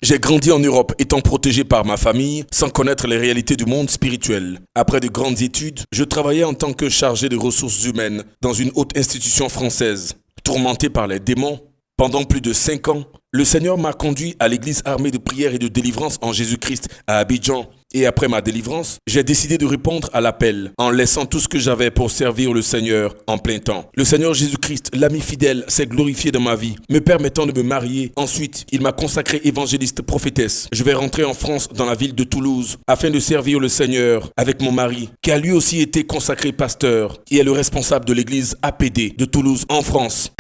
J'ai grandi en Europe étant protégé par ma famille sans connaître les réalités du monde spirituel. Après de grandes études, je travaillais en tant que chargé de ressources humaines dans une haute institution française. Tourmenté par les démons, pendant plus de 5 ans, le Seigneur m'a conduit à l'église armée de prière et de délivrance en Jésus-Christ à Abidjan. Et après ma délivrance, j'ai décidé de répondre à l'appel en laissant tout ce que j'avais pour servir le Seigneur en plein temps. Le Seigneur Jésus-Christ, l'ami fidèle, s'est glorifié dans ma vie, me permettant de me marier. Ensuite, il m'a consacré évangéliste prophétesse. Je vais rentrer en France dans la ville de Toulouse afin de servir le Seigneur avec mon mari, qui a lui aussi été consacré pasteur et est le responsable de l'église APD de Toulouse en France.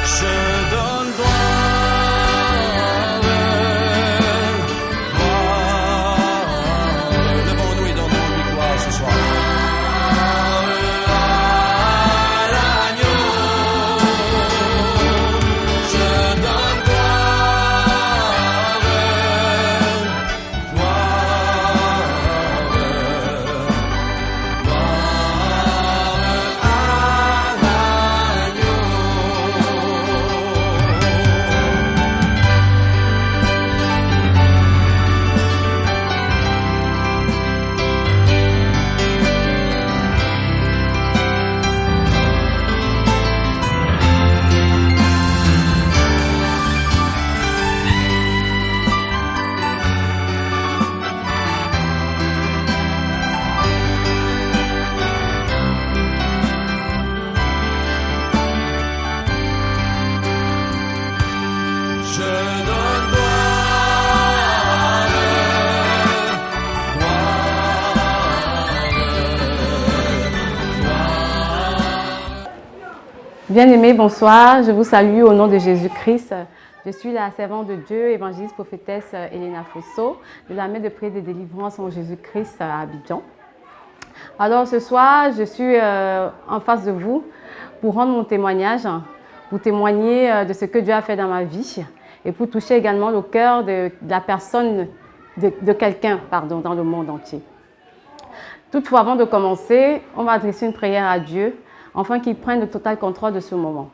Bien-aimés, bonsoir. Je vous salue au nom de Jésus-Christ. Je suis la servante de Dieu, évangéliste prophétesse Elena Fosso, de la main de prière de délivrance en Jésus-Christ à Abidjan. Alors ce soir, je suis en face de vous pour rendre mon témoignage, pour témoigner de ce que Dieu a fait dans ma vie et pour toucher également le cœur de la personne, de quelqu'un, dans le monde entier. Toutefois, avant de commencer, on va adresser une prière à Dieu afin qu'il prenne le total contrôle de ce moment.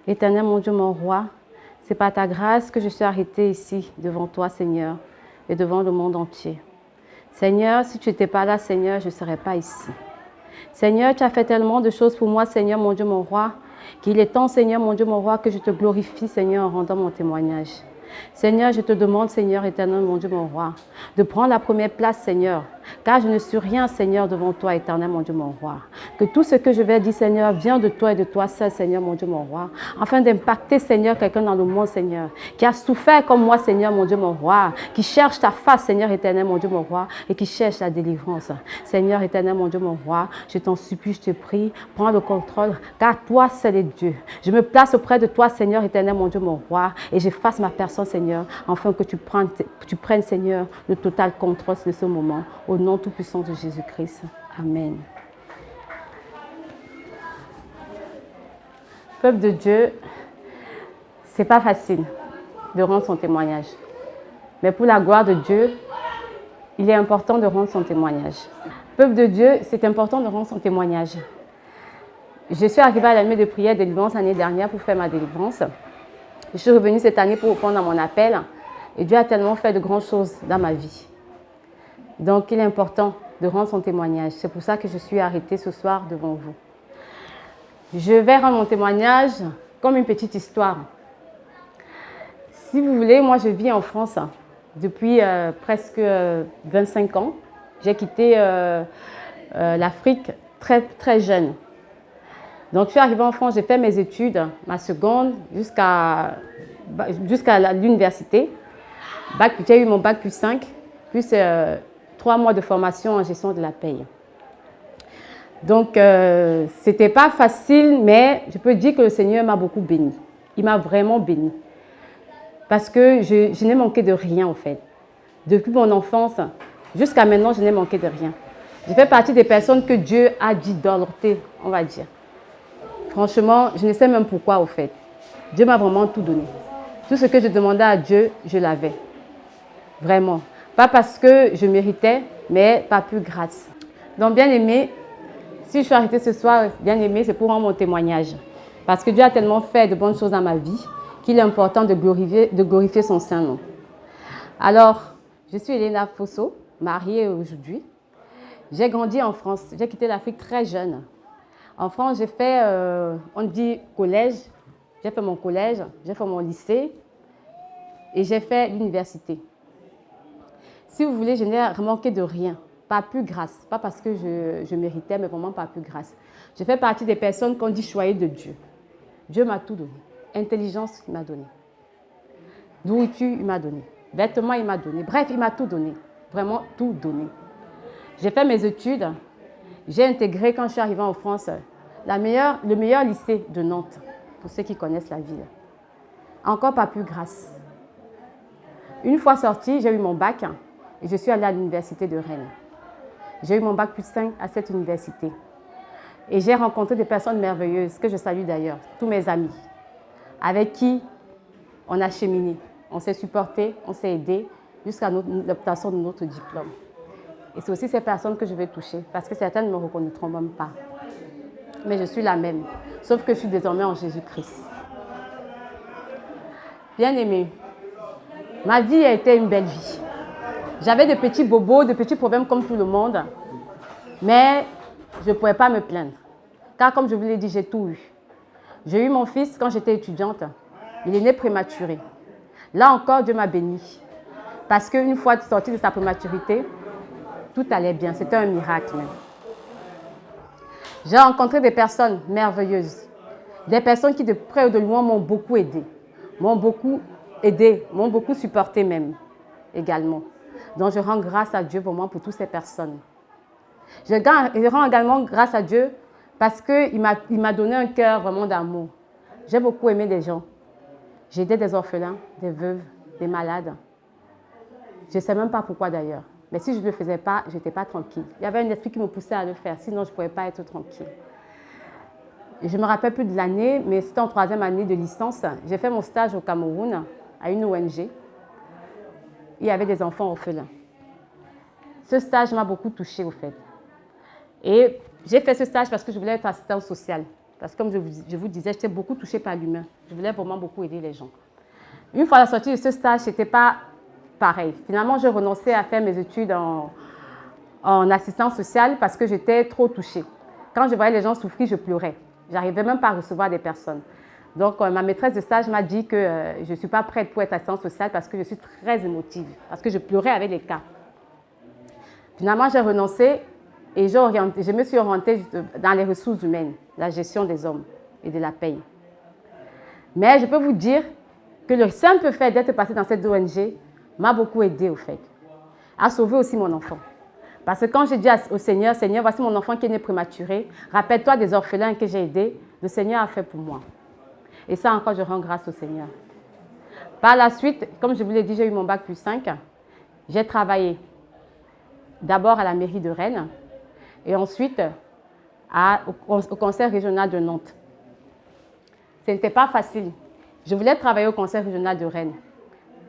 Éternel, mon Dieu, mon roi, c'est par ta grâce que je suis arrêtée ici, devant toi, Seigneur, et devant le monde entier. Seigneur, si tu n'étais pas là, Seigneur, je ne serais pas ici. Seigneur, tu as fait tellement de choses pour moi, Seigneur, mon Dieu, mon roi, qu'il est temps, Seigneur, mon Dieu, mon roi, que je te glorifie, Seigneur, en rendant mon témoignage. Seigneur, je te demande, Seigneur, éternel, mon Dieu, mon roi, de prendre la première place, Seigneur, car je ne suis rien, Seigneur, devant toi, éternel, mon Dieu, mon roi. Que tout ce que je vais dire, Seigneur, vient de toi et de toi seul, Seigneur, mon Dieu, mon roi, afin d'impacter, Seigneur, quelqu'un dans le monde, Seigneur, qui a souffert comme moi, Seigneur, mon Dieu, mon roi, qui cherche ta face, Seigneur, éternel, mon Dieu, mon roi, et qui cherche la délivrance. Seigneur, éternel, mon Dieu, mon roi, je t'en supplie, je te prie, prends le contrôle, car toi, seul est Dieu. Je me place auprès de toi, Seigneur, éternel, mon Dieu, mon roi, et j'efface ma personne, Seigneur, afin que tu prennes, Seigneur, le total contrôle de ce moment. Au nom tout-puissant de Jésus-Christ. Amen. Peuple de Dieu, c'est pas facile de rendre son témoignage. Mais pour la gloire de Dieu, il est important de rendre son témoignage. Peuple de Dieu, c'est important de rendre son témoignage. Je suis arrivée à la nuit de prière de délivrance l'année dernière pour faire ma délivrance. Je suis revenue cette année pour répondre à mon appel. Et Dieu a tellement fait de grandes choses dans ma vie. Donc, il est important de rendre son témoignage. C'est pour ça que je suis arrêtée ce soir devant vous. Je vais rendre mon témoignage comme une petite histoire. Si vous voulez, moi, je vis en France depuis presque 25 ans. J'ai quitté l'Afrique très, très jeune. Donc, je suis arrivée en France, j'ai fait mes études, ma seconde, jusqu'à l'université. J'ai eu mon bac plus 5, plus 3 mois de formation en gestion de la paye. Donc, ce n'était pas facile, mais je peux dire que le Seigneur m'a beaucoup béni. Il m'a vraiment béni. Parce que je n'ai manqué de rien, en fait. Depuis mon enfance jusqu'à maintenant, je n'ai manqué de rien. Je fais partie des personnes que Dieu a dit d'adopter, on va dire. Franchement, je ne sais même pourquoi, au fait. Dieu m'a vraiment tout donné. Tout ce que je demandais à Dieu, je l'avais. Vraiment. Pas parce que je méritais, mais par pure grâce. Donc, bien aimé, si je suis arrêtée ce soir, bien aimé, c'est pour rendre mon témoignage. Parce que Dieu a tellement fait de bonnes choses dans ma vie qu'il est important de glorifier son saint nom. Alors, je suis Elena Fosso, mariée aujourd'hui. J'ai grandi en France. J'ai quitté l'Afrique très jeune. En France, j'ai fait, on dit collège. J'ai fait mon collège, j'ai fait mon lycée et j'ai fait l'université. Si vous voulez, je n'ai manqué de rien. Pas plus grâce. Pas parce que je méritais, mais vraiment pas plus grâce. Je fais partie des personnes qu'on dit choyées de Dieu. Dieu m'a tout donné. Intelligence, il m'a donné. Nourriture, il m'a donné. Vêtements, il m'a donné. Bref, il m'a tout donné. Vraiment tout donné. J'ai fait mes études. J'ai intégré, quand je suis arrivée en France, le meilleur lycée de Nantes, pour ceux qui connaissent la ville. Encore pas plus grâce. Une fois sortie, j'ai eu mon bac et je suis allée à l'université de Rennes. J'ai eu mon bac plus 5 à cette université. Et j'ai rencontré des personnes merveilleuses, que je salue d'ailleurs, tous mes amis, avec qui on a cheminé. On s'est supporté, on s'est aidé jusqu'à l'obtention de notre diplôme. Et c'est aussi ces personnes que je vais toucher, parce que certaines ne me reconnaîtront même pas. Mais je suis la même, sauf que je suis désormais en Jésus-Christ. Bien-aimés, ma vie a été une belle vie. J'avais de petits bobos, de petits problèmes comme tout le monde, mais je ne pouvais pas me plaindre. Car comme je vous l'ai dit, j'ai tout eu. J'ai eu mon fils quand j'étais étudiante. Il est né prématuré. Là encore, Dieu m'a béni. Parce qu'une fois sorti de sa prématurité, tout allait bien. C'était un miracle même. J'ai rencontré des personnes merveilleuses. Des personnes qui de près ou de loin m'ont beaucoup aidé. M'ont beaucoup supporté même également. Donc je rends grâce à Dieu vraiment pour toutes ces personnes. Je rends également grâce à Dieu parce qu'il m'a donné un cœur vraiment d'amour. J'ai beaucoup aimé les gens. J'ai aidé des orphelins, des veuves, des malades. Je ne sais même pas pourquoi d'ailleurs. Mais si je ne le faisais pas, je n'étais pas tranquille. Il y avait un esprit qui me poussait à le faire, sinon je ne pouvais pas être tranquille. Et je ne me rappelle plus de l'année, mais c'était en 3e année de licence. J'ai fait mon stage au Cameroun, à une ONG. Il y avait des enfants orphelins. Ce stage m'a beaucoup touchée au fait. Et j'ai fait ce stage parce que je voulais être assistante sociale. Parce que comme je vous disais, j'étais beaucoup touchée par l'humain. Je voulais vraiment beaucoup aider les gens. Une fois à la sortie de ce stage, ce n'était pas pareil. Finalement, j'ai renoncé à faire mes études en assistance sociale parce que j'étais trop touchée. Quand je voyais les gens souffrir, je pleurais. Je n'arrivais même pas à recevoir des personnes. Donc, ma maîtresse de stage m'a dit que je ne suis pas prête pour être assistante sociale parce que je suis très émotive, parce que je pleurais avec les cas. Finalement, j'ai renoncé et je me suis orientée dans les ressources humaines, la gestion des hommes et de la paye. Mais je peux vous dire que le simple fait d'être passée dans cette ONG m'a beaucoup aidée au fait, à sauver aussi mon enfant. Parce que quand j'ai dit au Seigneur, Seigneur, voici mon enfant qui est né prématuré, rappelle-toi des orphelins que j'ai aidés, le Seigneur a fait pour moi. Et ça encore, je rends grâce au Seigneur. Par la suite, comme je vous l'ai dit, j'ai eu mon bac plus 5. J'ai travaillé d'abord à la mairie de Rennes et ensuite au conseil régional de Nantes. Ce n'était pas facile. Je voulais travailler au conseil régional de Rennes,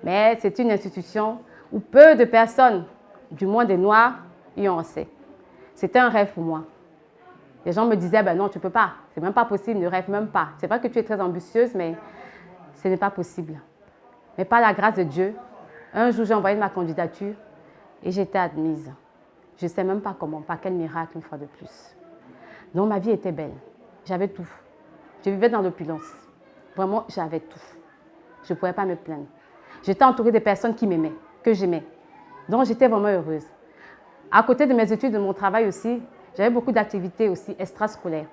mais c'est une institution où peu de personnes, du moins des Noirs, y ont accès. C'était un rêve pour moi. Les gens me disaient, ben non, tu ne peux pas, c'est même pas possible, ne rêve même pas. C'est vrai que tu es très ambitieuse, mais ce n'est pas possible. Mais par la grâce de Dieu, un jour j'ai envoyé ma candidature et j'ai été admise. Je ne sais même pas comment, par quel miracle une fois de plus. Donc ma vie était belle, j'avais tout. Je vivais dans l'opulence. Vraiment, j'avais tout. Je ne pouvais pas me plaindre. J'étais entourée de personnes qui m'aimaient, que j'aimais. Donc j'étais vraiment heureuse. À côté de mes études, de mon travail aussi, j'avais beaucoup d'activités aussi extrascolaires.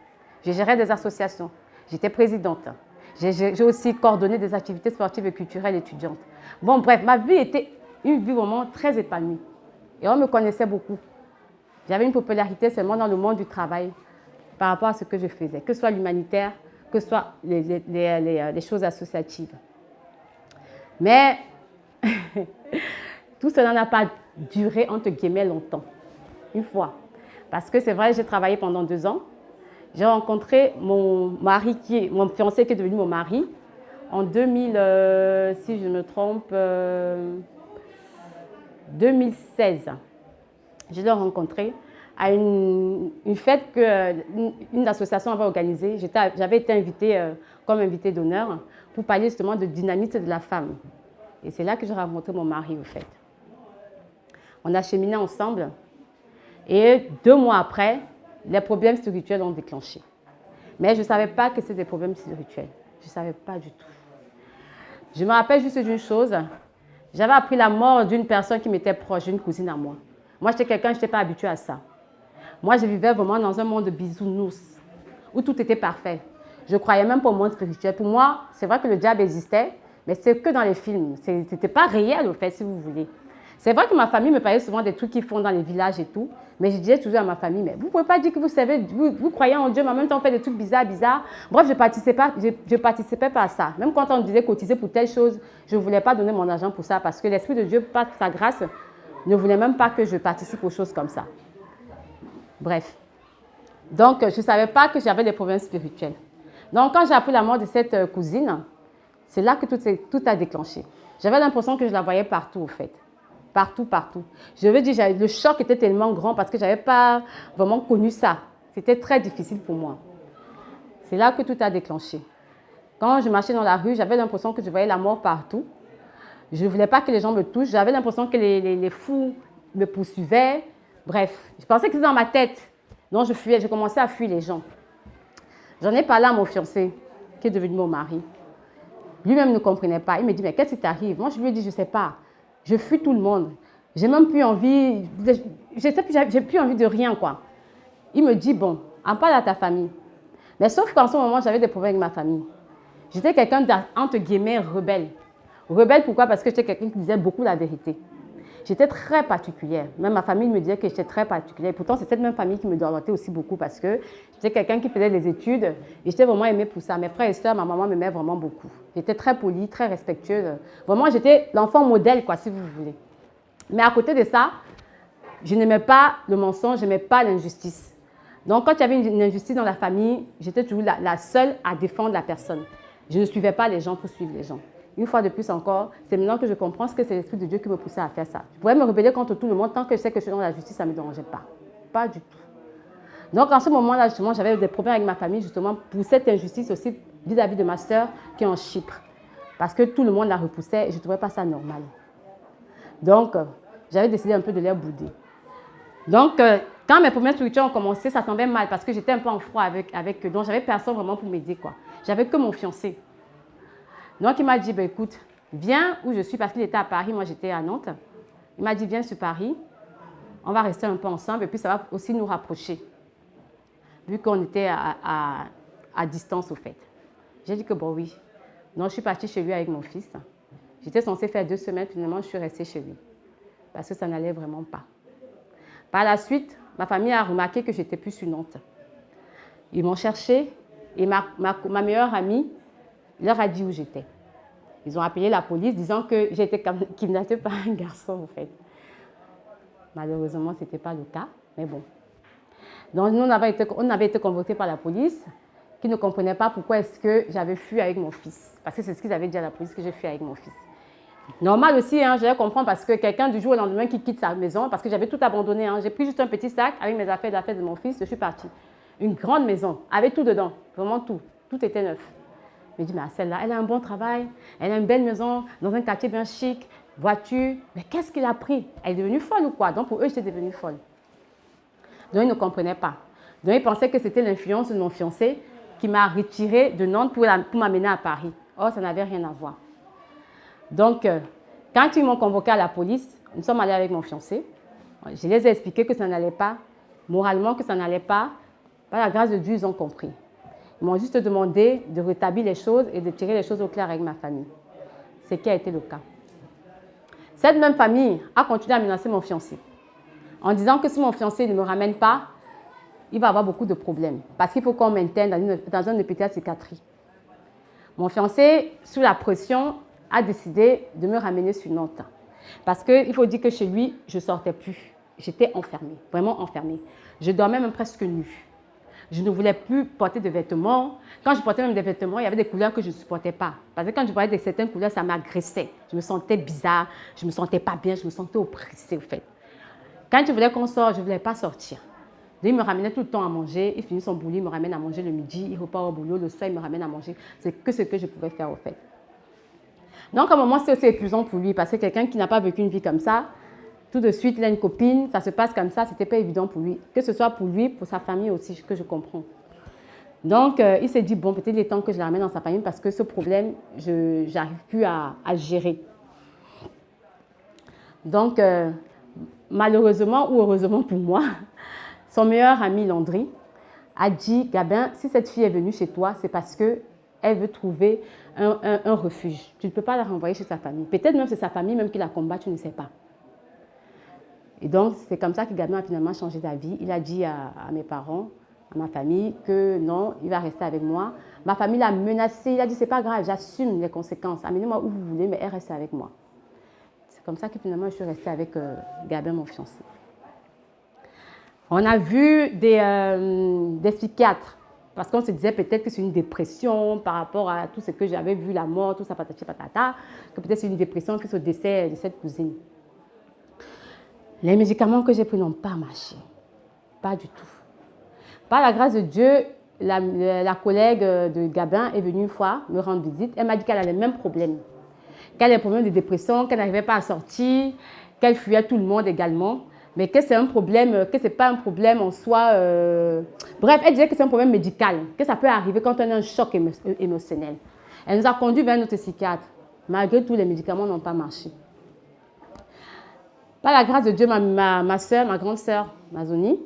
Je gérais des associations. J'étais présidente. J'ai aussi coordonné des activités sportives et culturelles étudiantes. Bon, bref, ma vie était une vie vraiment très épanouie. Et on me connaissait beaucoup. J'avais une popularité seulement dans le monde du travail par rapport à ce que je faisais, que ce soit l'humanitaire, que ce soit les choses associatives. Mais tout cela n'a pas duré, entre guillemets, longtemps. Une fois. Parce que c'est vrai, j'ai travaillé pendant 2 ans. J'ai rencontré mon fiancé qui est devenu mon mari en 2000, si je ne me trompe, 2016. Je l'ai rencontré à une fête qu'une association avait organisée. J'avais été invitée comme invitée d'honneur pour parler justement de dynamisme de la femme. Et c'est là que j'ai rencontré mon mari, au fait. On a cheminé ensemble et 2 mois après, les problèmes spirituels ont déclenché. Mais je ne savais pas que c'était des problèmes spirituels. Je ne savais pas du tout. Je me rappelle juste d'une chose. J'avais appris la mort d'une personne qui m'était proche, d'une cousine à moi. Moi, j'étais quelqu'un, je n'étais pas habituée à ça. Moi, je vivais vraiment dans un monde de bisounours, où tout était parfait. Je ne croyais même pas au monde spirituel. Pour moi, c'est vrai que le diable existait, mais c'est que dans les films. Ce n'était pas réel, au fait, si vous voulez. C'est vrai que ma famille me parlait souvent des trucs qu'ils font dans les villages et tout, mais je disais toujours à ma famille, mais vous ne pouvez pas dire que vous savez, vous croyez en Dieu, mais en même temps, on fait des trucs bizarres. Bref, je ne participais pas à ça. Même quand on me disait cotiser pour telle chose, je ne voulais pas donner mon argent pour ça, parce que l'Esprit de Dieu, par sa grâce, ne voulait même pas que je participe aux choses comme ça. Bref. Donc, je ne savais pas que j'avais des problèmes spirituels. Donc, quand j'ai appris la mort de cette cousine, c'est là que tout a déclenché. J'avais l'impression que je la voyais partout, au fait. Partout. Je veux dire, le choc était tellement grand parce que je n'avais pas vraiment connu ça. C'était très difficile pour moi. C'est là que tout a déclenché. Quand je marchais dans la rue, j'avais l'impression que je voyais la mort partout. Je ne voulais pas que les gens me touchent. J'avais l'impression que les fous me poursuivaient. Bref, je pensais que c'était dans ma tête. Donc, je fuyais. Je commençais à fuir les gens. J'en ai parlé à mon fiancé, qui est devenu mon mari. Lui-même ne comprenait pas. Il me dit, mais qu'est-ce qui t'arrive? Moi, je lui ai dit, je ne sais pas. Je fuis tout le monde. J'ai même plus envie, j'ai plus envie de rien, quoi. Il me dit, bon, en parle à ta famille. Mais sauf qu'en ce moment, j'avais des problèmes avec ma famille. J'étais quelqu'un d'entre guillemets rebelle. Rebelle, pourquoi? Parce que j'étais quelqu'un qui disait beaucoup la vérité. J'étais très particulière. Même ma famille me disait que j'étais très particulière. Et pourtant, c'est cette même famille qui me dorlotait aussi beaucoup parce que j'étais quelqu'un qui faisait des études et j'étais vraiment aimée pour ça. Mes frères et sœurs, ma maman m'aimait vraiment beaucoup. J'étais très polie, très respectueuse. Vraiment, j'étais l'enfant modèle, quoi, si vous voulez. Mais à côté de ça, je n'aimais pas le mensonge, je n'aimais pas l'injustice. Donc, quand il y avait une injustice dans la famille, j'étais toujours la seule à défendre la personne. Je ne suivais pas les gens pour suivre les gens. Une fois de plus encore, c'est maintenant que je comprends que c'est l'Esprit de Dieu qui me poussait à faire ça. Je pourrais me rebeller contre tout le monde tant que je sais que je suis dans la justice, ça ne me dérangeait pas. Pas du tout. Donc, en ce moment-là, justement, j'avais des problèmes avec ma famille, justement, pour cette injustice aussi vis-à-vis de ma sœur qui est en Chypre. Parce que tout le monde la repoussait et je ne trouvais pas ça normal. Donc, j'avais décidé un peu de les bouder. Donc, quand mes problèmes spirituels ont commencé, ça tombait mal parce que j'étais un peu en froid avec eux. Donc, j'avais personne vraiment pour m'aider, quoi. J'avais que mon fiancé. Donc, il m'a dit, ben, écoute, viens où je suis, parce qu'il était à Paris, moi j'étais à Nantes. Il m'a dit, viens sur Paris, on va rester un peu ensemble et puis ça va aussi nous rapprocher, vu qu'on était à distance au fait. J'ai dit que bon, oui. Donc, je suis partie chez lui avec mon fils. J'étais censée faire 2 semaines, finalement, je suis restée chez lui, parce que ça n'allait vraiment pas. Par la suite, ma famille a remarqué que j'étais plus sur Nantes. Ils m'ont cherché et ma meilleure amie leur a dit où j'étais. Ils ont appelé la police disant que j'ai été kidnappée par un garçon, en fait. Malheureusement, ce n'était pas le cas, mais bon. Donc, on avait été convoqués par la police qui ne comprenait pas pourquoi est-ce que j'avais fui avec mon fils. Parce que c'est ce qu'ils avaient dit à la police, que j'ai fui avec mon fils. Normal aussi, hein, je vais comprendre parce que quelqu'un du jour au lendemain qui quitte sa maison, parce que j'avais tout abandonné. Hein. J'ai pris juste un petit sac avec mes affaires, de mon fils, je suis partie. Une grande maison, avec tout dedans, vraiment tout. Tout était neuf. Je me dis, mais celle-là, elle a un bon travail, elle a une belle maison, dans un quartier bien chic, voiture. Mais qu'est-ce qu'il a pris? Elle est devenue folle ou quoi? Donc pour eux, j'étais devenue folle. Donc ils ne comprenaient pas. Donc ils pensaient que c'était l'influence de mon fiancé qui m'a retirée de Nantes pour m'amener à Paris. Or, ça n'avait rien à voir. Donc, quand ils m'ont convoqué à la police, nous sommes allés avec mon fiancé. Je les ai expliqué que ça n'allait pas, moralement que ça n'allait pas. Par la grâce de Dieu, ils ont compris. Ils m'ont juste demandé de rétablir les choses et de tirer les choses au clair avec ma famille. Ce qui a été le cas. Cette même famille a continué à menacer mon fiancé en disant que si mon fiancé ne me ramène pas, il va avoir beaucoup de problèmes parce qu'il faut qu'on m'interne dans un hôpital psychiatrie. Mon fiancé, sous la pression, a décidé de me ramener sur Nantes. Parce qu'il faut dire que chez lui, je ne sortais plus. J'étais enfermée, vraiment enfermée. Je dormais même presque nue. Je ne voulais plus porter de vêtements. Quand je portais même des vêtements, il y avait des couleurs que je ne supportais pas. Parce que quand je voyais de certaines couleurs, ça m'agressait. Je me sentais bizarre, je ne me sentais pas bien, je me sentais oppressée, au fait. Quand je voulais qu'on sorte, je ne voulais pas sortir. Il me ramenait tout le temps à manger. Il finit son boulot, il me ramène à manger le midi. Il repart au boulot, le soir, il me ramène à manger. C'est que ce que je pouvais faire, au fait. Donc, à un moment, c'est aussi épuisant pour lui parce que quelqu'un qui n'a pas vécu une vie comme ça, tout de suite, il a une copine, ça se passe comme ça, c'était pas évident pour lui. Que ce soit pour lui, pour sa famille aussi, que je comprends. Donc, il s'est dit, bon, peut-être il est temps que je la ramène dans sa famille parce que ce problème, je n'arrive plus à gérer. Donc, malheureusement ou heureusement pour moi, son meilleur ami Landry a dit, Gabin, si cette fille est venue chez toi, c'est parce qu'elle veut trouver un refuge. Tu ne peux pas la renvoyer chez sa famille. Peut-être même c'est sa famille même qui la combat, tu ne sais pas. Et donc, c'est comme ça que Gabin a finalement changé d'avis. Il a dit à mes parents, à ma famille, que non, il va rester avec moi. Ma famille l'a menacé. Il a dit, c'est pas grave, j'assume les conséquences. Amenez-moi où vous voulez, mais elle reste avec moi. C'est comme ça que finalement, je suis restée avec Gabin, mon fiancé. On a vu des psychiatres, parce qu'on se disait peut-être que c'est une dépression par rapport à tout ce que j'avais vu, la mort, tout ça, patati patata, que peut-être c'est une dépression suite au décès de cette cousine. Les médicaments que j'ai pris n'ont pas marché. Pas du tout. Par la grâce de Dieu, la collègue de Gabin est venue une fois me rendre visite. Elle m'a dit qu'elle avait le même problème. Qu'elle avait des problèmes de dépression, qu'elle n'arrivait pas à sortir, qu'elle fuyait tout le monde également. Mais que c'est un problème, que ce n'est pas un problème en soi. Bref, elle disait que c'est un problème médical, que ça peut arriver quand on a un choc émotionnel. Elle nous a conduits vers notre psychiatre. Malgré tout, les médicaments n'ont pas marché. Par la grâce de Dieu, ma soeur, ma grande soeur, Mazoni,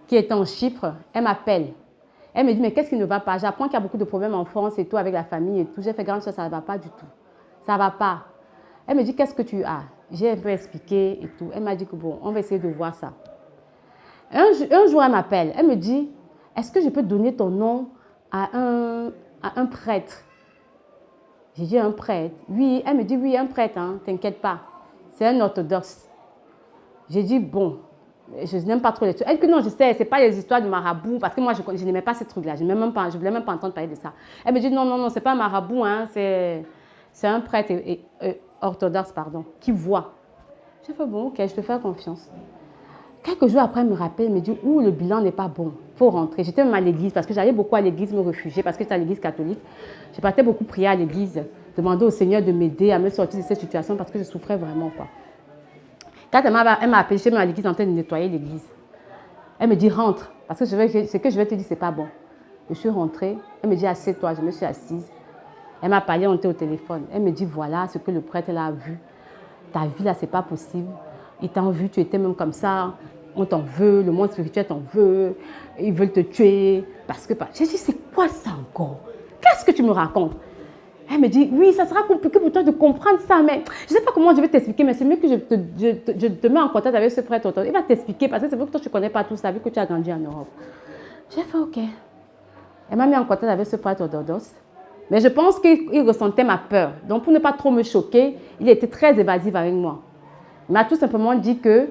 qui était en Chypre, elle m'appelle. Elle me dit, mais qu'est-ce qui ne va pas? J'apprends qu'il y a beaucoup de problèmes en France et tout, avec la famille et tout. J'ai fait, grande soeur, ça ne va pas du tout. Ça ne va pas. Elle me dit, qu'est-ce que tu as? J'ai un peu expliqué et tout. Elle m'a dit que bon, on va essayer de voir ça. Un jour, elle m'appelle. Elle me dit, est-ce que je peux donner ton nom à un prêtre? J'ai dit, un prêtre? Oui. Elle me dit, oui, un prêtre, hein, t'inquiète pas. C'est un orthodoxe. J'ai dit, bon, je n'aime pas trop les trucs. Elle dit que non, je sais, ce n'est pas les histoires de marabout, parce que moi, je n'aimais pas ces trucs-là. Je ne voulais même pas entendre parler de ça. Elle me dit, non, non, non, ce n'est pas un marabout, hein, c'est un prêtre orthodoxe, pardon, qui voit. J'ai fait, bon, ok, je te fais confiance. Quelques jours après, elle me rappelle, elle me dit, le bilan n'est pas bon, il faut rentrer. J'étais même à l'église, parce que j'allais beaucoup à l'église me réfugier, parce que j'étais à l'église catholique. Je partais beaucoup prier à l'église, demander au Seigneur de m'aider à me sortir de cette situation, parce que je souffrais vraiment, quoi. Quand elle m'a appelé, j'étais même à l'église en train de nettoyer l'église. Elle me dit, rentre, parce que ce que je vais te dire, ce n'est pas bon. Je suis rentrée, elle me dit, assieds-toi, je me suis assise. Elle m'a parlé, on était au téléphone. Elle me dit, voilà ce que le prêtre a vu. Ta vie là, ce n'est pas possible. Ils t'ont vu, tu étais même comme ça. On t'en veut, le monde spirituel t'en veut. Ils veulent te tuer. Parce que j'ai dit, c'est quoi ça encore? Qu'est-ce que tu me racontes? Elle me dit, oui, ça sera compliqué pour toi de comprendre ça, mais je ne sais pas comment je vais t'expliquer, mais c'est mieux que je te mets en contact avec ce prêtre. Il va t'expliquer, parce que c'est vrai que toi, tu ne connais pas tout ça, vu que tu as grandi en Europe. J'ai fait, ok. Elle m'a mis en contact avec ce prêtre orthodoxe. Mais je pense qu'il ressentait ma peur. Donc, pour ne pas trop me choquer, il était très évasif avec moi. Il m'a tout simplement dit que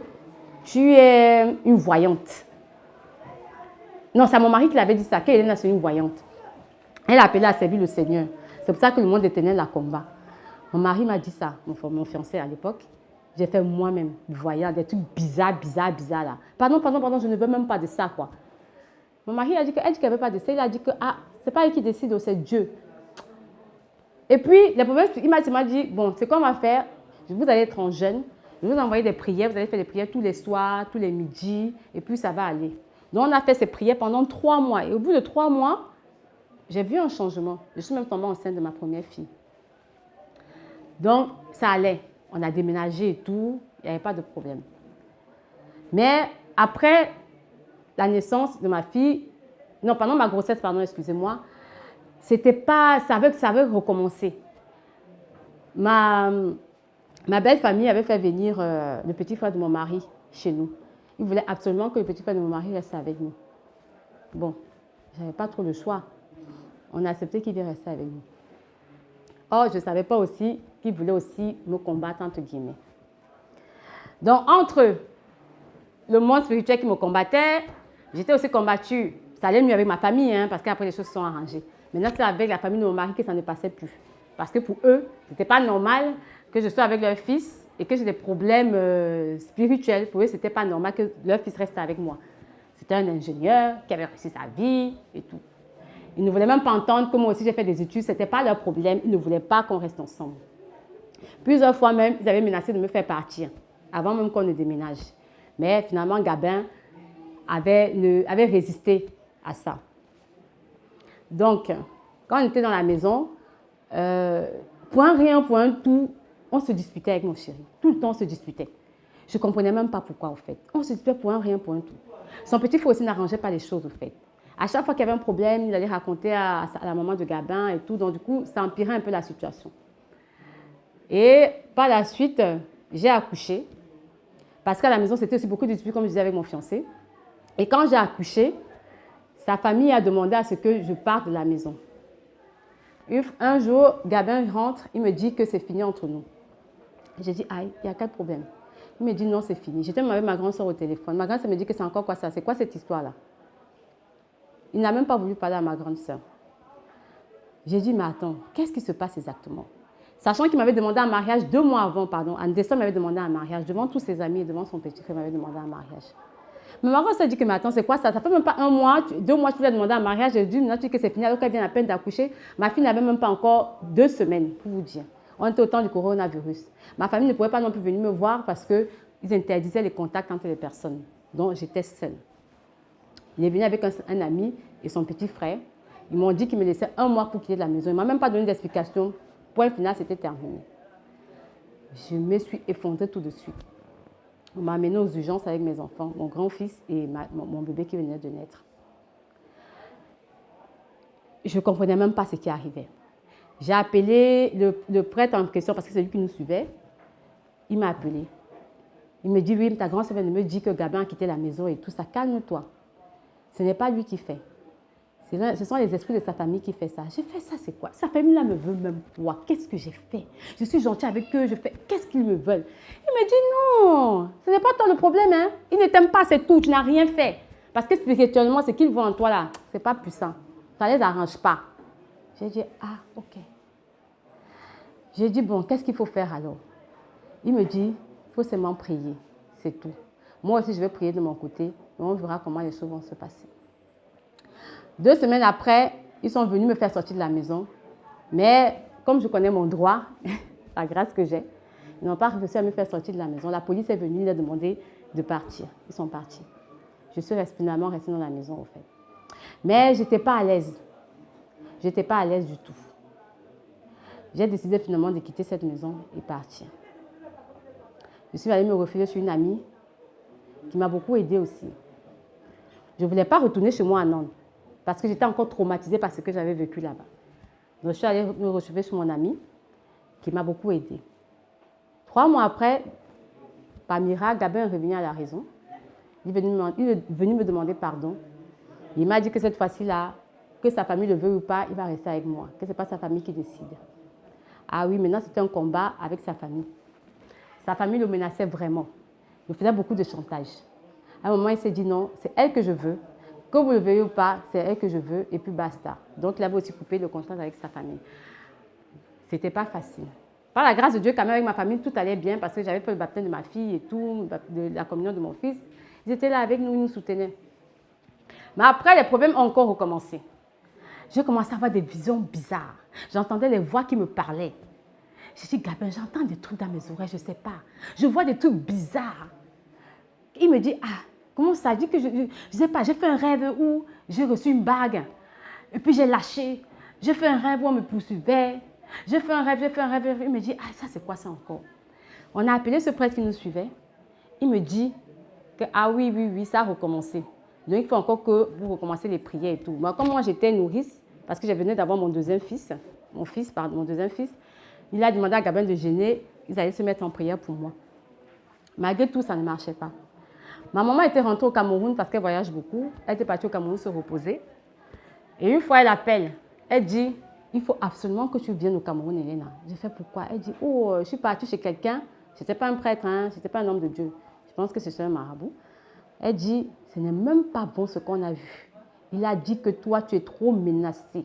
tu es une voyante. Non, c'est à mon mari qui l'avait dit ça, qu'Hélène, c'est une voyante. Elle a appelé à servir le Seigneur. C'est pour ça que le monde éternel la combat. Mon mari m'a dit ça, mon fiancé à l'époque. J'ai fait moi-même, voyant des trucs bizarres là. Pardon, je ne veux même pas de ça, quoi. Mon mari a dit qu'elle dit qu'elle ne veut pas de ça. Il a dit que, c'est pas elle qui décide, c'est Dieu. Et puis, les problèmes, il m'a dit, bon, c'est qu'on va faire, vous allez être en jeûne, je vais vous envoyer des prières, vous allez faire des prières tous les soirs, tous les midis, et puis ça va aller. Donc, on a fait ces prières pendant 3 mois. Et au bout de 3 mois, j'ai vu un changement. Je suis même tombée enceinte de ma première fille. Donc, ça allait. On a déménagé et tout, il n'y avait pas de problème. Mais après la naissance de ma fille, non, pendant ma grossesse, pardon, excusez-moi, c'était pas, ça avait recommencé. Ma belle famille avait fait venir le petit frère de mon mari chez nous. Il voulait absolument que le petit frère de mon mari reste avec nous. Bon, je n'avais pas trop le choix. On a accepté qu'il vienne rester avec nous. Or, je ne savais pas aussi qu'il voulait aussi me combattre, entre guillemets. Donc, entre le monde spirituel qui me combattait, j'étais aussi combattue. Ça allait mieux avec ma famille, hein, parce qu'après, les choses se sont arrangées. Maintenant, c'est avec la famille de mon mari que ça ne passait plus. Parce que pour eux, ce n'était pas normal que je sois avec leur fils et que j'ai des problèmes spirituels. Pour eux, ce n'était pas normal que leur fils reste avec moi. C'était un ingénieur qui avait réussi sa vie et tout. Ils ne voulaient même pas entendre que moi aussi j'ai fait des études. Ce n'était pas leur problème. Ils ne voulaient pas qu'on reste ensemble. Plusieurs fois même, ils avaient menacé de me faire partir avant même qu'on ne déménage. Mais finalement, Gabin avait résisté à ça. Donc, quand on était dans la maison, pour un rien, pour un tout, on se disputait avec mon chéri. Tout le temps, on se disputait. Je ne comprenais même pas pourquoi, au fait. On se disputait pour un rien, pour un tout. Son petit frère aussi n'arrangeait pas les choses, au fait. À chaque fois qu'il y avait un problème, il allait raconter à la maman de Gabin et tout. Donc, du coup, ça empirait un peu la situation. Et par la suite, j'ai accouché. Parce qu'à la maison, c'était aussi beaucoup de disputes, comme je disais, avec mon fiancé. Et quand j'ai accouché, sa famille a demandé à ce que je parte de la maison. Un jour, Gabin rentre, il me dit que c'est fini entre nous. J'ai dit, aïe, il y a quel problème? Il me dit, non, c'est fini. J'étais même avec ma grande soeur au téléphone. Ma grande soeur me dit que c'est encore quoi ça? C'est quoi cette histoire-là? Il n'a même pas voulu parler à ma grande soeur. J'ai dit, mais attends, qu'est-ce qui se passe exactement? Sachant qu'il m'avait demandé un mariage 2 mois avant, pardon. En décembre, il m'avait demandé un mariage. Devant tous ses amis et devant son petit frère, il m'avait demandé un mariage. Mais ma grande soeur dit que, mais attends, c'est quoi ça? Ça fait même pas 1 mois, 2 mois, tu lui as demandé un mariage. J'ai dit, maintenant, tu dis que c'est fini, alors qu'elle vient à peine d'accoucher. Ma fille n'avait même pas encore 2 semaines, pour vous dire. On était au temps du coronavirus. Ma famille ne pouvait pas non plus venir me voir parce qu'ils interdisaient les contacts entre les personnes. Donc, j'étais seule. Il est venu avec un ami et son petit frère. Ils m'ont dit qu'ils me laissaient 1 mois pour quitter la maison. Il ne m'a même pas donné d'explication. Point final, c'était terminé. Je me suis effondrée tout de suite. On m'a amenée aux urgences avec mes enfants, mon grand-fils et mon bébé qui venait de naître. Je ne comprenais même pas ce qui arrivait. J'ai appelé le prêtre en question parce que c'est lui qui nous suivait. Il m'a appelé. Il me dit, oui, ta grand-sœur me dit que Gabin a quitté la maison et tout ça. Calme-toi. Ce n'est pas lui qui fait. Ce sont les esprits de sa famille qui font ça. J'ai fait ça, c'est quoi? Sa famille-là me veut même pas. Qu'est-ce que j'ai fait? Je suis gentille avec eux, je fais. Qu'est-ce qu'ils me veulent? Il me dit non, ce n'est pas toi le problème. Hein? Ils ne t'aiment pas, c'est tout. Tu n'as rien fait. Parce que spirituellement, ce qu'ils voient en toi là, ce n'est pas puissant. Ça ne les arrange pas. J'ai dit, ah, ok. J'ai dit, bon, qu'est-ce qu'il faut faire alors? Il me dit, il faut seulement prier. C'est tout. Moi aussi, je vais prier de mon côté. Et on verra comment les choses vont se passer. 2 semaines après, ils sont venus me faire sortir de la maison. Mais comme je connais mon droit, la grâce que j'ai, ils n'ont pas réussi à me faire sortir de la maison. La police est venue, il a demandé de partir. Ils sont partis. Je suis finalement restée dans la maison, au fait. Mais je n'étais pas à l'aise. Je n'étais pas à l'aise du tout. J'ai décidé finalement de quitter cette maison et partir. Je suis allée me réfugier chez une amie qui m'a beaucoup aidée aussi. Je ne voulais pas retourner chez moi à Nantes. Parce que j'étais encore traumatisée par ce que j'avais vécu là-bas. Donc, je suis allée me retrouver chez mon ami qui m'a beaucoup aidée. 3 mois après, par miracle, Gabin est revenu à la raison. Il est venu me demander pardon. Il m'a dit que cette fois-ci-là, que sa famille le veut ou pas, il va rester avec moi. Que ce n'est pas sa famille qui décide. Ah oui, maintenant c'était un combat avec sa famille. Sa famille le menaçait vraiment. Il faisait beaucoup de chantage. À un moment, il s'est dit non, c'est elle que je veux. Que vous le veuillez ou pas, c'est elle que je veux et puis basta. Donc, il avait aussi coupé le contact avec sa famille. Ce n'était pas facile. Par la grâce de Dieu, quand même, avec ma famille, tout allait bien parce que j'avais fait le baptême de ma fille et tout, la communion de mon fils. Ils étaient là avec nous, ils nous soutenaient. Mais après, les problèmes ont encore recommencé. J'ai commencé à avoir des visions bizarres. J'entendais les voix qui me parlaient. J'ai dit, Gabin, j'entends des trucs dans mes oreilles, je ne sais pas. Je vois des trucs bizarres. Il me dit, ah, comment ça? Je dis que je ne sais pas, j'ai fait un rêve où j'ai reçu une bague. Et puis j'ai lâché. J'ai fait un rêve où on me poursuivait. J'ai fait un rêve. Il me dit, ah, ça c'est quoi ça encore? On a appelé ce prêtre qui nous suivait. Il me dit que, ah oui, ça a recommencé. Donc il faut encore que vous recommencez les prières et tout. Mais comme moi j'étais nourrice, parce que je venais d'avoir mon deuxième fils, il a demandé à Gabin de gêner. Ils allaient se mettre en prière pour moi. Malgré tout, ça ne marchait pas. Ma maman était rentrée au Cameroun parce qu'elle voyage beaucoup. Elle était partie au Cameroun se reposer. Et une fois, elle appelle. Elle dit, il faut absolument que tu viennes au Cameroun, Elena. J'ai fait pourquoi? Elle dit, oh, je suis partie chez quelqu'un. Ce n'était pas un prêtre, hein, ce n'était pas un homme de Dieu. Je pense que c'est un marabout. Elle dit, ce n'est même pas bon ce qu'on a vu. Il a dit que toi, tu es trop menacée.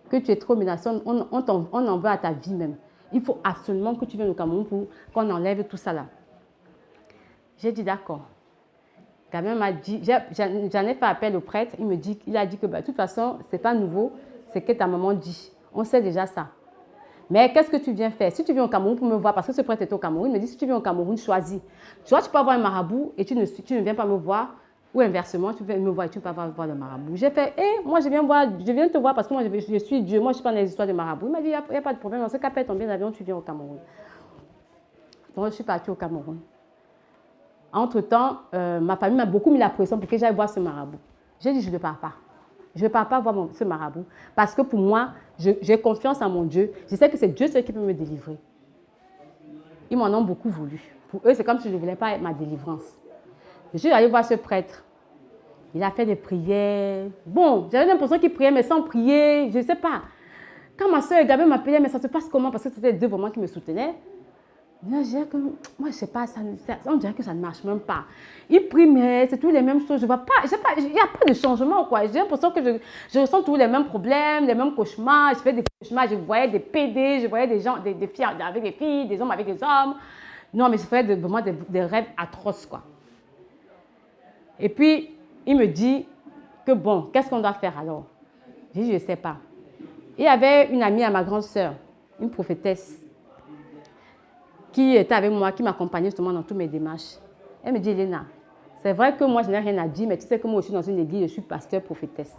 Que tu es trop menacée, on en veut à ta vie même. Il faut absolument que tu viennes au Cameroun pour qu'on enlève tout ça là. J'ai dit d'accord. Gabriel m'a dit, j'en ai fait appel au prêtre, il a dit que de toute façon, ce n'est pas nouveau, c'est que ta maman dit. On sait déjà ça. Mais qu'est-ce que tu viens faire? Si tu viens au Cameroun pour me voir, parce que ce prêtre est au Cameroun, il me dit, si tu viens au Cameroun, choisis. Soit tu peux avoir un marabout et tu ne viens pas me voir, ou inversement, tu viens me voir et tu ne peux pas voir le marabout. J'ai fait, moi je viens te voir parce que moi je suis Dieu, moi je ne suis pas dans les histoires de marabout. Il m'a dit, il n'y a pas de problème, dans ce cas, paie ton billet d'avion, tu viens au Cameroun. Donc je suis partie au Cameroun. Entre-temps, ma famille m'a beaucoup mis la pression pour que j'aille voir ce marabout. J'ai dit, je ne pars pas. Je ne pars pas voir ce marabout. Parce que pour moi, j'ai confiance en mon Dieu. Je sais que c'est Dieu seul qui peut me délivrer. Ils m'en ont beaucoup voulu. Pour eux, c'est comme si je ne voulais pas ma délivrance. Je suis allée voir ce prêtre. Il a fait des prières. Bon, j'avais l'impression qu'il priait, mais sans prier. Je ne sais pas. Quand ma soeur Gabriel m'appelait, mais ça se passe comment? Parce que c'était les deux vraiment qui me soutenaient. Moi, je ne sais pas, on dirait que ça ne marche même pas. Il prie, mais c'est tous les mêmes choses. Je vois pas, il n'y a pas de changement, quoi. J'ai l'impression que je ressens tous les mêmes problèmes, les mêmes cauchemars. Je fais des cauchemars, je voyais des PD, je voyais des gens, des filles avec des filles, des hommes avec des hommes. Non, mais je faisais vraiment des rêves atroces, quoi. Et puis, il me dit que bon, qu'est-ce qu'on doit faire alors? J'ai dit, je ne sais pas. Il y avait une amie à ma grande sœur, une prophétesse, qui était avec moi, qui m'accompagnait justement dans toutes mes démarches. Elle me dit, Elena, c'est vrai que moi, je n'ai rien à dire, mais tu sais que moi, je suis dans une église, je suis pasteur, prophétesse.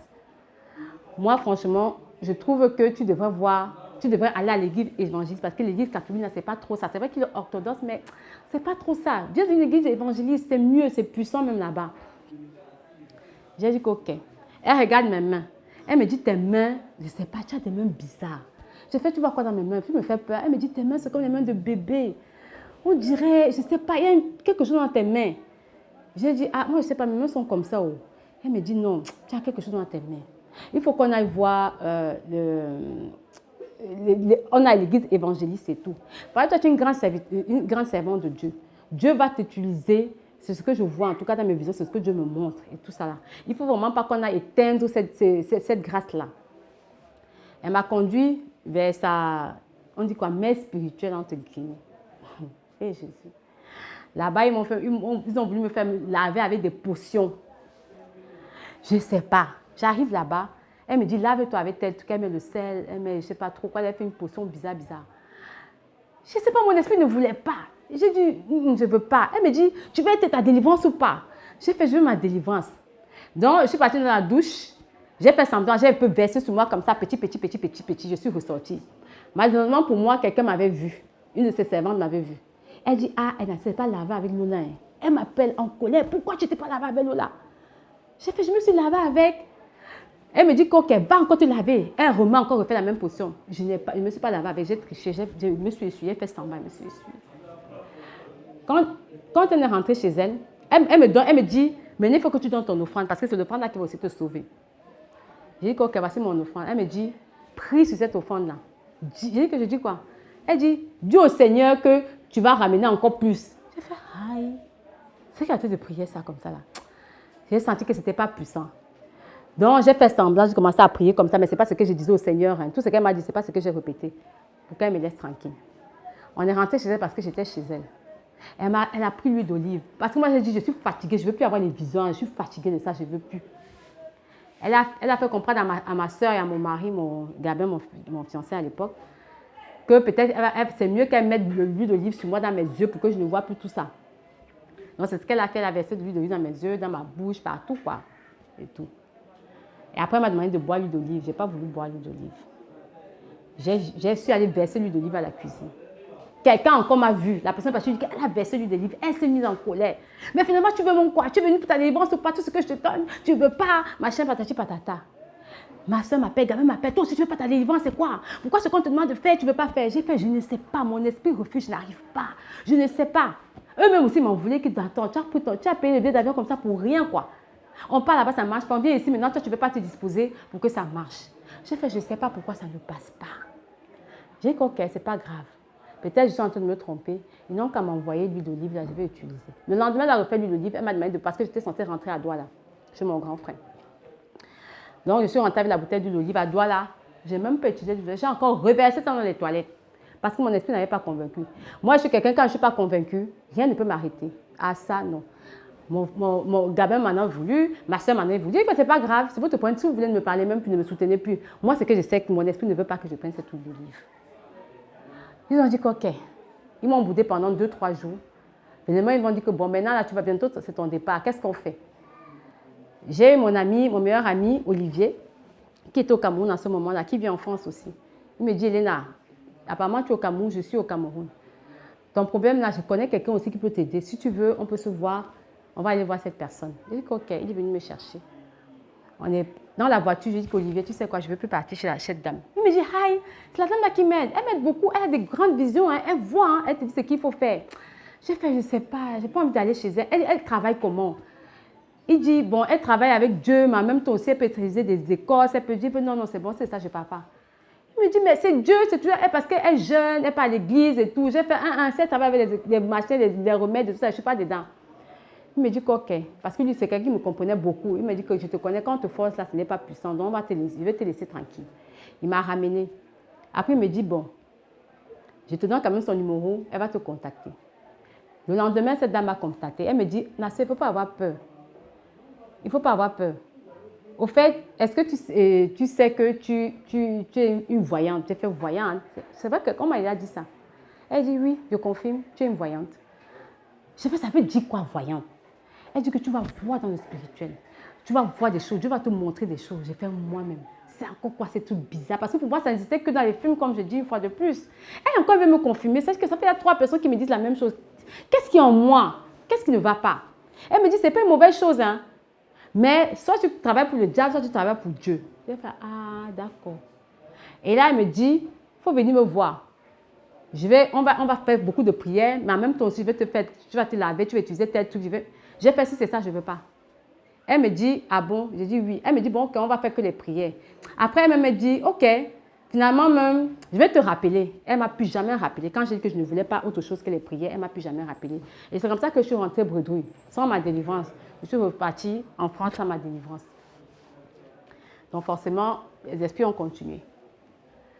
Moi, franchement, je trouve que tu devrais aller à l'église évangéliste, parce que l'église catholique, c'est pas trop ça. C'est vrai qu'il est orthodoxe, mais c'est pas trop ça. Viens d'une église évangéliste, c'est mieux, c'est puissant même là-bas. J'ai dit OK. Elle regarde mes mains. Elle me dit, tes mains, je ne sais pas, tu as des mains bizarres. J'ai fait, tu vois quoi dans mes mains? Puis me fait peur. Elle me dit, tes mains, c'est comme les mains de bébé. On dirait, je ne sais pas, il y a quelque chose dans tes mains. J'ai dit, moi, je ne sais pas, mes mains sont comme ça. Oh. Elle me dit, non, tu as quelque chose dans tes mains. Il faut qu'on aille voir on a l'église évangéliste et tout. Parce que toi, tu es une grande servante de Dieu. Dieu va t'utiliser. C'est ce que je vois, en tout cas dans mes visions, c'est ce que Dieu me montre et tout ça là. Il ne faut vraiment pas qu'on aille éteindre cette grâce-là. Elle m'a conduit vers on dit quoi, mère spirituelle entre guillemets. Et Jésus. Là-bas, ils ont voulu me faire laver avec des potions. Je ne sais pas. J'arrive là-bas, elle me dit, lave-toi avec tel truc, elle met le sel, elle met, je ne sais pas trop quoi, elle fait une potion bizarre. Je ne sais pas, mon esprit ne voulait pas. J'ai dit, je ne veux pas. Elle me dit, tu veux être ta délivrance ou pas? J'ai fait, je veux ma délivrance. Donc, je suis partie dans la douche. J'ai fait semblant, j'ai un peu versé sur moi comme ça, petit. Je suis ressortie. Malheureusement pour moi, quelqu'un m'avait vu. Une de ses servantes m'avait vu. Elle dit, elle ne s'est pas lavée avec Lola. Elle m'appelle en colère. Pourquoi tu ne t'es pas lavée avec Lola? J'ai fait, je me suis lavée avec. Elle me dit qu'elle va encore te laver. Elle remet encore refait la même potion. Je ne me suis pas lavée avec. J'ai triché. Je me suis essuyée, fait semblant, je me suis essuyée. Quand elle est rentrée chez elle, elle me dit, mais il faut que tu donnes ton offrande parce que c'est l'offrande là qui va aussi te sauver. J'ai dit, OK, voici mon offrande. Elle me dit, prie sur cette offrande-là. J'ai dit que je dis quoi? Elle dit, dis au Seigneur que tu vas ramener encore plus. J'ai fait, aïe. C'est qu'elle a fait de prier ça comme ça là. J'ai senti que ce n'était pas puissant. Donc, j'ai fait semblant, j'ai commencé à prier comme ça, mais ce n'est pas ce que je disais au Seigneur. Hein. Tout ce qu'elle m'a dit, ce n'est pas ce que j'ai répété. Pour qu'elle me laisse tranquille. On est rentré chez elle parce que j'étais chez elle. Elle a pris l'huile d'olive. Parce que moi, j'ai dit, je suis fatiguée, je ne veux plus avoir les visions, je suis fatiguée de ça, je ne veux plus. Elle a fait comprendre à ma soeur et à mon mari, Gabriel, mon fiancé à l'époque, que peut-être c'est mieux qu'elle mette de l'huile d'olive sur moi dans mes yeux pour que je ne vois plus tout ça. Donc, c'est ce qu'elle a fait, elle a versé de l'huile d'olive dans mes yeux, dans ma bouche, partout, quoi. Et tout. Et après, elle m'a demandé de boire l'huile d'olive. Je n'ai pas voulu boire l'huile d'olive. J'ai su aller verser l'huile d'olive à la cuisine. Quelqu'un encore m'a vu. La personne parce qu'elle a versé l'huile d'olive. Elle s'est mise en colère. Mais finalement, tu veux mon quoi? Tu es venue pour ta délivrance ou pas? Tout ce que je te donne, tu ne veux pas. Machin, patati, patata. Ma soeur m'appelle, Gabriel m'appelle. Toi aussi, tu ne veux pas ta délivrance, c'est quoi? Pourquoi ce qu'on te demande de faire, tu ne veux pas faire? J'ai fait, je ne sais pas. Mon esprit refuse, je n'arrive pas. Je ne sais pas. Eux-mêmes aussi m'en voulaient qu'ils t'attendent. Tu as payé le billet d'avion comme ça pour rien, quoi. On part là-bas, ça ne marche pas. On vient ici, maintenant, toi, tu ne veux pas te disposer pour que ça marche. J'ai fait, je ne sais pas pourquoi ça ne passe pas. J'ai dit, OK, ce n'est pas grave. Peut-être je suis en train de me tromper. Ils n'ont qu'à m'envoyer l'huile d'olive, là, je vais utiliser. Le lendemain, elle a refait l'huile d'olive. Elle m'a demandé parce que j'étais censée rentrer à Douala, chez mon grand frère. Donc, je suis rentrée avec la bouteille d'huile d'olive à Douala. Je n'ai même pas utilisé l'huile d'olive. J'ai encore reversé ça dans les toilettes. Parce que mon esprit n'avait pas convaincu. Moi, je suis quelqu'un, quand je ne suis pas convaincue, rien ne peut m'arrêter. Ah, ça, non. Mon gamin m'en a voulu, ma soeur m'en a voulu. C'est pas grave, c'est votre point. Si vous voulez me parler même, puis ne me soutenez plus. Moi, c'est que je sais que mon esprit ne veut pas que je prenne ce truc de livre. Ils ont dit qu'ok. Ils m'ont boudé pendant 2-3 jours. Finalement, ils m'ont dit que bon, maintenant, là, tu vas bientôt, c'est ton départ. Qu'est-ce qu'on fait? J'ai mon meilleur ami, Olivier, qui est au Cameroun en ce moment-là, qui vit en France aussi. Il me dit, Elena, apparemment, tu es au Cameroun, je suis au Cameroun. Ton problème, là, je connais quelqu'un aussi qui peut t'aider. Si tu veux, on peut se voir. On va aller voir cette personne. J'ai dit qu'ok, il est venu me chercher. On est dans la voiture, je dis qu'Olivier, tu sais quoi, je ne veux plus partir chez cette dame. Il me dit, hi, c'est la dame là qui m'aide. Elle m'aide beaucoup, elle a des grandes visions, hein. Elle voit, hein. Elle te dit ce qu'il faut faire. J'ai fait, je ne sais pas, je n'ai pas envie d'aller chez elle. Elle travaille comment? Il dit, bon, elle travaille avec Dieu, mais en même temps aussi, elle peut utiliser des écoles. Elle peut dire, non, c'est bon, c'est ça, je ne parle pas. Il me dit, mais c'est Dieu, c'est tout, parce qu'elle est jeune, elle part à l'église et tout. J'ai fait elle travaille avec les machins, les remèdes et tout ça, je ne suis pas dedans. Il me dit qu'ok, parce que lui, c'est quelqu'un qui me comprenait beaucoup. Il me dit que je te connais, quand on te force là, ce n'est pas puissant, donc je vais te laisser tranquille. Il m'a ramené. Après, il me dit, bon, je te donne quand même son numéro, elle va te contacter. Le lendemain, cette dame m'a contacté. Elle me dit, Nassé, il ne faut pas avoir peur. Il ne faut pas avoir peur. Au fait, est-ce que tu sais que tu es une voyante, tu es fait voyante? C'est vrai que comment elle a dit ça? Elle dit, oui, je confirme, tu es une voyante. Je fais, ça veut dire quoi, voyante? Elle dit que tu vas voir dans le spirituel. Tu vas voir des choses, Dieu va te montrer des choses. J'ai fait moi-même. C'est encore quoi, c'est tout bizarre. Parce que pour moi, ça n'existait que dans les films, comme je dis une fois de plus. Elle encore veut me confirmer. C'est que ça fait 3 personnes qui me disent la même chose. Qu'est-ce qui est en moi? Qu'est-ce qui ne va pas? Elle me dit, c'est pas une mauvaise chose, hein. Mais soit tu travailles pour le diable, soit tu travailles pour Dieu. J'ai fait, ah, d'accord. Et là, elle me dit, il faut venir me voir. On va faire beaucoup de prières, mais en même temps aussi, tu vas te laver, tu vas utiliser tel truc. J'ai fait, si c'est ça, je ne veux pas. Elle me dit, ah bon? J'ai dit oui. Elle me dit, bon, ok, on va faire que les prières. Après, elle me dit, ok, finalement, même, je vais te rappeler. Elle ne m'a plus jamais rappelé. Quand j'ai dit que je ne voulais pas autre chose que les prières, elle ne m'a plus jamais rappelé. Et c'est comme ça que je suis rentrée bredouille, sans ma délivrance. Je suis repartie en France sans ma délivrance. Donc forcément, les esprits ont continué.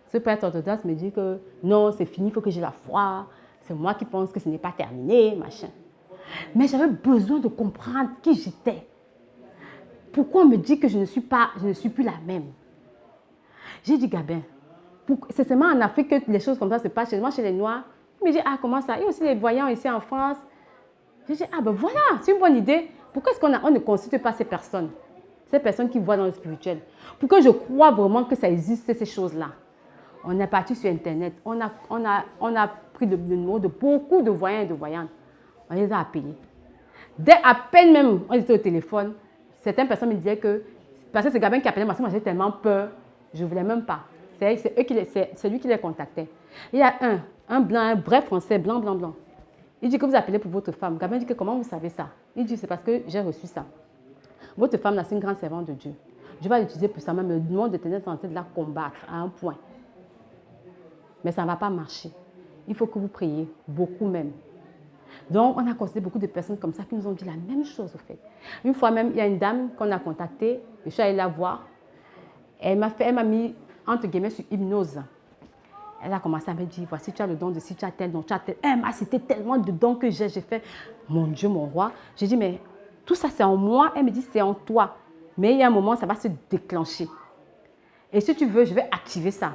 Ce prêtre orthodoxe me dit que non, c'est fini, il faut que j'ai la foi. C'est moi qui pense que ce n'est pas terminé, machin. Mais j'avais besoin de comprendre qui j'étais. Pourquoi on me dit que je ne suis plus la même? J'ai dit, Gabin, c'est seulement en Afrique que les choses comme ça se passent. Chez moi, chez les Noirs, il me dit, ah, comment ça? Il y a aussi les voyants ici en France. J'ai dit, ah ben voilà, c'est une bonne idée. Pourquoi est-ce qu'on ne consulte pas ces personnes qui voient dans le spirituel? Pourquoi je crois vraiment que ça existe, ces choses-là? On est parti sur Internet. On a pris le numéro de beaucoup de voyants et de voyantes. On les a appelés. Dès à peine même, on était au téléphone, certaines personnes me disaient que, parce que c'est Gabin qui appelait, moi j'avais tellement peur, je ne voulais même pas. C'est lui qui les contactait. Il y a un blanc, un vrai français, blanc. Il dit que vous appelez pour votre femme. Gabin dit que comment vous savez ça? Il dit c'est parce que j'ai reçu ça. Votre femme, c'est une grande servante de Dieu. Je vais l'utiliser pour ça, même le monde de ténèbres est en train de la combattre à un point. Mais ça ne va pas marcher. Il faut que vous priez, beaucoup même. Donc, on a constaté beaucoup de personnes comme ça qui nous ont dit la même chose, au fait. Une fois même, il y a une dame qu'on a contactée, je suis allée la voir. Elle m'a mis, entre guillemets, sur hypnose. Elle a commencé à me dire, voici, tu as le don de ci, tu as tel don, tu as tel. Elle m'a cité tellement de dons que j'ai fait, mon Dieu, mon roi. J'ai dit, mais tout ça, c'est en moi. Elle me dit, c'est en toi. Mais il y a un moment, ça va se déclencher. Et si tu veux, je vais activer ça.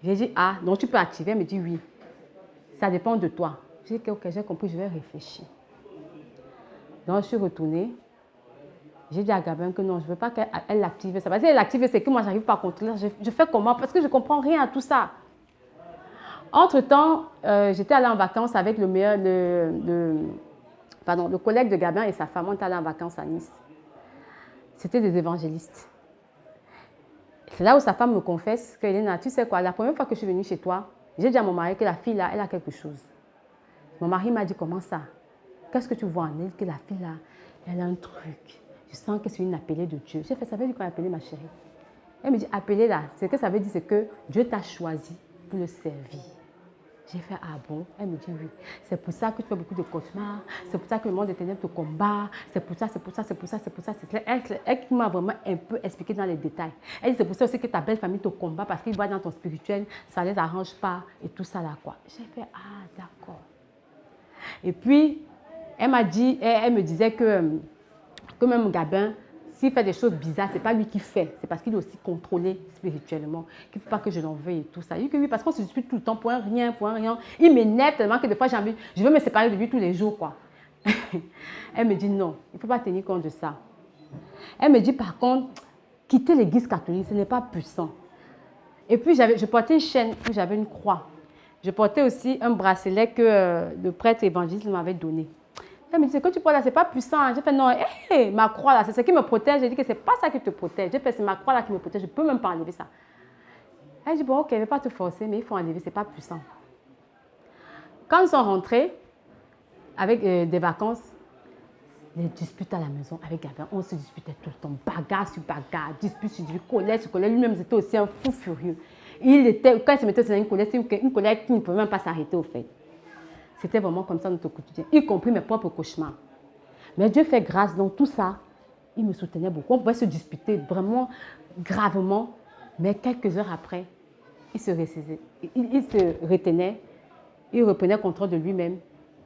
J'ai dit, ah, donc tu peux activer. Elle me dit, oui. Ça dépend de toi. J'ai dit, ok, j'ai compris, je vais réfléchir. Donc, je suis retournée. J'ai dit à Gabin que non, je ne veux pas qu'elle l'active. Ça va dire, elle l'active, c'est que moi, je n'arrive pas à contrôler. Je fais comment? Parce que je ne comprends rien à tout ça. Entre-temps, j'étais allée en vacances avec le collègue de Gabin et sa femme. On était allés en vacances à Nice. C'était des évangélistes. C'est là où sa femme me confesse que, Elena, tu sais quoi, la première fois que je suis venue chez toi, j'ai dit à mon mari que la fille là, elle a quelque chose. Mon mari m'a dit, comment ça? Qu'est-ce que tu vois en elle? Que la fille là, elle a un truc. Je sens que c'est une appelée de Dieu. J'ai fait, ça veut dire quoi appeler ma chérie? Elle me dit, appelée là, ce que ça veut dire, c'est que Dieu t'a choisi pour le servir. J'ai fait, ah bon? Elle me dit, oui. C'est pour ça que tu fais beaucoup de cauchemars. C'est pour ça que le monde des ténèbres te combat. C'est pour ça. Elle qui m'a vraiment un peu expliqué dans les détails. Elle dit, c'est pour ça aussi que ta belle famille te combat parce qu'ils voient dans ton spirituel, ça ne les arrange pas et tout ça là quoi. J'ai fait, ah d'accord. Et puis, Elle m'a dit, elle me disait que même Gabin, s'il fait des choses bizarres, ce n'est pas lui qui fait. C'est parce qu'il est aussi contrôlé spirituellement. Qu'il ne faut pas que je l'en veuille et tout ça. Il dit que oui, parce qu'on se dispute tout le temps pour un rien, pour un rien. Il m'énerve tellement que des fois, je veux me séparer de lui tous les jours, quoi. Elle me dit non, il ne faut pas tenir compte de ça. Elle me dit par contre, quitter l'église catholique, ce n'est pas puissant. Et puis, je portais une chaîne où j'avais une croix. Je portais aussi un bracelet que le prêtre évangéliste m'avait donné. Elle me dit, ce que tu portes là, ce n'est pas puissant. J'ai fait, non, ma croix là, c'est ce qui me protège. J'ai dit que ce n'est pas ça qui te protège. J'ai fait, c'est ma croix là qui me protège. Je ne peux même pas enlever ça. Elle dit, bon, ok, je ne vais pas te forcer, mais il faut enlever, ce n'est pas puissant. Quand ils sont rentrés, avec des vacances, les disputes à la maison avec Gabin, on se disputait tout le temps, bagarre sur bagarre, dispute sur dispute, colère sur colère. Lui-même, c'était aussi un fou furieux. Quand il se mettait sur une colère qui ne pouvait même pas s'arrêter au fait. C'était vraiment comme ça notre quotidien, y compris mes propres cauchemars. Mais Dieu fait grâce, dans tout ça, il me soutenait beaucoup. On pouvait se disputer vraiment gravement, mais quelques heures après, il se retenait, il reprenait contrôle de lui-même.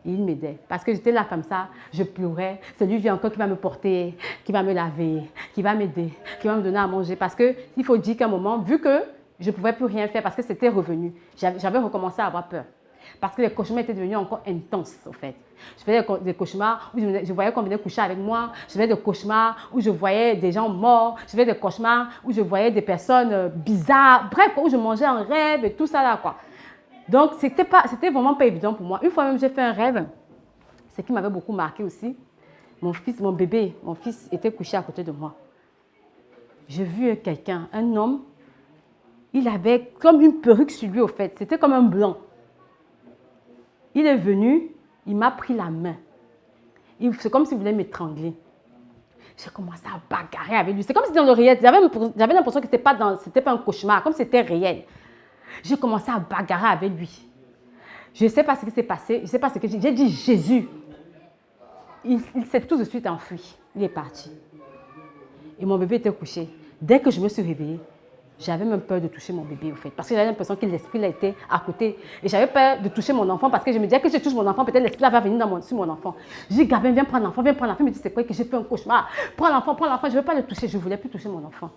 Et il m'aidait. Parce que j'étais là comme ça, je pleurais. C'est lui encore qui va me porter, qui va me laver, qui va m'aider, qui va me donner à manger. Parce qu'il faut dire qu'à un moment, vu que je ne pouvais plus rien faire parce que c'était revenu, j'avais recommencé à avoir peur. Parce que les cauchemars étaient devenus encore intenses, au fait. Je faisais des cauchemars où je voyais qu'on venait coucher avec moi. Je faisais des cauchemars où je voyais des gens morts. Je faisais des cauchemars où je voyais des personnes bizarres. Bref, où je mangeais en rêve et tout ça là, quoi. Donc, c'était vraiment pas évident pour moi. Une fois même, j'ai fait un rêve, ce qui m'avait beaucoup marqué aussi. Mon fils était couché à côté de moi. J'ai vu quelqu'un, un homme, il avait comme une perruque sur lui au fait. C'était comme un blanc. Il est venu, il m'a pris la main. C'est comme s'il voulait m'étrangler. J'ai commencé à bagarrer avec lui. C'est comme si dans le réel, j'avais l'impression que c'était pas un cauchemar, comme si c'était réel. J'ai commencé à bagarrer avec lui. Je ne sais pas ce qui s'est passé. Je ne sais pas ce que j'ai dit. Jésus. Il s'est tout de suite enfui. Il est parti. Et mon bébé était couché. Dès que je me suis réveillée, j'avais même peur de toucher mon bébé, au fait. Parce que j'avais l'impression que l'esprit là était à côté. Et j'avais peur de toucher mon enfant parce que je me disais que si je touche mon enfant, peut-être l'esprit là va venir sur mon enfant. Je dis, Gabin, viens prendre l'enfant, viens prendre l'enfant. Il me dit, c'est quoi que j'ai fait un cauchemar? Prends l'enfant, je ne veux pas le toucher. Je ne voulais plus toucher mon enfant.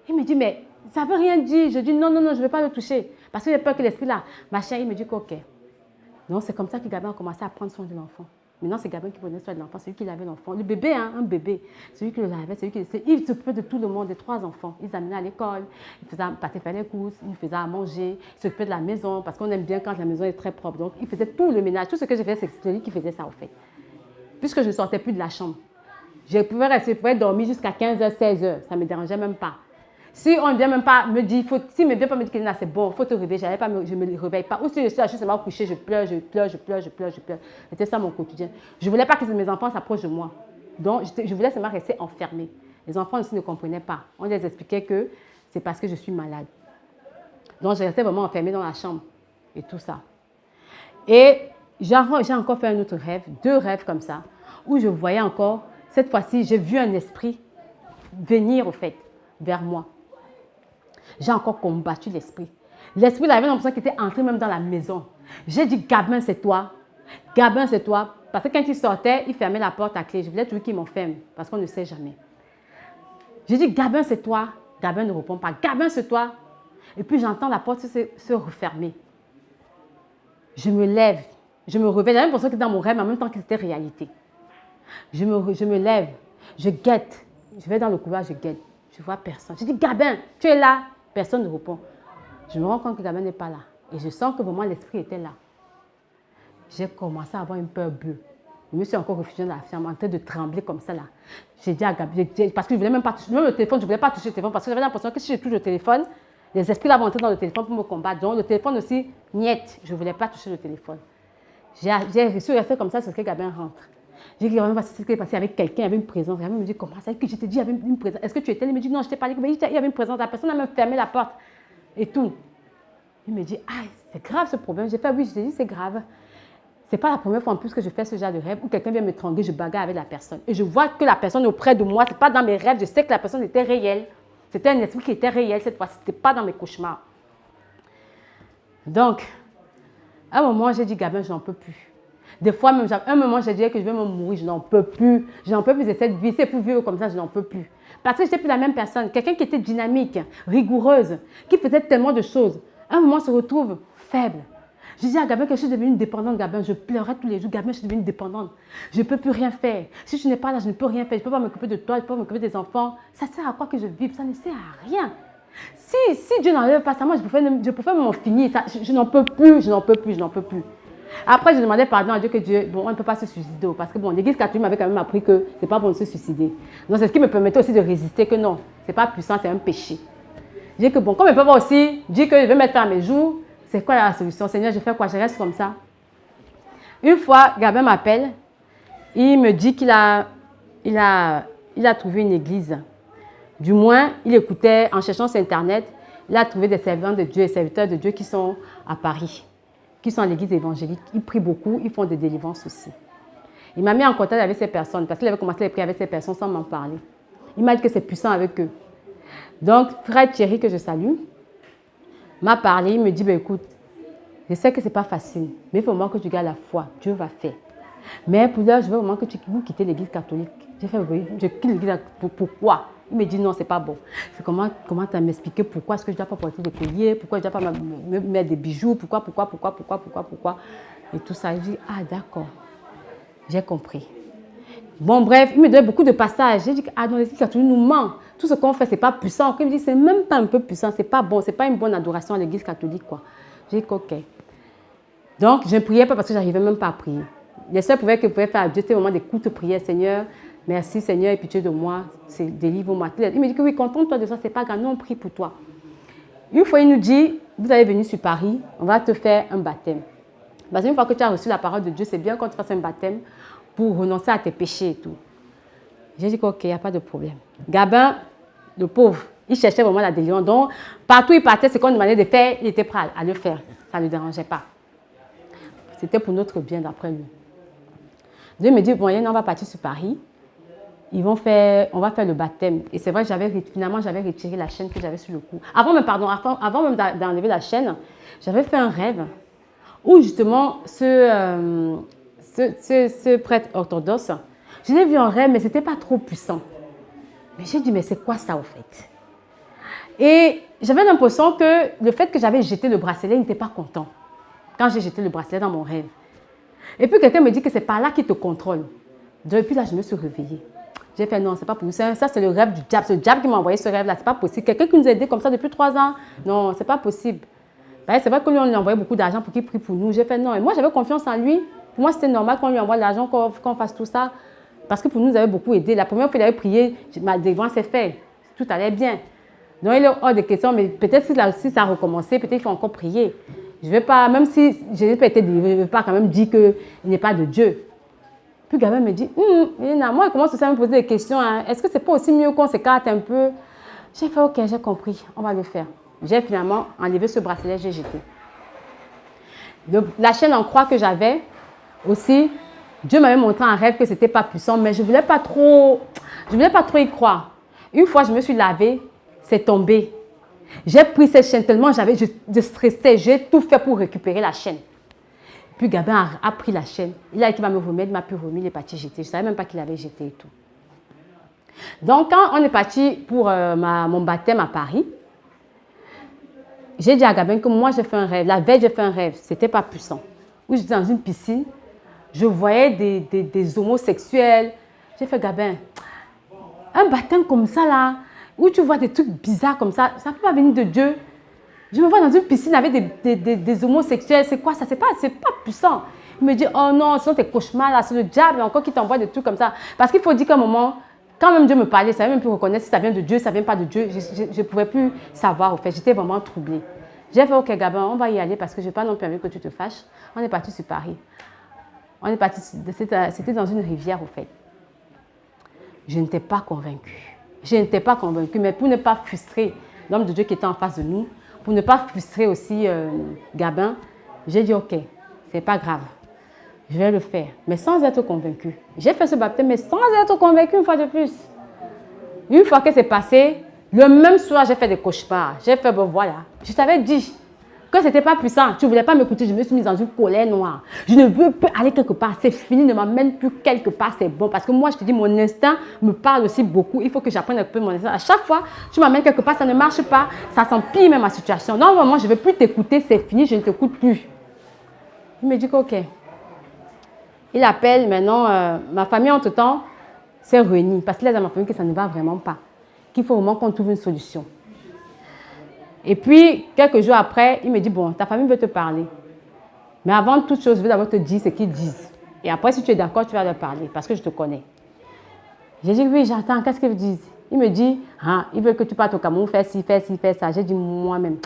Il me dit, mais ça ne veut rien dire. Je dis, non, je ne veux pas le toucher. Parce que j'ai peur que l'esprit là, machin, il me dit qu'ok. Donc, c'est comme ça que Gabin a commencé à prendre soin de l'enfant. Maintenant, c'est Gabin qui prenait soin de l'enfant, c'est lui qui lavait l'enfant. Le bébé, un bébé, c'est lui qui le lavait, c'est lui qui... Il s'occupait de tout le monde, des 3 enfants. Il les amenait à l'école, il faisait faire les courses, il faisait à manger, il s'occupait de la maison, parce qu'on aime bien quand la maison est très propre. Donc, il faisait tout le ménage. Tout ce que j'ai fait, c'est lui qui faisait ça, au fait. Puisque je ne sortais plus de la chambre. Je pouvais dormir jusqu'à 15h, 16h. Ça ne me dérangeait même pas. Si on ne vient même pas me dire, s'il ne vient pas me dire que c'est bon, il faut te réveiller, je ne me réveille pas. Ou si je suis justement couchée, je pleure. C'était ça mon quotidien. Je ne voulais pas que mes enfants s'approchent de moi. Donc, je voulais seulement rester enfermée. Les enfants aussi ne comprenaient pas. On les expliquait que c'est parce que je suis malade. Donc, je restais vraiment enfermée dans la chambre et tout ça. Et j'ai encore fait un autre rêve, 2 rêves comme ça, où je voyais encore, cette fois-ci, j'ai vu un esprit venir, au fait, vers moi. J'ai encore combattu l'esprit. L'esprit avait l'impression qu'il était entré même dans la maison. J'ai dit, Gabin, c'est toi. Gabin, c'est toi. Parce que quand il sortait, il fermait la porte à clé. Je voulais toujours qu'il m'enferme, parce qu'on ne sait jamais. J'ai dit, Gabin, c'est toi. Gabin ne répond pas. Gabin, c'est toi. Et puis j'entends la porte se refermer. Je me lève. Je me réveille. J'avais l'impression que dans mon rêve, en même temps que c'était réalité. Je me lève. Je guette. Je vais dans le couloir, je guette. Je ne vois personne. Je dis, Gabin, tu es là. Personne ne répond. Je me rends compte que Gabin n'est pas là. Et je sens que vraiment l'esprit était là. J'ai commencé à avoir une peur bleue. Je me suis encore réfugiée dans la chambre en train de trembler comme ça là. J'ai dit à Gabin, parce que je ne voulais même pas toucher, même le téléphone, je ne voulais pas toucher le téléphone parce que j'avais l'impression que si je touche le téléphone, les esprits là vont entrer dans le téléphone pour me combattre. Donc le téléphone aussi, niet, je ne voulais pas toucher le téléphone. Je suis restée comme ça jusqu'à ce que Gabin rentre. J'ai dit, ce qui est passé avec quelqu'un, il y avait une présence. Gabin me dit, comment ça? Que je t'ai dit, il y avait une présence. Est-ce que tu étais là? Il me dit, non, je t'ai pas dit, mais il y avait une présence. La personne a même fermé la porte et tout. Il me dit, ah, c'est grave ce problème. J'ai fait, oui, je t'ai dit, c'est grave. Ce n'est pas la première fois en plus que je fais ce genre de rêve où quelqu'un vient m'étrangler, je bagarre avec la personne. Et je vois que la personne est auprès de moi, ce n'est pas dans mes rêves, je sais que la personne était réelle. C'était un esprit qui était réel cette fois-ci, ce n'était pas dans mes cauchemars. Donc, à un moment, j'ai dit, Gabin, je n'en peux plus. Des fois, même, à un moment, j'ai dit que je vais me mourir, je n'en peux plus. Je n'en peux plus de cette vie. C'est pour vivre comme ça, je n'en peux plus. Parce que je n'étais plus la même personne. Quelqu'un qui était dynamique, rigoureuse, qui faisait tellement de choses. À un moment, se retrouve faible. Je dis à Gabin que je suis devenue dépendante, Gabin. Je pleurais tous les jours. Gabin, je suis devenue dépendante. Je ne peux plus rien faire. Si tu n'es pas là, je ne peux rien faire. Je ne peux pas m'occuper de toi, je ne peux pas m'occuper des enfants. Ça sert à quoi que je vive? Ça ne sert à rien. Si Dieu n'enlève pas ça, moi, je préfère m'en finir. Ça, je n'en peux plus, je n'en peux plus, je n'en peux plus. Après, je demandais pardon à Dieu que Dieu, bon, on ne peut pas se suicider. Parce que bon, l'église catholique m'avait quand même appris que ce n'est pas bon de se suicider. Donc, c'est ce qui me permettait aussi de résister que non, ce n'est pas puissant, c'est un péché. J'ai dit que bon, comme je ne peux pas aussi dire que je vais mettre fin à mes jours, c'est quoi la solution? Seigneur, je fais quoi? Je reste comme ça. Une fois, Gabin m'appelle, il me dit qu'il a trouvé une église. Du moins, il écoutait, en cherchant sur Internet, il a trouvé des servants de Dieu et serviteurs de Dieu qui sont à Paris, qui sont à l'église évangélique. Ils prient beaucoup, ils font des délivrances aussi. Il m'a mis en contact avec ces personnes, parce qu'il avait commencé à prier avec ces personnes sans m'en parler. Il m'a dit que c'est puissant avec eux. Donc, frère Thierry, que je salue, m'a parlé, il me dit, ben, écoute, je sais que ce n'est pas facile, mais il faut vraiment que tu gardes la foi, Dieu va faire. Mais pour là, je veux vraiment que vous quittez l'église catholique. J'ai fait, oui, je quitte l'église, pourquoi? Il me dit, non, ce n'est pas bon. Comment tu as m'expliqué pourquoi est-ce que je ne dois pas porter des colliers, pourquoi je ne dois pas me mettre des bijoux, pourquoi? Et tout ça, je dis, ah d'accord, j'ai compris. Bon, bref, il me donnait beaucoup de passages. J'ai dit, ah non, l'église catholique nous ment. Tout ce qu'on fait, ce n'est pas puissant. Il me dit, c'est même pas un peu puissant, ce n'est pas bon, ce n'est pas une bonne adoration à l'église catholique, quoi. J'ai dit, ok. Donc, je ne priais pas parce que je n'arrivais même pas à prier. Les seuls que je pouvais faire à Dieu, c'était vraiment des courtes prières. Seigneur, merci Seigneur, aie pitié de moi, délivre-moi. Il me dit que oui, contente-toi de ça, c'est pas grave, nous on prie pour toi. Une fois, il nous dit, vous allez venir sur Paris, on va te faire un baptême. Parce qu'une fois que tu as reçu la parole de Dieu, c'est bien quand tu fasses un baptême pour renoncer à tes péchés et tout. J'ai dit ok, il n'y a pas de problème. Gabin, le pauvre, il cherchait vraiment la délivrance. Donc, partout où il partait, ce qu'on demandait de faire, il était prêt à le faire. Ça ne le dérangeait pas. C'était pour notre bien d'après lui. Dieu me dit, bon, on va partir sur Paris. On va faire le baptême. Et c'est vrai, finalement, j'avais retiré la chaîne que j'avais sur le cou. Avant même d'enlever la chaîne, j'avais fait un rêve où justement ce prêtre orthodoxe, je l'ai vu en rêve, mais ce n'était pas trop puissant. Mais j'ai dit, mais c'est quoi ça au fait? Et j'avais l'impression que le fait que j'avais jeté le bracelet, il n'était pas content. Quand j'ai jeté le bracelet dans mon rêve. Et puis quelqu'un me dit que c'est par là qu'il te contrôle. Depuis là, je me suis réveillée. J'ai fait non, c'est pas possible. Ça, c'est le rêve du diable. C'est le diable qui m'a envoyé ce rêve-là. C'est pas possible. Quelqu'un qui nous a aidés comme ça depuis 3 ans. Non, c'est pas possible. C'est vrai qu'on lui a envoyé beaucoup d'argent pour qu'il prie pour nous. J'ai fait non. Et moi, j'avais confiance en lui. Pour moi, c'était normal qu'on lui envoie de l'argent, qu'on fasse tout ça. Parce que pour nous, il avait beaucoup aidé. La première fois qu'il avait prié, ma délivrance s'est faite. Tout allait bien. Donc, il est hors de question. Mais peut-être si ça a recommencé, peut-être qu'il faut encore prier. Je ne vais pas, même si je n'ai pas été délivrée, je ne vais pas quand même dire qu'il n'est pas de Dieu. Puis Gabin me dit, moi, il commence à me poser des questions. Hein. Est-ce que ce n'est pas aussi mieux qu'on s'écarte un peu? J'ai fait, ok, j'ai compris, on va le faire. J'ai finalement enlevé ce bracelet, j'ai jeté. La chaîne en croix que j'avais aussi, Dieu m'avait montré en rêve que ce n'était pas puissant, mais je ne voulais pas trop y croire. Une fois, je me suis lavée, c'est tombé. J'ai pris cette chaîne tellement je stressais, j'ai tout fait pour récupérer la chaîne. Puis Gabin a pris la chaîne. Il a dit qu'il va me remettre, il m'a pu remettre, il est parti jeter. Je ne savais même pas qu'il avait jeté et tout. Donc quand on est parti pour mon baptême à Paris, j'ai dit à Gabin que moi j'ai fait un rêve. La veille j'ai fait un rêve, ce n'était pas puissant. Où j'étais dans une piscine, je voyais des homosexuels. J'ai fait Gabin, un baptême comme ça là, où tu vois des trucs bizarres comme ça ne peut pas venir de Dieu. Je me vois dans une piscine avec des homosexuels, c'est quoi ça? C'est pas puissant. Il me dit, oh non, ce sont tes cauchemars là, c'est le diable encore qui t'envoie des trucs comme ça. Parce qu'il faut dire qu'à un moment, quand même Dieu me parlait, je ne savais même plus reconnaître si ça vient de Dieu, ça ne vient pas de Dieu. Je ne pouvais plus savoir au fait, j'étais vraiment troublée. J'ai fait, ok Gabin, on va y aller parce que je n'ai pas non plus envie que tu te fâches. On est parti sur Paris. On est parti, c'était dans une rivière au fait. Je n'étais pas convaincue. Mais pour ne pas frustrer l'homme de Dieu qui était en face de nous, pour ne pas frustrer aussi Gabin, j'ai dit ok, c'est pas grave, je vais le faire, mais sans être convaincue. J'ai fait ce baptême, mais sans être convaincue une fois de plus. Une fois que c'est passé, le même soir, j'ai fait des cauchemars. J'ai fait, bon voilà, je t'avais dit, Que ce n'était pas puissant, tu ne voulais pas m'écouter, je me suis mise dans une colère noire. Je ne veux plus aller quelque part, c'est fini, ne m'amène plus quelque part, c'est bon. Parce que moi, je te dis, mon instinct me parle aussi beaucoup. Il faut que j'apprenne à écouter mon instinct. À chaque fois, tu m'amènes quelque part, ça ne marche pas, ça s'empire même ma situation. Non, moi, je ne veux plus t'écouter, c'est fini, je ne t'écoute plus. Il me dit que, ok. Il appelle maintenant, ma famille entre-temps s'est réunie parce qu'il a dans ma famille que ça ne va vraiment pas. Qu'il faut vraiment qu'on trouve une solution. Et puis, quelques jours après, il me dit, bon, ta famille veut te parler. Mais avant toute chose, je veux d'abord te dire ce qu'ils disent. Et après, si tu es d'accord, tu vas leur parler parce que je te connais. J'ai dit, oui, j'entends, qu'est-ce qu'ils disent? Il me dit, ah, ils veulent que tu partes au Cameroun, fais ci, fais ci, fais ça. J'ai dit, moi-même,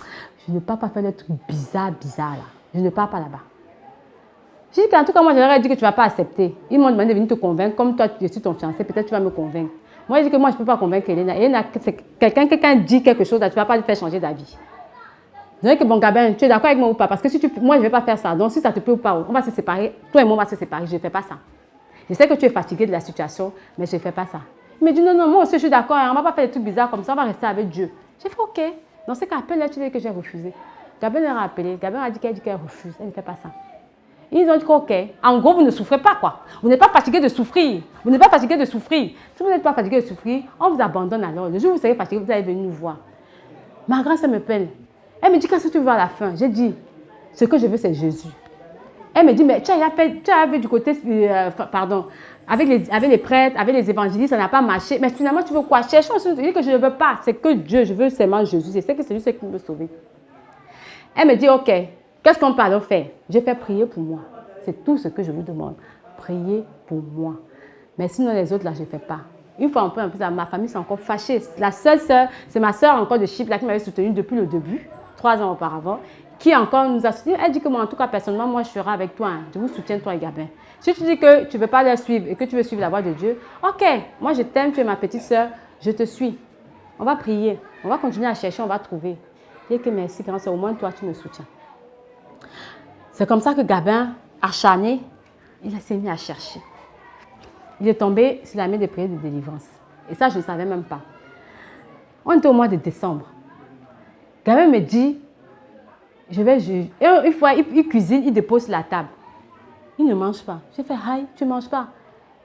je ne pars pas faire des trucs bizarres là. Je ne pars pas là-bas. J'ai dit qu'en tout cas, moi, je leur ai dit que tu ne vas pas accepter. Ils m'ont demandé de venir te convaincre. Comme toi, je suis ton fiancé, peut-être tu vas me convaincre. Moi, j'ai dit que moi, je ne peux pas convaincre Elena. Elena, quelqu'un dit quelque chose, là, tu ne vas pas lui faire changer d'avis. Je dis que bon, Gabin, tu es d'accord avec moi ou pas? Parce que si moi, je ne vais pas faire ça. Donc, si ça te plaît ou pas, on va se séparer. Toi et moi, on va se séparer. Je ne fais pas ça. Je sais que tu es fatigué de la situation, mais je ne fais pas ça. Il me dit, non, moi aussi, je suis d'accord. On ne va pas faire des trucs bizarres comme ça. On va rester avec Dieu. J'ai fait, OK. Dans ce cas, appelle-là, tu dis que j'ai refusé. Gabin a appelé. Gabin a dit qu'elle refuse. Elle ne fait pas ça. Ils ont dit OK. En gros, vous ne souffrez pas, quoi. Vous n'êtes pas fatigué de souffrir. Vous n'êtes pas fatigué de souffrir. Si vous n'êtes pas fatigué de souffrir, on vous abandonne alors. Le jour où vous serez fatigué, vous allez venir nous voir. Ma grâce, elle me peine. Elle me dit, qu'est-ce que tu veux à la fin? J'ai dit, ce que je veux, c'est Jésus. Elle me dit, mais tu as fait du côté, avec les prêtres, avec les évangélistes, ça n'a pas marché. Mais finalement, tu veux quoi? Cherche, je dis que je ne veux pas. C'est que Dieu, je veux seulement Jésus. Je sais que c'est lui qui peut me sauver. Elle me dit, OK. Qu'est-ce qu'on peut alors faire? Je fais prier pour moi. C'est tout ce que je vous demande. Priez pour moi. Mais sinon, les autres, là, je ne fais pas. Une fois, ma famille s'est encore fâchée. La seule sœur, c'est ma sœur encore de Chypre, là, qui m'avait soutenue depuis le début, 3 ans auparavant, qui encore nous a soutenus. Elle dit que moi, en tout cas, personnellement, moi, je serai avec toi. Hein. Je vous soutiens, toi et Gabin. Si tu dis que tu ne veux pas la suivre et que tu veux suivre la voie de Dieu, OK, moi, je t'aime, tu es ma petite sœur, je te suis. On va prier. On va continuer à chercher, on va trouver. Je dis que merci, grand sœur, au moins, toi, tu me soutiens. C'est comme ça que Gabin, acharné, il s'est mis à chercher. Il est tombé sur la main des prières de délivrance. Et ça, je ne savais même pas. On était au mois de décembre. Gabin me dit, une fois, il cuisine, il dépose sur la table. Il ne mange pas. J'ai fait, aïe, tu ne manges pas?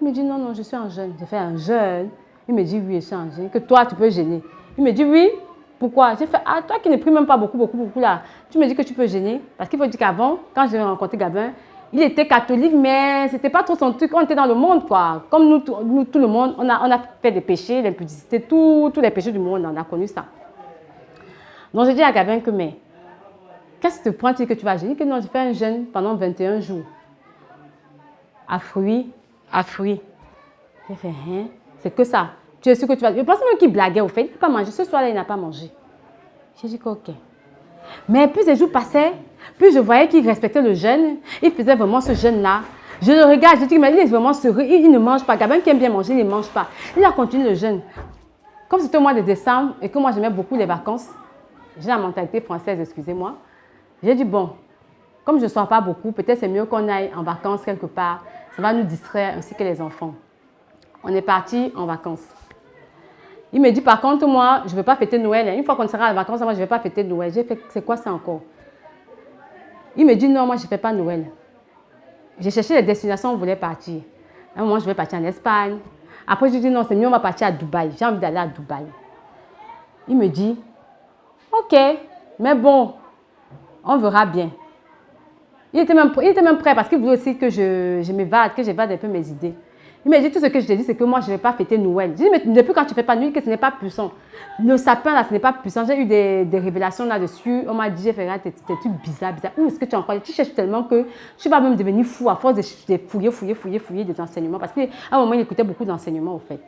Il me dit, non, je suis en jeûne. J'ai fait un jeûne. Il me dit, oui, je suis en jeûne. Que toi, tu peux jeûner. Il me dit, oui. Pourquoi? J'ai fait, ah, toi qui ne pries même pas beaucoup là, tu me dis que tu peux gêner. Parce qu'il faut dire qu'avant, quand j'ai rencontré Gabin, il était catholique, mais ce n'était pas trop son truc. On était dans le monde, quoi. Comme nous tout le monde, on a fait des péchés, l'impudicité, tous les péchés du monde, on a connu ça. Donc, je dis à Gabin que, mais, qu'est-ce que tu prends que tu vas gêner? Que non, j'ai fait un jeûne pendant 21 jours. À fruits. J'ai fait, hein? C'est que ça. Tu es sûr que tu vas... Je pense même qu'il blaguait au fait. Il n'a pas mangé. Ce soir-là, il n'a pas mangé. J'ai dit OK. Mais plus les jours passaient, plus je voyais qu'il respectait le jeûne. Il faisait vraiment ce jeûne-là. Je le regarde, je dis, mais il est vraiment sérieux. Il ne mange pas. Gabin qui aime bien manger, il ne mange pas. Il a continué le jeûne. Comme c'était au mois de décembre et que moi, j'aimais beaucoup les vacances, j'ai la mentalité française, excusez-moi. J'ai dit, bon, comme je ne sors pas beaucoup, peut-être c'est mieux qu'on aille en vacances quelque part. Ça va nous distraire ainsi que les enfants. On est parti en vacances. Il me dit, par contre, moi, je ne veux pas fêter Noël. Une fois qu'on sera en vacances, moi, je ne vais pas fêter Noël. J'ai fait, c'est quoi ça encore? Il me dit, non, moi, je ne fais pas Noël. J'ai cherché les destinations où on voulait partir. À un moment, je vais partir en Espagne. Après, je lui dis, non, c'est mieux, on va partir à Dubaï. J'ai envie d'aller à Dubaï. Il me dit, OK, mais bon, on verra bien. Il était même prêt parce qu'il voulait aussi que je m'évade, que j'évade un peu mes idées. Il m'a dit, tout ce que je t'ai dit, c'est que moi, je ne vais pas fêter Noël. Je dis, mais depuis quand tu ne fais pas Noël, que ce n'est pas puissant. Le sapin, là, ce n'est pas puissant. J'ai eu des révélations là-dessus. On m'a dit, j'ai fait, t'es trucs bizarres. Où est-ce que tu en crois? Tu cherches tellement que tu vas même devenir fou à force de fouiller des enseignements. Parce qu'à un moment, il écoutait beaucoup d'enseignements, au fait.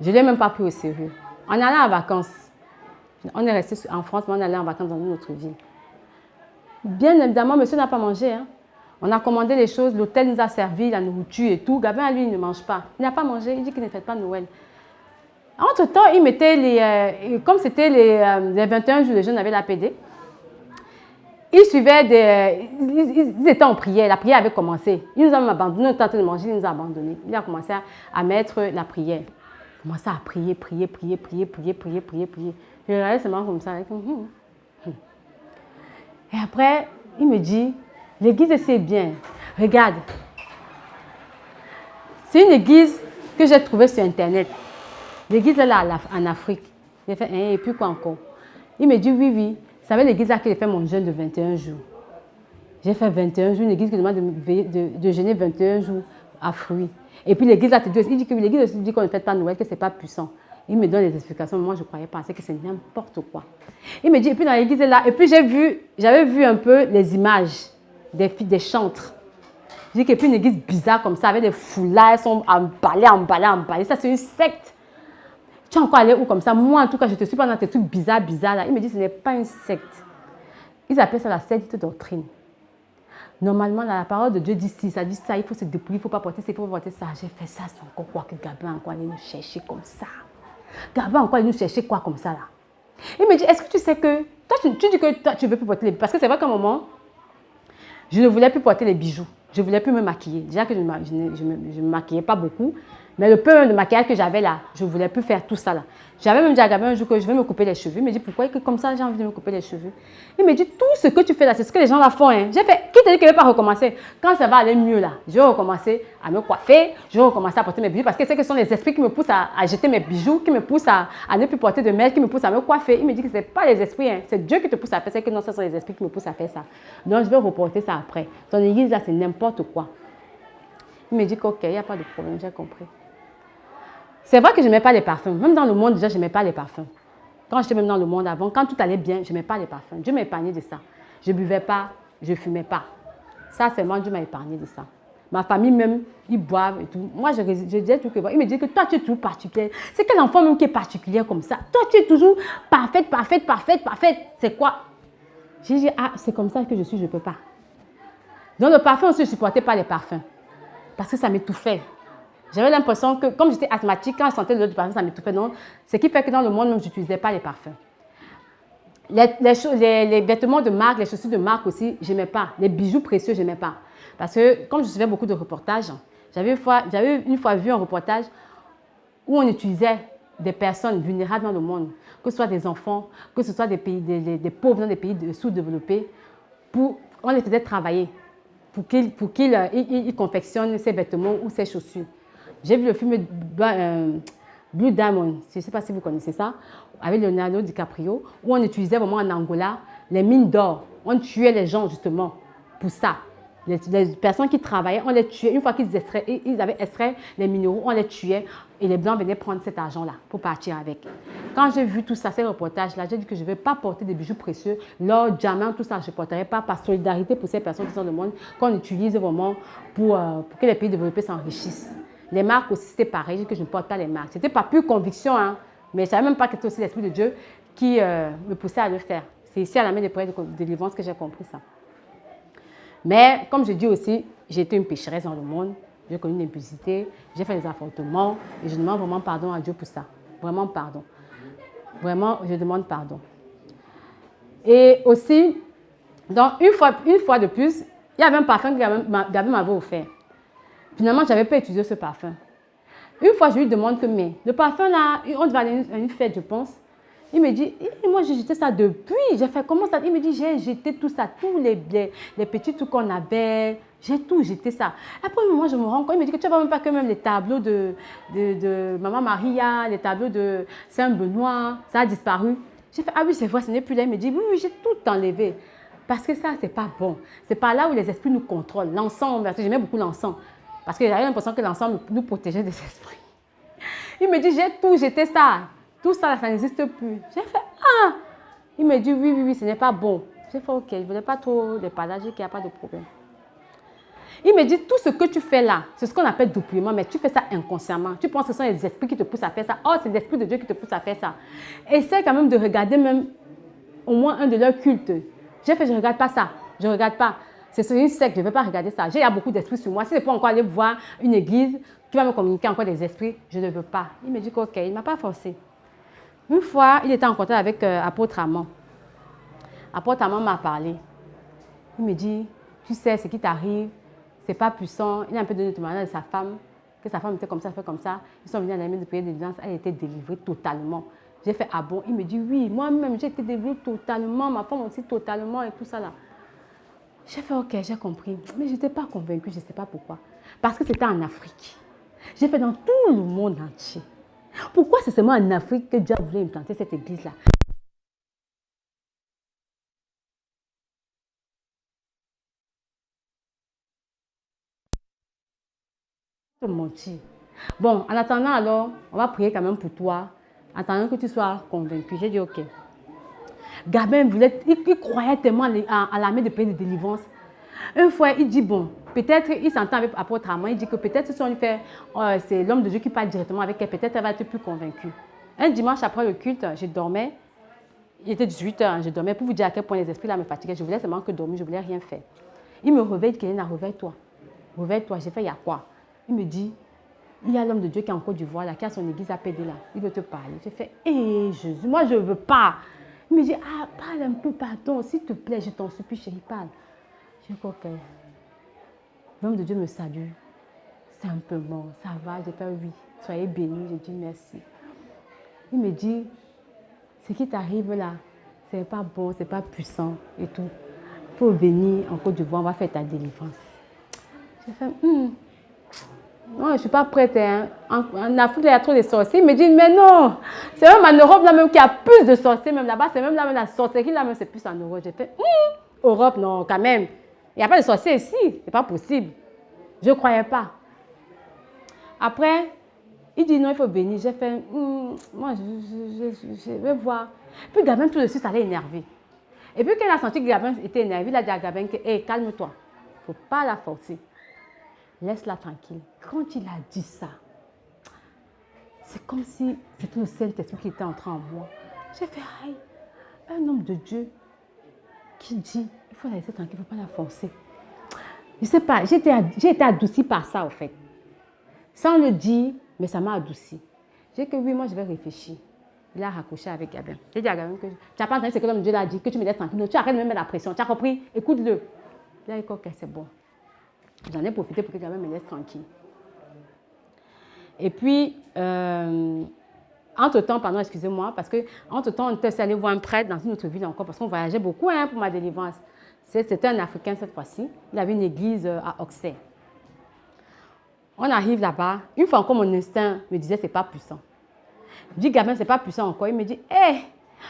Je ne l'ai même pas pris au sérieux. On allait en vacances. On est resté en France, mais on allait en vacances dans une autre ville. Bien évidemment, monsieur n'a pas mangé, hein. On a commandé les choses, l'hôtel nous a servi, la nourriture et tout. Gabin, lui, il ne mange pas. Il n'a pas mangé, il dit qu'il ne fête pas Noël. Entre-temps, il mettait comme c'était les 21 jours, les jeunes avaient l'APD. Ils suivaient ils étaient en prière, la prière avait commencé. Ils nous ont abandonnés, on était en train de manger, il nous a abandonnés. Il a commencé à mettre la prière. Il a commencé à prier. Je regardais seulement comme ça. Et après, il me dit, l'église c'est bien. Regarde. C'est une église que j'ai trouvée sur Internet. L'église est là en Afrique. J'ai fait, et puis quoi encore? Il me dit, oui, oui. C'est avec l'église là que j'ai fait mon jeûne de 21 jours. J'ai fait 21 jours, une église qui demande de jeûner 21 jours à fruits. Et puis l'église là, il dit que l'église dit qu'on ne fait pas Noël, que ce n'est pas puissant. Il me donne des explications, moi je croyais pas, c'est que c'est n'importe quoi. Il me dit, et puis dans l'église là, et puis j'avais vu un peu les images des chantres. Je dis que puis une église bizarre comme ça, avec des foulards, elles sont emballées. Ça c'est une secte. Tu es encore allé où comme ça? Moi en tout cas, je te suis pas dans tes trucs bizarres là. Il me dit, ce n'est pas une secte. Ils appellent ça la sainte doctrine. Normalement, la parole de Dieu dit si, ça dit ça, il faut se dépouiller, il ne faut pas porter ça, il faut porter ça. J'ai fait ça, c'est encore quoi que Gabin encore allé nous chercher comme ça. Gabin encore allé nous chercher quoi comme ça là. Il me dit, est-ce que tu sais que, toi tu dis que toi, tu ne veux plus porter les bijoux. Parce que c'est vrai qu'à un moment, je ne voulais plus porter les bijoux. Je ne voulais plus me maquiller. Déjà que je ne me maquillais pas beaucoup. Mais le peu de maquillage que j'avais là, je ne voulais plus faire tout ça là. J'avais même dit à Gabin un jour que je vais me couper les cheveux. Il me dit, pourquoi que comme ça j'ai envie de me couper les cheveux? Il me dit, tout ce que tu fais là, c'est ce que les gens là font. Hein. J'ai fait, qui te dit que je ne vais pas recommencer? Quand ça va aller mieux là, je vais recommencer à me coiffer, je vais recommencer à porter mes bijoux. Parce que c'est que ce sont les esprits qui me poussent à jeter mes bijoux, qui me poussent à ne plus porter de mèche, qui me poussent à me coiffer. Il me dit que ce n'est pas les esprits, hein. C'est Dieu qui te pousse à faire ça, que non, ce sont les esprits qui me poussent à faire ça. Donc je vais reporter ça après. Ton église là, c'est n'importe quoi. Il me dit qu'ok, il n'y a pas de problème, j'ai compris. C'est vrai que je n'aimais pas les parfums. Même dans le monde, déjà, je n'aimais pas les parfums. Quand j'étais même dans le monde avant, quand tout allait bien, je n'aimais pas les parfums. Dieu m'a épargné de ça. Je ne buvais pas, je ne fumais pas. Ça, c'est moi, Dieu m'a épargné de ça. Ma famille même, ils boivent et tout. Moi, je disais tout que... Il me dit que toi, tu es toujours particulière. C'est quel enfant même qui est particulière comme ça? Toi, tu es toujours parfaite. C'est quoi? J'ai dit, ah, c'est comme ça que je suis, je ne peux pas. Donc, le parfum aussi, je ne supportais pas les parfums. Parce que ça m'étouffait. J'avais l'impression que, comme j'étais asthmatique, quand je sentais l'odeur du parfum, ça m'étouffait. Donc, ce qui fait que dans le monde, même, je n'utilisais pas les parfums. Les vêtements de marque, les chaussures de marque aussi, je n'aimais pas. Les bijoux précieux, je n'aimais pas. Parce que, comme je suivais beaucoup de reportages, j'avais une fois vu un reportage où on utilisait des personnes vulnérables dans le monde, que ce soit des enfants, que ce soit des pauvres dans des pays sous-développés, on les faisait travailler pour qu'ils confectionnent ces vêtements ou ces chaussures. J'ai vu le film Blue Diamond, je ne sais pas si vous connaissez ça, avec Leonardo DiCaprio, où on utilisait vraiment en Angola les mines d'or. On tuait les gens justement pour ça. Les personnes qui travaillaient, on les tuait. Une fois qu'ils avaient extrait les minéraux, on les tuait et les Blancs venaient prendre cet argent-là pour partir avec. Quand j'ai vu tout ça, ces reportages-là, j'ai dit que je ne vais pas porter des bijoux précieux, l'or, diamant, tout ça, je ne porterai pas par solidarité pour ces personnes qui sont dans le monde, qu'on utilise vraiment pour que les pays développés s'enrichissent. Les marques aussi, c'était pareil, que je ne porte pas les marques. Ce n'était pas pure conviction, hein, mais je ne savais même pas que c'était aussi l'Esprit de Dieu qui me poussait à le faire. C'est ici à la main des prières de délivrance que j'ai compris ça. Mais comme je dis aussi, j'ai été une pécheresse dans le monde, j'ai connu l'impudicité, j'ai fait des avortements et je demande vraiment pardon à Dieu pour ça. Vraiment pardon. Vraiment, je demande pardon. Et aussi, donc une fois de plus, il y avait un parfum que Gabi m'avait offert. Finalement, je n'avais pas utilisé ce parfum. Une fois, je lui demande que, mais le parfum là, on devait aller à une fête, je pense. Il me dit, moi j'ai jeté ça depuis. J'ai fait comment ça? Il me dit, j'ai jeté tout ça, tous les petits trucs qu'on avait, j'ai tout jeté ça. Après, moi je me rends compte, il me dit que tu ne vois même pas que même les tableaux de Maman Maria, les tableaux de Saint-Benoît, ça a disparu. J'ai fait, ah oui, c'est vrai, ce n'est plus là. Il me dit, oui, oui, j'ai tout enlevé. Parce que ça, c'est pas bon. C'est pas là où les esprits nous contrôlent. L'encens, parce que j'aimais beaucoup l'encens. Parce que j'avais l'impression que l'encens nous protégeait des esprits. Il me dit, j'ai tout jeté ça. Tout ça, ça n'existe plus. J'ai fait, ah! Il me dit, oui, oui, oui, ce n'est pas bon. J'ai fait, ok, je ne voulais pas trop les partager, qu'il n'y a pas de problème. Il me dit, tout ce que tu fais là, c'est ce qu'on appelle dépouillement, mais tu fais ça inconsciemment. Tu penses que ce sont les esprits qui te poussent à faire ça. Oh, c'est l'Esprit de Dieu qui te pousse à faire ça. Essaie quand même de regarder même au moins un de leurs cultes. J'ai fait, je ne regarde pas ça. Je ne regarde pas. C'est une secte, je ne vais pas regarder ça. Il y a beaucoup d'esprits sur moi. Si je peux encore aller voir une église qui va me communiquer encore des esprits, je ne veux pas. Il me dit qu'ok, il ne m'a pas forcé. Une fois, il était en contact avec Apôtre Amand. Apôtre Amand m'a parlé. Il me dit, tu sais ce qui t'arrive, c'est pas puissant. Il a un peu donné le témoignage de sa femme, que sa femme était comme ça, fait comme ça. Ils sont venus à la maison de prière de délivrance, elle était délivrée totalement. J'ai fait, ah bon? Il me dit, oui, moi-même, j'ai été délivrée totalement, ma femme aussi totalement et tout ça là. J'ai fait, ok, j'ai compris. Mais je n'étais pas convaincue, je ne sais pas pourquoi. Parce que c'était en Afrique. J'ai fait dans tout le monde entier. Pourquoi c'est seulement en Afrique que Dieu a voulu implanter cette église-là? Je vais te mentir. Bon, en attendant alors, on va prier quand même pour toi. En attendant que tu sois convaincu. J'ai dit, ok. Gabin voulait, il croyait tellement à l'armée de pays de délivrance. Une fois, il dit, bon, peut-être, il s'entend avec l'apôtre Armand, il dit que peut-être si on lui fait, c'est l'homme de Dieu qui parle directement avec elle, peut-être elle va être plus convaincue. Un dimanche après le culte, je dormais, il était 18h, je dormais pour vous dire à quel point les esprits là me fatiguaient. Je voulais seulement que dormir, je ne voulais rien faire. Il me réveille, Kéléna, réveille-toi. Réveille-toi, j'ai fait, il y a quoi? Il me dit, il y a l'homme de Dieu qui est en Côte d'Ivoire, là, qui a son église à Pédé là. Il veut te parler. J'ai fait, hé Jésus, moi je ne veux pas. Il me dit, ah, parle un peu, pardon, s'il te plaît, je t'en supplie, chérie, parle. J'ai dit, ok. L'homme de Dieu me salue. Simplement, ça va, j'ai fait oui. Soyez bénis, j'ai dit merci. Il me dit, ce qui t'arrive là, ce n'est pas bon, ce n'est pas puissant et tout. Il faut venir en Côte d'Ivoire, on va faire ta délivrance. J'ai fait, non, je ne suis pas prête. Hein. En Afrique, il y a trop de sorciers. Il me dit, mais non, c'est même en Europe là même qu'il y a plus de sorciers. Même là-bas, c'est même là même la sorcellerie là même, c'est plus en Europe. J'ai fait, Europe, non, quand même. Il n'y a pas de sorciers ici. Ce n'est pas possible. Je ne croyais pas. Après, il dit non, il faut bénir. J'ai fait, moi, je vais voir. Puis Gabin, tout de suite, ça allait énerver. Et puis, quand il a senti que Gabin était énervé, il a dit à Gabin que, hey, calme-toi. Il ne faut pas la forcer. Laisse-la tranquille. Quand il a dit ça, c'est comme si c'était le Saint-Esprit qui était entré en moi. J'ai fait, aïe, un homme de Dieu qui dit, il faut la laisser tranquille, il ne faut pas la forcer. Je ne sais pas, j'ai été adoucie par ça, en fait. Sans le dire, mais ça m'a adoucie. J'ai dit que oui, moi, je vais réfléchir. Il a raccroché avec Gabin. J'ai dit à Gabin que tu n'as pas entendu ce que l'homme de Dieu l'a dit, que tu me laisses tranquille. Non, tu arrêtes de me mettre la pression. Tu as compris? Écoute-le. Il a dit, ok, c'est bon. J'en ai profité pour que Gabin me laisse tranquille. Et puis, entre-temps, pardon, excusez-moi, parce qu'entre-temps, on était allé voir un prêtre dans une autre ville encore, parce qu'on voyageait beaucoup hein, pour ma délivrance. C'était un Africain cette fois-ci. Il avait une église à Auxerre. On arrive là-bas. Une fois encore, mon instinct me disait, c'est pas puissant. Je dis, Gabin, c'est pas puissant encore. Il me dit, hé,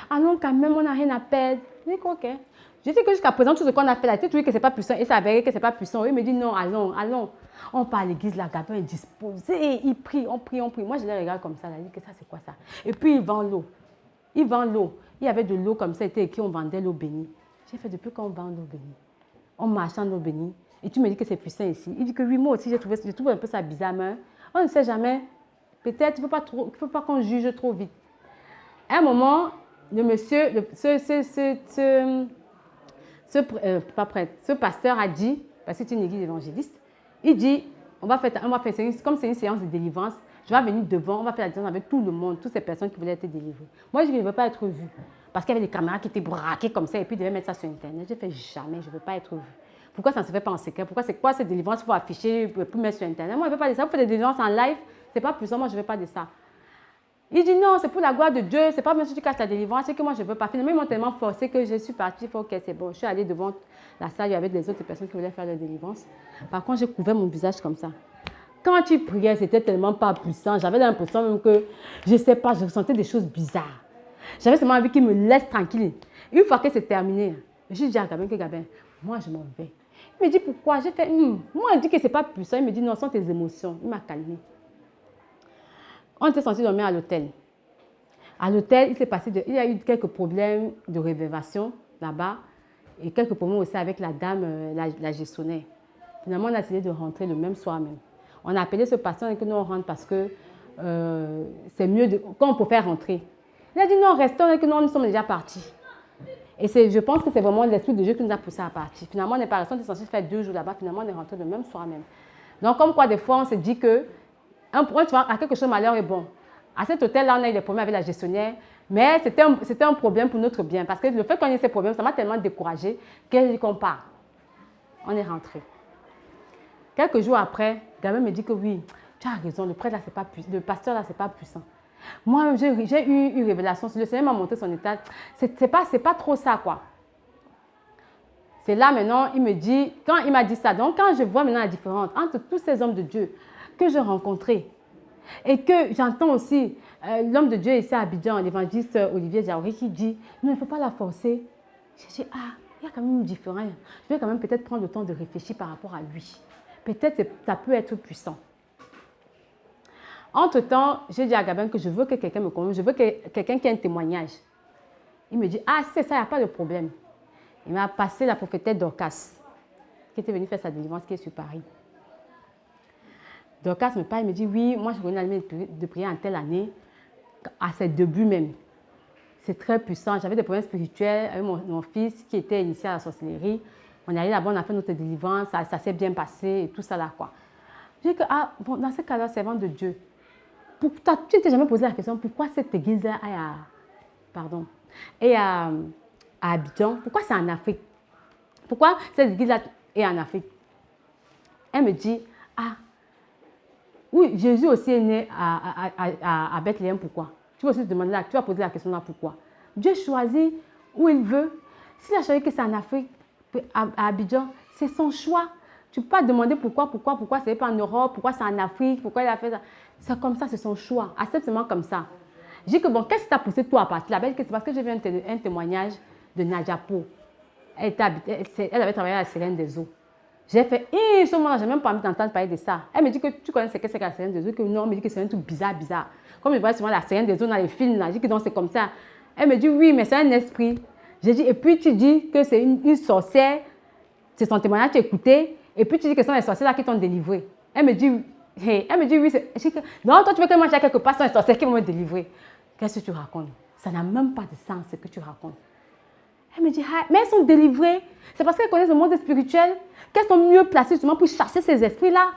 allons quand même, on n'a rien à perdre. Je dis, ok. Je sais que jusqu'à présent, tout ce qu'on a fait là, tu dis que c'est pas puissant et ça avéré que c'est pas puissant. Il me dit, non, allons, allons. On part à l'église, là, Gabin est disposé. Il prie, on prie, on prie. Moi, je les regarde comme ça. Là, je dis que ça, c'est quoi ça? Et puis, il vend l'eau. Il vend l'eau. Il y avait de l'eau comme ça, était écrit, on vendait l'eau bénie. J'ai fait, depuis quand on vend l'eau bénie? On marche en eau bénie. Et tu me dis que c'est puissant ici. Il dit que oui, moi aussi, je trouve un peu ça bizarre, mais on ne sait jamais. Peut-être, il ne faut pas qu'on juge trop vite. À un moment, le monsieur, ce pasteur a dit, parce que c'est une église évangéliste, il dit, on va faire comme c'est une séance de délivrance, je vais venir devant, on va faire la délivrance avec tout le monde, toutes ces personnes qui voulaient être délivrées. Moi, je ne veux pas être vue, parce qu'il y avait des caméras qui étaient braquées comme ça, et puis ils devaient mettre ça sur Internet. J'ai fait jamais, je ne veux pas être vue. Pourquoi ça ne se fait pas en secret? Pourquoi c'est quoi cette délivrance? Il faut afficher, pour mettre sur Internet. Moi, je ne veux pas de ça. Vous faites des délivrances en live, ce n'est pas puissant, moi, je ne veux pas de ça. Il dit non, c'est pour la gloire de Dieu, c'est pas même si tu casses la délivrance, c'est que moi je ne veux pas. Finalement, ils m'ont tellement forcé que je suis partie, ok, c'est bon. Je suis allée devant la salle avec les autres personnes qui voulaient faire la délivrance. Par contre, j'ai couvert mon visage comme ça. Quand tu priais, c'était tellement pas puissant. J'avais l'impression même que, je ne sais pas, je ressentais des choses bizarres. J'avais seulement envie qu'il me laisse tranquille. Une fois que c'est terminé, j'ai dit à Gabin que Gabin, moi je m'en vais. Il me dit pourquoi? J'ai fait, moi il dit que c'est pas puissant. Il me dit non, ce sont tes émotions. Il m'a calmé. On était censé dormir à l'hôtel. À l'hôtel, il y a eu quelques problèmes de réservation là-bas et quelques problèmes aussi avec la dame, la gestionnaire. Finalement, on a décidé de rentrer le même soir même. On a appelé ce pasteur et que nous on rentre parce que c'est mieux quand on peut faire rentrer. Il a dit non, restons et que nous sommes déjà partis. Et je pense que c'est vraiment l'esprit de Dieu qui nous a poussé à partir. Finalement, on n'est pas resté, on était censé faire 2 jours là-bas. Finalement, on est rentré le même soir même. Donc, comme quoi, des fois, on se dit que à quelque chose de malheur est bon. À cet hôtel-là, on a eu des problèmes avec la gestionnaire, mais c'était un problème pour notre bien. Parce que le fait qu'on ait ces problèmes, ça m'a tellement découragée qu'elle dit qu'on part. On est rentré. Quelques jours après, Gabin me dit que oui, tu as raison, le prêtre là, c'est pas puissant. Le pasteur là, c'est pas puissant. Moi, j'ai eu une révélation. Le Seigneur m'a montré son état. C'est pas trop ça, quoi. C'est là maintenant, il me dit, quand il m'a dit ça, donc quand je vois maintenant la différence entre tous ces hommes de Dieu que j'ai rencontrés et que j'entends aussi l'homme de Dieu ici à Abidjan, l'évangéliste Olivier Diaouri, qui dit, non, il ne faut pas la forcer. J'ai dit, ah, il y a quand même une différence. Je vais quand même peut-être prendre le temps de réfléchir par rapport à lui. Peut-être que ça peut être puissant. Entre-temps, j'ai dit à Gabin que je veux que quelqu'un me convainque, je veux que quelqu'un qui ait un témoignage. Il me dit, ah, c'est ça, il n'y a pas de problème. Il m'a passé la prophétesse Dorcas, qui était venue faire sa délivrance, qui est sur Paris. Dorcas me parle, il me dit, oui, moi je connais l'année de prière en telle année, à ses débuts même. C'est très puissant. J'avais des problèmes spirituels avec mon fils qui était initié à la sorcellerie. On est allé là-bas, on a fait notre délivrance, ça s'est bien passé et tout ça là, quoi. Je dis que, ah, bon, dans ce cas-là, servant de Dieu, tu ne t'es jamais posé la question, pourquoi cette église-là est à Abidjan? Pourquoi c'est en Afrique? Pourquoi cette église-là est en Afrique? Elle me dit, ah, oui, Jésus aussi est né à Bethléem, pourquoi? Tu vas aussi te demander là, tu vas poser la question là, pourquoi? Dieu choisit où il veut. S'il a choisi que c'est en Afrique, à Abidjan, c'est son choix. Tu ne peux pas demander pourquoi c'est pas en Europe, pourquoi c'est en Afrique, pourquoi il a fait ça. C'est comme ça, c'est son choix. Accepte seulement comme ça. Je dis que bon, qu'est-ce qui t'a poussé toi à partir là? C'est parce que j'ai vu un témoignage de Nadia Po. Elle avait travaillé à la Sirène des Eaux. J'ai fait, ce moment-là, je n'ai même pas envie d'entendre parler de ça. Elle me dit que tu connais ce que c'est que la Sirène des Eaux, que non, elle me dit que c'est un truc bizarre. Comme je vois souvent la Sirène des Eaux dans les films, là, je dis que non, c'est comme ça. Elle me dit, oui, mais c'est un esprit. J'ai dit, et puis tu dis que c'est une sorcière, c'est son témoignage, tu as écouté, et puis tu dis que ce sont les sorcières là qui t'ont délivré. Elle me dit, oui, non, toi tu veux que moi j'aille quelque part, ce sont les sorcières qui vont me délivrer. Qu'est-ce que tu racontes? Ça n'a même pas de sens ce que tu racontes. Elle me dit, ah, mais elles sont délivrées. C'est parce qu'elles connaissent le monde spirituel qu'elles sont mieux placées justement pour chasser ces esprits-là.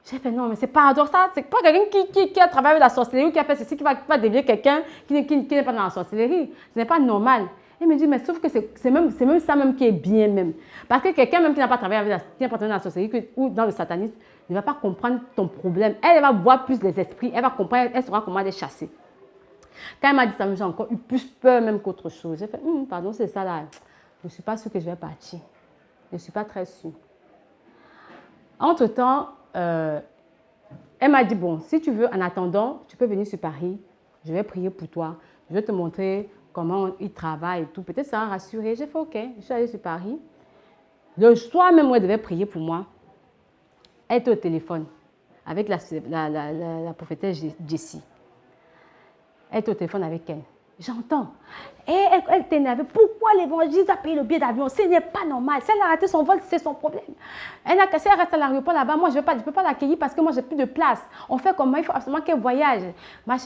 J'ai fait, non, mais c'est paradoxal. C'est pas quelqu'un qui a travaillé avec la sorcellerie ou qui a fait ceci qui va délivrer quelqu'un qui n'est pas dans la sorcellerie. Ce n'est pas normal. Elle me dit, mais sauf que c'est même ça même qui est bien même. Parce que quelqu'un même qui n'a pas travaillé dans la sorcellerie ou dans le satanisme ne va pas comprendre ton problème. Elle va voir plus les esprits, elle va comprendre, elle saura comment les chasser. Quand elle m'a dit ça, j'ai encore eu plus peur même qu'autre chose. J'ai fait, pardon, c'est ça là. Je ne suis pas sûre que je vais partir. Je ne suis pas très sûre. Entre-temps, elle m'a dit, bon, si tu veux, en attendant, tu peux venir sur Paris. Je vais prier pour toi. Je vais te montrer comment il travaille et tout. Peut-être ça va rassurer. J'ai fait, ok. Je suis allée sur Paris. Le soir même où elle devait prier pour moi, elle était au téléphone avec la prophétesse Jessie. Elle était au téléphone avec elle. J'entends. Et elle était énervée. Pourquoi l'évangéliste a payé le billet d'avion? Ce n'est pas normal. Si elle a raté son vol, c'est son problème. Elle a cassé, elle reste à l'aéroport là-bas. Moi, je ne peux pas l'accueillir parce que moi, je n'ai plus de place. On fait comment? Il faut absolument qu'elle voyage. Donc,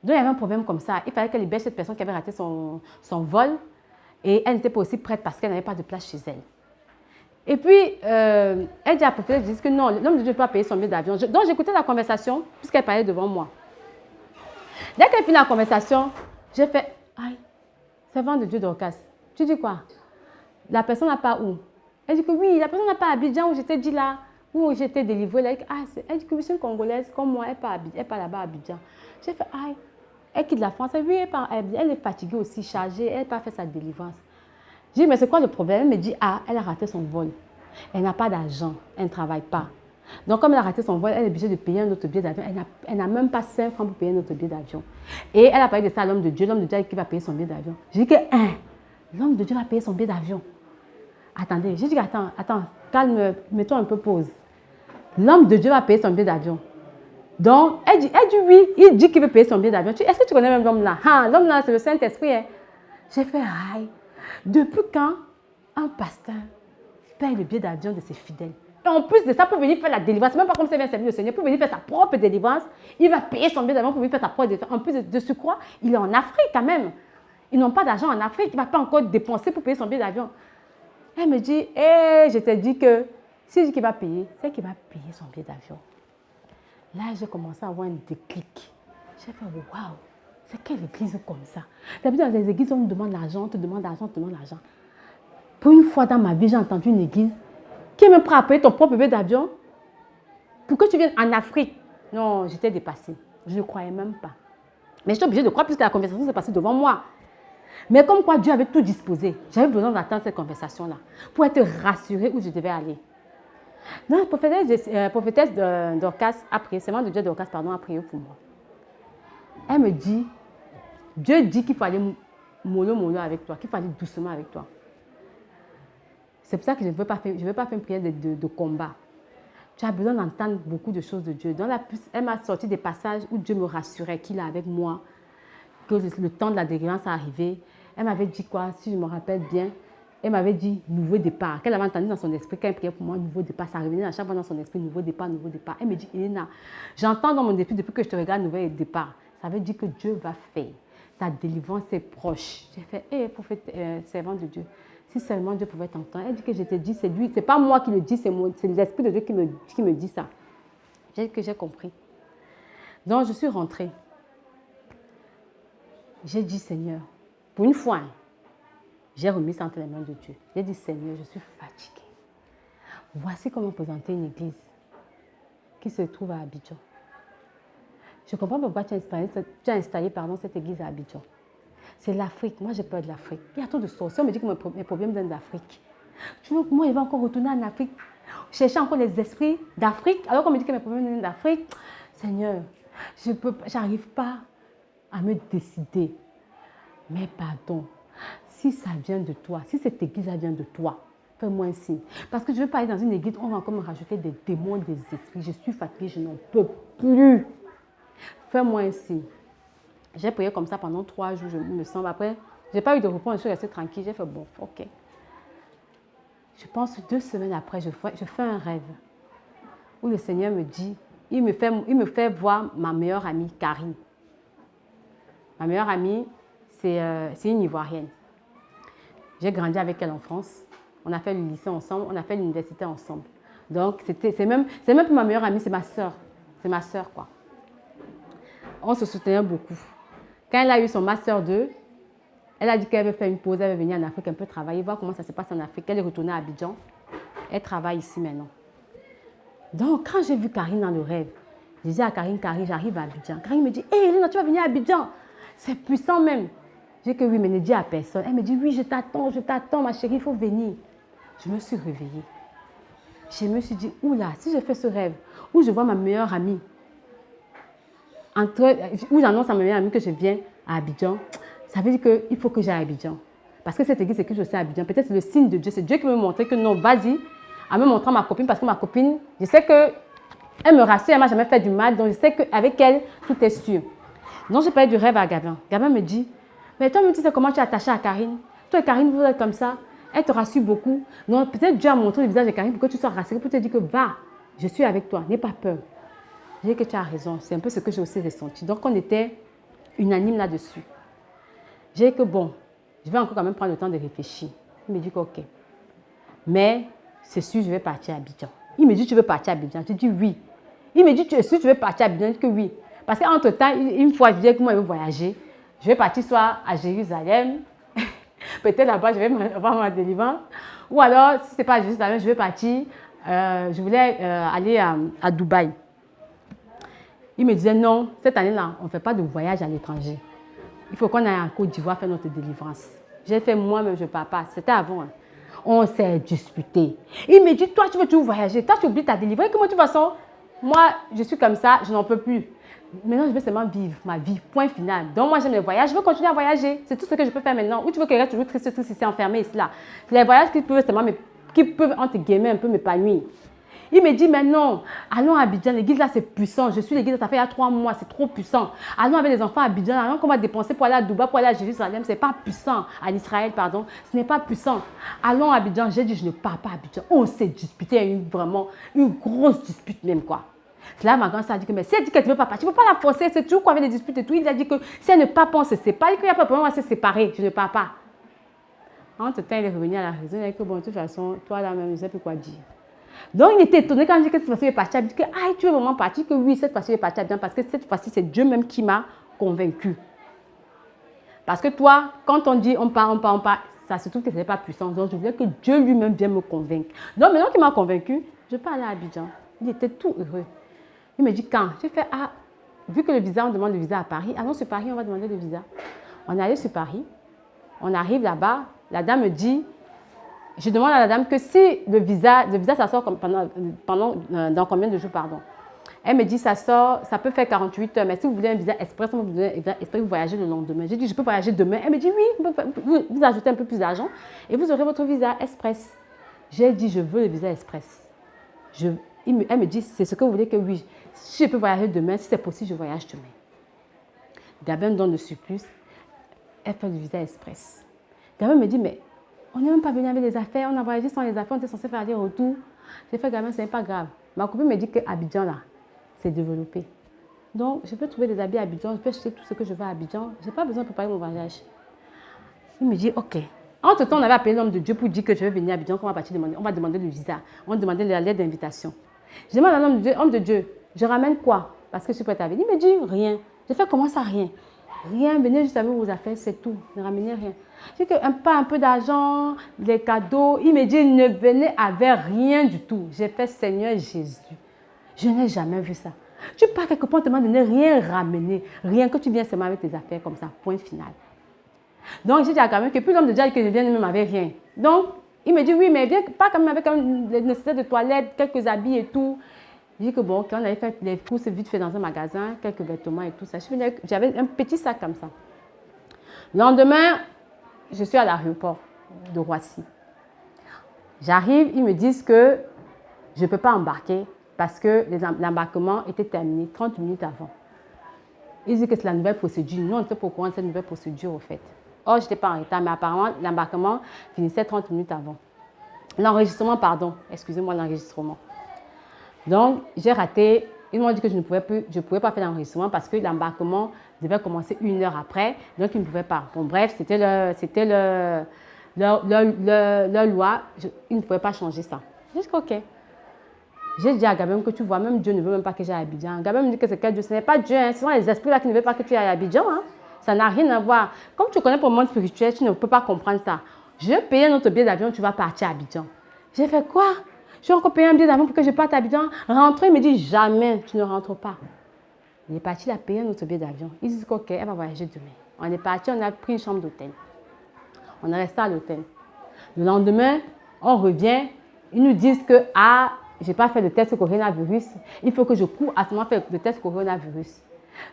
il y avait un problème comme ça. Il fallait qu'elle libère cette personne qui avait raté son vol. Et elle n'était pas aussi prête parce qu'elle n'avait pas de place chez elle. Et puis, elle dit à la prophétesse, elle dit que non, l'homme de Dieu ne peut pas payer son billet d'avion. Donc, j'écoutais la conversation puisqu'elle parlait devant moi. Dès qu'elle finit la conversation, j'ai fait, aïe, servant de Dieu Dorcas. Tu dis quoi? La personne n'a pas où? Elle dit que oui, la personne n'a pas à Abidjan où j'étais dit là, où j'étais délivrée. Là. Elle dit que oui, c'est une Congolaise comme moi, elle n'est pas là-bas à Abidjan. J'ai fait, aïe, elle quitte la France. Oui, elle est fatiguée aussi, chargée, elle n'a pas fait sa délivrance. J'ai dit, mais c'est quoi le problème? Elle me dit, ah, elle a raté son vol. Elle n'a pas d'argent, elle ne travaille pas. Donc, comme elle a raté son vol, elle est obligée de payer un autre billet d'avion. Elle n'a même pas 5 francs pour payer un autre billet d'avion. Et elle a parlé de ça à l'homme de Dieu qui va payer son billet d'avion. J'ai dit que, l'homme de Dieu va payer son billet d'avion. Attendez, j'ai dit, attends, calme, mettons un peu pause. L'homme de Dieu va payer son billet d'avion. Donc, elle dit oui, il dit qu'il veut payer son billet d'avion. Est-ce que tu connais même l'homme là? L'homme là, c'est le Saint-Esprit. Hein? J'ai fait, aïe, depuis quand un pasteur paye le billet d'avion de ses fidèles? Et en plus de ça, pour venir faire la délivrance, même pas comme ça vient servir le Seigneur, pour venir faire sa propre délivrance, il va payer son billet d'avion pour venir faire sa propre délivrance. En plus de surcroît, il est en Afrique quand même. Ils n'ont pas d'argent en Afrique, il ne va pas encore dépenser pour payer son billet d'avion. Elle me dit, je t'ai dit que si je dis qu'il va payer, c'est qu'il va payer son billet d'avion. Là, j'ai commencé à avoir un déclic. J'ai fait, waouh, c'est quelle église comme ça? D'habitude, dans les églises, on nous demande l'argent, on te demande l'argent, on te demande l'argent. Pour une fois dans ma vie, j'ai entendu une église qui est même prêt à payer ton propre billet d'avion pour que tu viennes en Afrique. Non, j'étais dépassée. Je ne croyais même pas. Mais j'étais obligée de croire puisque la conversation s'est passée devant moi. Mais comme quoi Dieu avait tout disposé, j'avais besoin d'attendre cette conversation-là pour être rassurée où je devais aller. Donc, la prophétesse Dorcas a prié, c'est moi de Dieu Dorcas, pardon, a prié pour moi. Elle me dit, Dieu dit qu'il faut aller mollo avec toi, qu'il faut aller doucement avec toi. C'est pour ça que je ne veux pas faire une prière de combat. Tu as besoin d'entendre beaucoup de choses de Dieu. Elle m'a sorti des passages où Dieu me rassurait qu'il est avec moi, que le temps de la délivrance est arrivé. Elle m'avait dit quoi, si je me rappelle bien, elle m'avait dit nouveau départ. Qu'elle avait entendu dans son esprit, quand elle priait pour moi, nouveau départ, ça revenait à chaque fois dans son esprit, nouveau départ, nouveau départ. Elle me dit, Elena, j'entends dans mon esprit depuis que je te regarde, nouveau départ. Ça veut dire que Dieu va faire. Ta délivrance est proche. J'ai fait, prophète, servant de Dieu, si seulement Dieu pouvait t'entendre. Elle dit que je te dis, c'est lui, c'est pas moi qui le dis, c'est l'esprit de Dieu qui me dit ça. J'ai dit que j'ai compris. Donc, je suis rentrée. J'ai dit, Seigneur, pour une fois, j'ai remis ça entre les mains de Dieu. J'ai dit, Seigneur, je suis fatiguée. Voici comment présenter une église qui se trouve à Abidjan. Je comprends pourquoi tu as installé cette église à Abidjan. C'est l'Afrique. Moi, j'ai peur de l'Afrique. Il y a trop de sorciers. On me dit que mes problèmes viennent d'Afrique. Tu vois, moi, je vais encore retourner en Afrique, chercher encore les esprits d'Afrique, alors qu'on me dit que mes problèmes viennent d'Afrique. Seigneur, je n'arrive pas à me décider. Mais pardon, si ça vient de toi, si cette église vient de toi, fais-moi un signe. Parce que je ne veux pas aller dans une église où on va encore me rajouter des démons, des esprits. Je suis fatiguée, je n'en peux plus. Fais-moi un signe. J'ai prié comme ça pendant 3 jours, je me sens. Après, je n'ai pas eu de repos, je suis restée tranquille. J'ai fait bon, ok. Je pense 2 semaines après, je fais un rêve où le Seigneur me dit, il me fait voir ma meilleure amie, Karine. Ma meilleure amie, c'est une Ivoirienne. J'ai grandi avec elle en France. On a fait le lycée ensemble, on a fait l'université ensemble. Donc, c'est même plus ma meilleure amie, c'est ma soeur. C'est ma soeur, quoi. On se soutenait beaucoup. Quand elle a eu son Master 2, elle a dit qu'elle veut faire une pause, elle veut venir en Afrique un peu travailler, voir comment ça se passe en Afrique. Elle est retournée à Abidjan. Elle travaille ici maintenant. Donc, quand j'ai vu Karine dans le rêve, je disais à Karine, j'arrive à Abidjan. Karine me dit, hé, Elena, tu vas venir à Abidjan. C'est puissant même. J'ai dit que oui, mais ne dis à personne. Elle me dit, oui, je t'attends, ma chérie, il faut venir. Je me suis réveillée. Je me suis dit, oula, si je fais ce rêve, où je vois ma meilleure amie, où j'annonce à ma meilleure amie que je viens à Abidjan, ça veut dire qu'il faut que j'aille à Abidjan. Parce que cette église, c'est que je suis à Abidjan. Peut-être c'est le signe de Dieu. C'est Dieu qui veut me montrer que non, vas-y, en me montrant ma copine, parce que ma copine, je sais qu'elle me rassure, elle ne m'a jamais fait du mal, donc je sais qu'avec elle, tout est sûr. Donc, j'ai parlé du rêve à Gabin. Gabin me dit, mais toi, tu sais comment tu es attaché à Karine. Toi et Karine, vous êtes comme ça. Elle te rassure beaucoup. Donc, peut-être Dieu a montré le visage de Karine pour que tu sois rassuré, pour te dire que va, je suis avec toi, n'aie pas peur. Je dis que tu as raison. C'est un peu ce que j'ai aussi ressenti. Donc, on était unanime là-dessus. J'ai dit que bon, je vais encore quand même prendre le temps de réfléchir. Il me dit que ok. Mais c'est sûr, je vais partir à Abidjan. Il me dit, tu veux partir à Abidjan? Je dis oui. Il me dit, tu es sûr, tu veux partir à Abidjan? Je dis que oui. Parce qu'entre-temps, une fois, je disais que moi, je veux voyager. Je vais partir soit à Jérusalem, peut-être là-bas, je vais avoir ma délivrance. Ou alors, si ce n'est pas à Jérusalem, je vais partir, je voulais aller à Dubaï. Il me disait non, cette année-là, on ne fait pas de voyage à l'étranger. Il faut qu'on aille en Côte d'Ivoire faire notre délivrance. J'ai fait moi-même, je ne pars pas. C'était avant. Hein. On s'est disputé. Il me dit, toi, tu veux toujours voyager. Toi, tu oublies ta délivrance. Comment de toute façon, moi, je suis comme ça, je n'en peux plus. Maintenant, je veux seulement vivre ma vie. Point final. Donc, moi, j'aime les voyages. Je veux continuer à voyager. C'est tout ce que je peux faire maintenant. Ou tu veux que je reste toujours triste, ici, enfermé ici, là. Les voyages qui peuvent, entre guillemets, un peu m'épanouir. Il me dit, mais non, allons à Abidjan, l'église là c'est puissant. Je suis l'église, ça fait il y a 3 mois, c'est trop puissant. Allons avec les enfants à Abidjan, allons qu'on va dépenser pour aller à Dubaï, pour aller à Jérusalem, c'est pas puissant. À Israël, pardon, ce n'est pas puissant. Allons à Abidjan, j'ai dit, je ne pars pas à Abidjan. On s'est disputé, il y a eu vraiment une grosse dispute même quoi. Là, ma grand-sœur a dit que, mais si elle dit qu'elle ne veut pas partir, tu ne peux pas la forcer, c'est toujours quoi avec des disputes et tout. Il a dit que si elle ne part pas, on se sépare, qu'il n'y a pas de problème, on va se séparer, je ne pars pas. Entre-temps, il est revenu à la raison, il a dit que bon, de toute façon, toi là-même, je ne sais plus quoi dire. Donc, il était étonné quand je dis que cette fois-ci, il est parti. Il dit que, ah, tu veux vraiment partir? Que oui, cette fois-ci, il est parti bien parce que cette fois-ci, c'est Dieu même qui m'a convaincu. Parce que toi, quand on dit on part, ça se trouve que ce n'est pas puissant. Donc, je voulais que Dieu lui-même vienne me convaincre. Donc, maintenant qu'il m'a convaincu, je peux aller à Abidjan. Il était tout heureux. Il me dit quand? J'ai fait, ah, vu que le visa, on demande le visa à Paris, allons sur Paris, on va demander le visa. On est allé sur Paris, on arrive là-bas, la dame me dit, je demande à la dame que si le visa ça sort dans combien de jours, pardon. Elle me dit, ça sort, ça peut faire 48 heures, mais si vous voulez un visa express, vous voyagez le lendemain. J'ai dit, je peux voyager demain. Elle me dit, oui, vous ajoutez un peu plus d'argent et vous aurez votre visa express. J'ai dit, je veux le visa express. Elle me dit, c'est ce que vous voulez que oui. Si je peux voyager demain, si c'est possible, je voyage demain. Gabin me donne le surplus. Elle fait le visa express. Gabin me dit, mais on n'est même pas venu avec les affaires. On a voyagé sans les affaires. On était censé faire aller-retour. J'ai fait, Gabin, ce n'est pas grave. Ma copine me dit qu'Abidjan, là, c'est développé. Donc, je peux trouver des habits à Abidjan. Je peux acheter tout ce que je veux à Abidjan. Je n'ai pas besoin de préparer mon voyage. Il me dit, OK. Entre-temps, on avait appelé l'homme de Dieu pour dire que je vais venir à Abidjan, qu'on va demander le visa. On demandait la lettre d'invitation. Je demande à l'homme de Dieu, homme de Dieu, je ramène quoi? Parce que je suis prête à venir. Il me dit, rien. Je fais, comment ça, rien? Rien, venez juste avec vos affaires, c'est tout. Ne ramenez rien. Je dis un peu d'argent, des cadeaux. Il me dit, ne venez avec rien du tout. J'ai fait, Seigneur Jésus, je n'ai jamais vu ça. Tu pars quelque part, on te demande de ne rien ramener. Rien que tu viens seulement avec tes affaires comme ça, point final. Donc, j'ai dit à Gabin que plus l'homme de Dieu que je vienne même avec rien. Donc, il me dit, oui, mais viens pas quand même avec les nécessités de toilette, quelques habits et tout. J'ai dit que bon, quand on avait fait les courses vite fait dans un magasin, quelques vêtements et tout ça, j'avais un petit sac comme ça. Le lendemain, je suis à l'aéroport de Roissy. J'arrive, ils me disent que je ne peux pas embarquer parce que l'embarquement était terminé 30 minutes avant. Ils disent que c'est la nouvelle procédure. Nous, on était pour courant de cette nouvelle procédure, au fait. Or, je n'étais pas en retard, mais apparemment, l'embarquement finissait 30 minutes avant. L'enregistrement, pardon. Excusez-moi, l'enregistrement. Donc, j'ai raté. Ils m'ont dit que je ne pouvais pas faire l'enregistrement parce que l'embarquement devait commencer 1 heure après. Donc, ils ne pouvaient pas. Bon, bref, c'était leur loi. Ils ne pouvaient pas changer ça. J'ai dit OK. J'ai dit à Gabin que tu vois, même Dieu ne veut même pas que j'aille à Abidjan. Gabin me dit que c'est quel Dieu? Ce n'est pas Dieu, hein. Ce sont les esprits là qui ne veulent pas que tu ailles à Abidjan. Hein. Ça n'a rien à voir. Comme tu connais pour le monde spirituel, tu ne peux pas comprendre ça. Je vais payer notre billet d'avion, tu vas partir à Abidjan. J'ai fait quoi? Je vais encore payer un billet d'avion pour que je parte à Abidjan. Rentrer, il me dit jamais, tu ne rentres pas. Il est parti, il a payé notre billet d'avion. Il dit OK, elle va voyager demain. On est parti, on a pris une chambre d'hôtel. On est resté à l'hôtel. Le lendemain, on revient. Ils nous disent que je n'ai pas fait le test coronavirus. Il faut que je cours à ce moment faire le test coronavirus.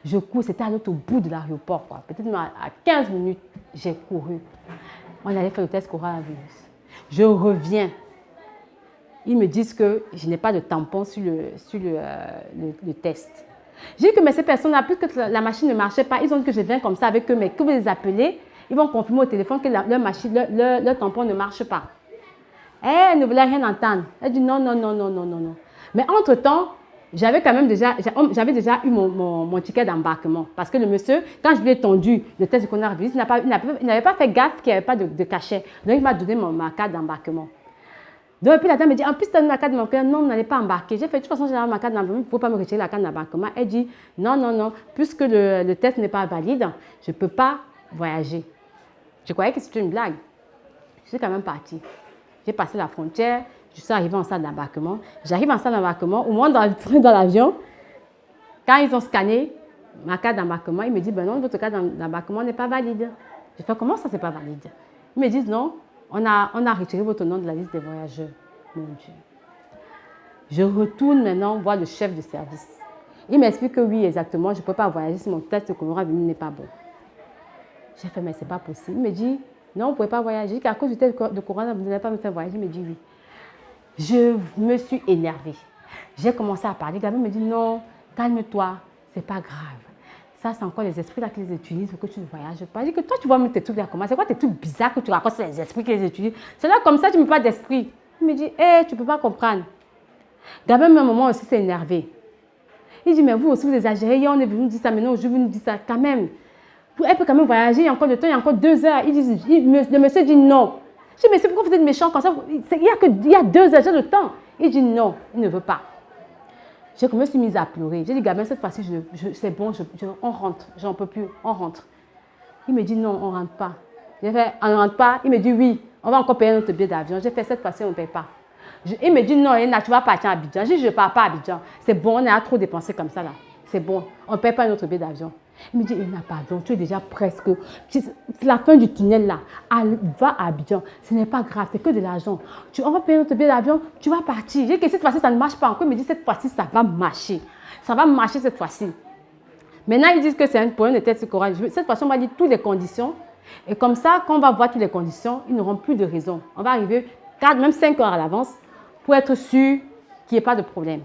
Je cours, c'était à l'autre bout de l'aéroport. Peut-être à 15 minutes, j'ai couru. On allait faire le test coronavirus. Je reviens. Ils me disent que je n'ai pas de tampon sur le test. J'ai dit que mais ces personnes-là, puisque la machine ne marchait pas, ils ont dit que je viens comme ça avec eux, mais que vous les appelez, ils vont confirmer au téléphone que leur tampon ne marche pas. Elle ne voulait rien entendre. Elle dit non, non, non, non, non, non, non. Mais entre-temps, j'avais déjà eu mon ticket d'embarquement. Parce que le monsieur, quand je lui ai tendu le test de coronavirus, il n'avait pas fait gaffe qu'il n'y avait pas de cachet. Donc, il m'a donné ma carte d'embarquement. Donc, puis la dame me dit, en plus, tu as ma carte d'embarquement. Non, vous n'allez pas embarquer. J'ai fait, de toute façon, j'ai ma carte d'embarquement. Il ne faut pas me retirer la carte d'embarquement. Elle dit, non, non, non. Puisque le test n'est pas valide, je ne peux pas voyager. Je croyais que c'était une blague. Je suis quand même partie. J'ai passé la frontière. Je suis arrivée en salle d'embarquement. J'arrive en salle d'embarquement. Au moment dans l'avion, quand ils ont scanné ma carte d'embarquement, ils me disent, ben non, votre carte d'embarquement n'est pas valide. Je fais, comment ça, c'est pas valide? Ils me disent, non, on a retiré votre nom de la liste des voyageurs. Mon Dieu. Je retourne maintenant voir le chef de service. Il m'explique que oui, exactement, je ne peux pas voyager si mon test de coronavirus n'est pas bon. J'ai fait, mais ce n'est pas possible. Il me dit, non, vous ne pouvez pas voyager. Qu'à cause du test de coronavirus, vous n'allez pas me faire voyager. Il me dit oui. Je me suis énervée. J'ai commencé à parler. Gabin me dit non, calme-toi, c'est pas grave. Ça, c'est encore les esprits là qui les utilisent pour que tu ne voyages pas. Je dis que toi, tu vois même tes trucs là comment? C'est quoi tes trucs bizarres que tu racontes sur les esprits qui les utilisent? C'est là comme ça, tu ne mets pas d'esprit. Il me dit, tu ne peux pas comprendre. Gabin, à un moment aussi, s'est énervé. Il dit, mais vous aussi, vous exagérez. Hier, on est venu nous dire ça, maintenant, je vous nous dis ça quand même. Elle peut quand même voyager, il y a encore du temps, il y a encore 2 heures. Le monsieur dit non. Je dis, mais c'est pourquoi vous êtes méchant comme ça? Il y a 2 heures, j'ai le temps. Il dit non, il ne veut pas. Je me suis mise à pleurer. J'ai dit, Gabin, cette fois-ci, c'est bon, on rentre. J'en peux plus, on rentre. Il me dit non, on ne rentre pas. J'ai fait, on ne rentre pas. Il me dit oui, on va encore payer notre billet d'avion. J'ai fait, cette fois-ci, on ne paye pas. Il me dit non, Léna, tu vas partir à Abidjan. Je dis, je ne pars pas à Abidjan. C'est bon, on a trop dépensé comme ça là. c'est bon, on ne paye pas notre billet d'avion. Il me dit, il n'a pardon, tu es déjà presque, c'est la fin du tunnel là, va à Abidjan, ce n'est pas grave, c'est que de l'argent. On va payer notre billet d'avion, tu vas partir. J'ai dit que cette fois-ci, ça ne marche pas encore. Il me dit, cette fois-ci, ça va marcher. Ça va marcher cette fois-ci. Maintenant, ils disent que c'est un problème de tête corale. Cette fois-ci, on va dire toutes les conditions. Et comme ça, quand on va voir toutes les conditions, ils n'auront plus de raison. On va arriver 4, même 5 heures à l'avance pour être sûr qu'il n'y ait pas de problème.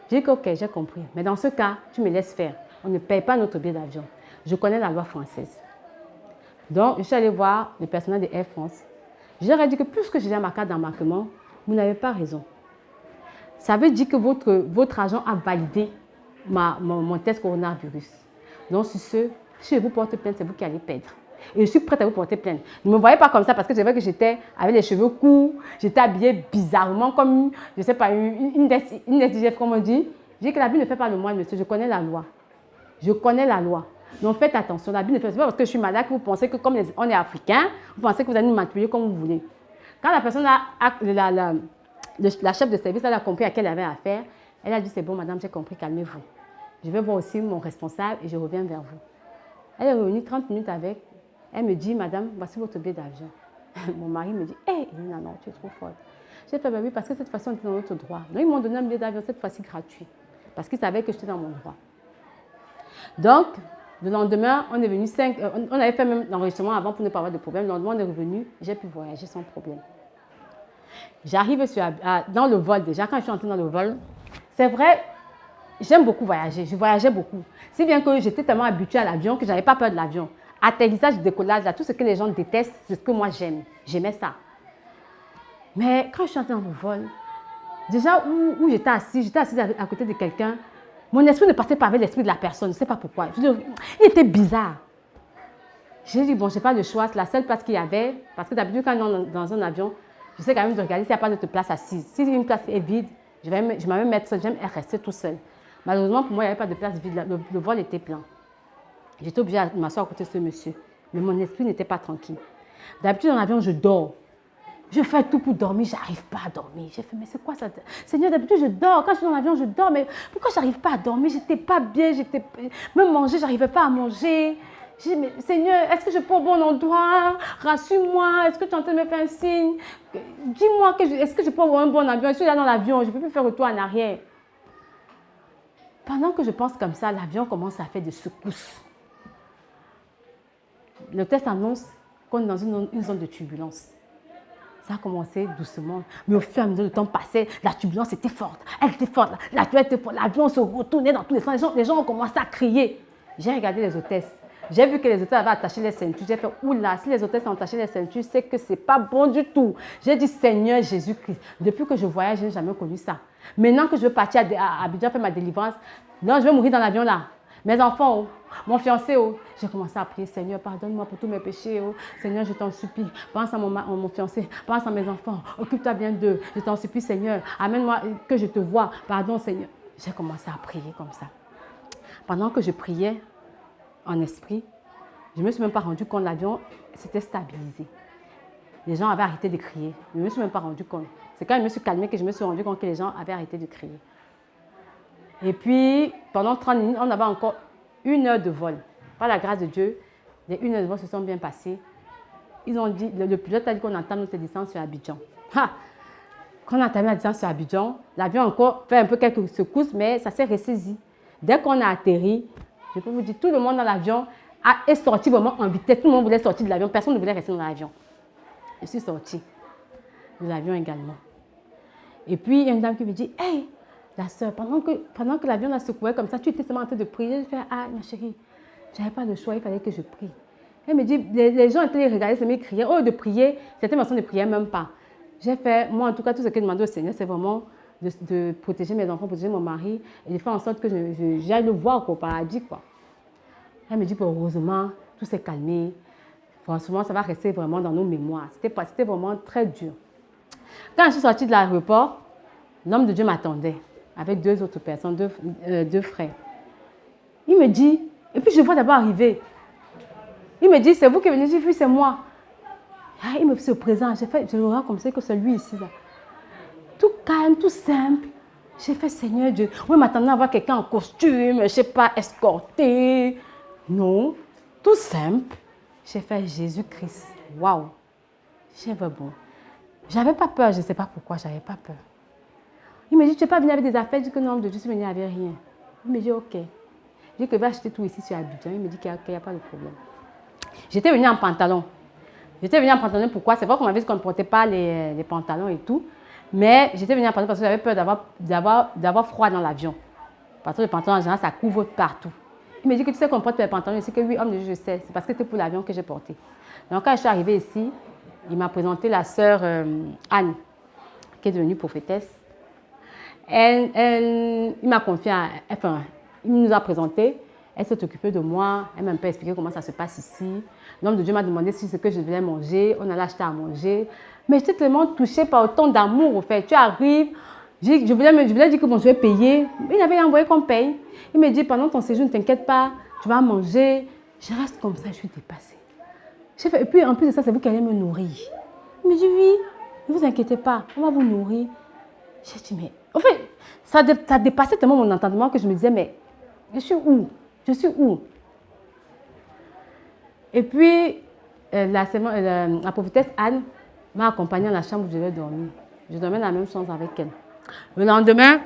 J'ai dit que, ok, j'ai compris. Mais dans ce cas, tu me laisses faire. On ne paye pas notre billet d'avion. Je connais la loi française. Donc, je suis allée voir le personnel de Air France. Je leur ai dit que puisque j'ai ma carte d'embarquement, vous n'avez pas raison. Ça veut dire que votre agent a validé mon test coronavirus. Donc, sur ce, si je vous porte plainte, c'est vous qui allez perdre. Et je suis prête à vous porter plainte. Ne me voyez pas comme ça parce que je vois que j'étais avec les cheveux courts, j'étais habillée bizarrement comme, je ne sais pas, une SDF, comme on dit. Je dis que la vie ne fait pas le moine, monsieur, je connais la loi. Je connais la loi. Donc faites attention, la vie ne fait pas parce que je suis malade que vous pensez que comme on est africain, vous pensez que vous allez nous manipuler comme vous voulez. Quand la personne, la chef de service, elle a compris à qui elle avait affaire, elle a dit, c'est bon madame, j'ai compris, calmez-vous. Je vais voir aussi mon responsable et je reviens vers vous. Elle est revenue 30 minutes avec. Elle me dit, madame, voici votre billet d'avion. Mon mari me dit, hé, non, tu es trop forte. J'ai fait, oui, parce que cette fois-ci, on était dans notre droit. Donc, ils m'ont donné un billet d'avion, cette fois-ci gratuit. Parce qu'ils savaient que j'étais dans mon droit. Donc, le lendemain, on est venu 5. On avait fait même l'enregistrement avant pour ne pas avoir de problème. Le lendemain, on est revenu, j'ai pu voyager sans problème. J'arrive dans le vol déjà. Quand je suis entrée dans le vol, c'est vrai, j'aime beaucoup voyager. Je voyageais beaucoup. Si bien que j'étais tellement habituée à l'avion que je n'avais pas peur de l'avion. Atterrissage, décollage, là, tout ce que les gens détestent, c'est ce que moi j'aime. J'aimais ça. Mais quand je suis entrée dans le vol, déjà où j'étais assise à côté de quelqu'un, mon esprit ne passait pas avec l'esprit de la personne. Je ne sais pas pourquoi. Il était bizarre. J'ai dit, bon, je n'ai pas le choix. C'est la seule place qu'il y avait. Parce que d'habitude, quand on est dans un avion, je sais quand même de regarder s'il n'y a pas d'autre place assise. Si une place est vide, je vais même mettre seule. J'aime rester tout seul. Malheureusement, pour moi, il n'y avait pas de place vide. Le vol était plein. J'étais obligée de m'asseoir à côté de ce monsieur. Mais mon esprit n'était pas tranquille. D'habitude, dans l'avion, je dors. Je fais tout pour dormir, je n'arrive pas à dormir. J'ai fait, mais c'est quoi ça? Seigneur, d'habitude, je dors. Quand je suis dans l'avion, je dors. Mais pourquoi je n'arrive pas à dormir? Je n'étais pas bien. Même manger, je n'arrivais pas à manger. J'ai dit, mais Seigneur, est-ce que je peux au bon endroit? Rassure-moi. Est-ce que tu es en train de me faire un signe? Dis-moi, est-ce que je peux avoir un bon avion? Je suis là dans l'avion, je ne peux plus faire retour en arrière. Pendant que je pense comme ça, l'avion commence à faire des secousses. Le test annonce qu'on est dans une zone de turbulence. Ça a commencé doucement, mais au fur et à mesure le temps passait, la turbulence était forte. Elle était forte, l'avion se retournait dans tous les sens. Les gens ont commencé à crier. J'ai regardé les hôtesses. J'ai vu que les hôtesses avaient attaché les ceintures. J'ai fait, oula, si les hôtesses ont attaché les ceintures, c'est que ce n'est pas bon du tout. J'ai dit, Seigneur Jésus-Christ, depuis que je voyage, je n'ai jamais connu ça. Maintenant que je veux partir à Abidjan faire ma délivrance, non, je vais mourir dans l'avion là. Mes enfants, mon fiancé, j'ai commencé à prier, Seigneur, pardonne-moi pour tous mes péchés. Seigneur, je t'en supplie. Pense à mon fiancé, pense à mes enfants. Occupe-toi bien d'eux. Je t'en supplie, Seigneur. Amène-moi que je te vois. Pardon, Seigneur. J'ai commencé à prier comme ça. Pendant que je priais en esprit, je ne me suis même pas rendu compte que l'avion s'était stabilisé. Les gens avaient arrêté de crier. Je ne me suis même pas rendu compte. C'est quand je me suis calmée que je me suis rendu compte que les gens avaient arrêté de crier. Et puis, pendant 30 minutes, on avait encore 1 heure de vol. Par la grâce de Dieu, les 1 heure de vol se sont bien passées. Ils ont dit, le pilote a dit qu'on entame notre distance sur Abidjan. Quand on a entamé la distance sur Abidjan, l'avion a encore fait un peu quelques secousses, mais ça s'est ressaisi. Dès qu'on a atterri, je peux vous dire, tout le monde dans l'avion est sorti vraiment en vitesse. Tout le monde voulait sortir de l'avion. Personne ne voulait rester dans l'avion. Je suis sortie de l'avion également. Et puis, il y a une dame qui me dit, hey, la soeur, pendant que l'avion a secoué comme ça, tu étais seulement en train de prier. Je fais, ah, ma chérie, je n'avais pas le choix, il fallait que je prie. Elle me dit, les gens étaient regardés, c'est mes crier. Oh, de prier, c'était ma façon de prier, même pas. J'ai fait, moi en tout cas, tout ce que je demandais au Seigneur, c'est vraiment de protéger mes enfants, protéger mon mari, et de faire en sorte que j'aille le voir au paradis, quoi. Elle me dit, heureusement, tout s'est calmé. Franchement, ça va rester vraiment dans nos mémoires. C'était vraiment très dur. Quand je suis sortie de l'aéroport, l'homme de Dieu m'attendait avec 2 autres personnes, 2 frères. Il me dit, et puis je vois d'abord arriver. Il me dit, c'est vous qui venez, j'ai vu, c'est moi. Ah, il me se présente, je le vois comme ça que c'est lui ici. Là. Tout calme, tout simple. J'ai fait, Seigneur Dieu, oui, m'attendais à voir quelqu'un en costume, je ne sais pas, escorté. Non, tout simple. J'ai fait Jésus-Christ. Waouh. J'ai fait bon. J'avais pas peur, je ne sais pas pourquoi, j'avais pas peur. Il me dit, tu n'es pas venu avec des affaires? Je dis que non, de Dieu, je suis venu avec rien. Il me dit, ok. Je dis que je vais acheter tout ici sur Abidjan. Il me dit qu'il n'y a pas de problème. J'étais venue en pantalon. J'étais venue en pantalon, pourquoi? C'est vrai qu'on m'avait dit qu'on ne portait pas les pantalons et tout. Mais j'étais venue en pantalon parce que j'avais peur d'avoir froid dans l'avion. Parce que les pantalons, en général, ça couvre partout. Il me dit que tu sais qu'on porte les pantalons. Je dis que oui, homme de Dieu, je sais. C'est parce que c'était pour l'avion que j'ai porté. Donc quand je suis arrivée ici, il m'a présenté la sœur Anne, qui est devenue prophétesse. Il m'a confié, il nous a présenté. Elle s'est occupée de moi. Elle m'a un peu expliqué comment ça se passe ici. L'homme de Dieu m'a demandé si c'est ce que je devais manger. On allait acheter à manger. Mais j'étais tellement touchée par autant d'amour, au fait. Tu arrives, je voulais dire que bon, je vais payer. Il avait envoyé qu'on paye. Il me dit, pendant ton séjour, ne t'inquiète pas, tu vas manger. Je reste comme ça, je suis dépassée. Et puis, en plus de ça, c'est vous qui allez me nourrir. Il me dit, oui, ne vous inquiétez pas, on va vous nourrir. J'ai dit, mais... En fait, ça dépassait tellement mon entendement que je me disais, mais je suis où? Je suis où? Et puis, la prophétesse Anne m'a accompagnée dans la chambre où je devais dormir. Je dormais dans la même chambre avec elle. Le lendemain,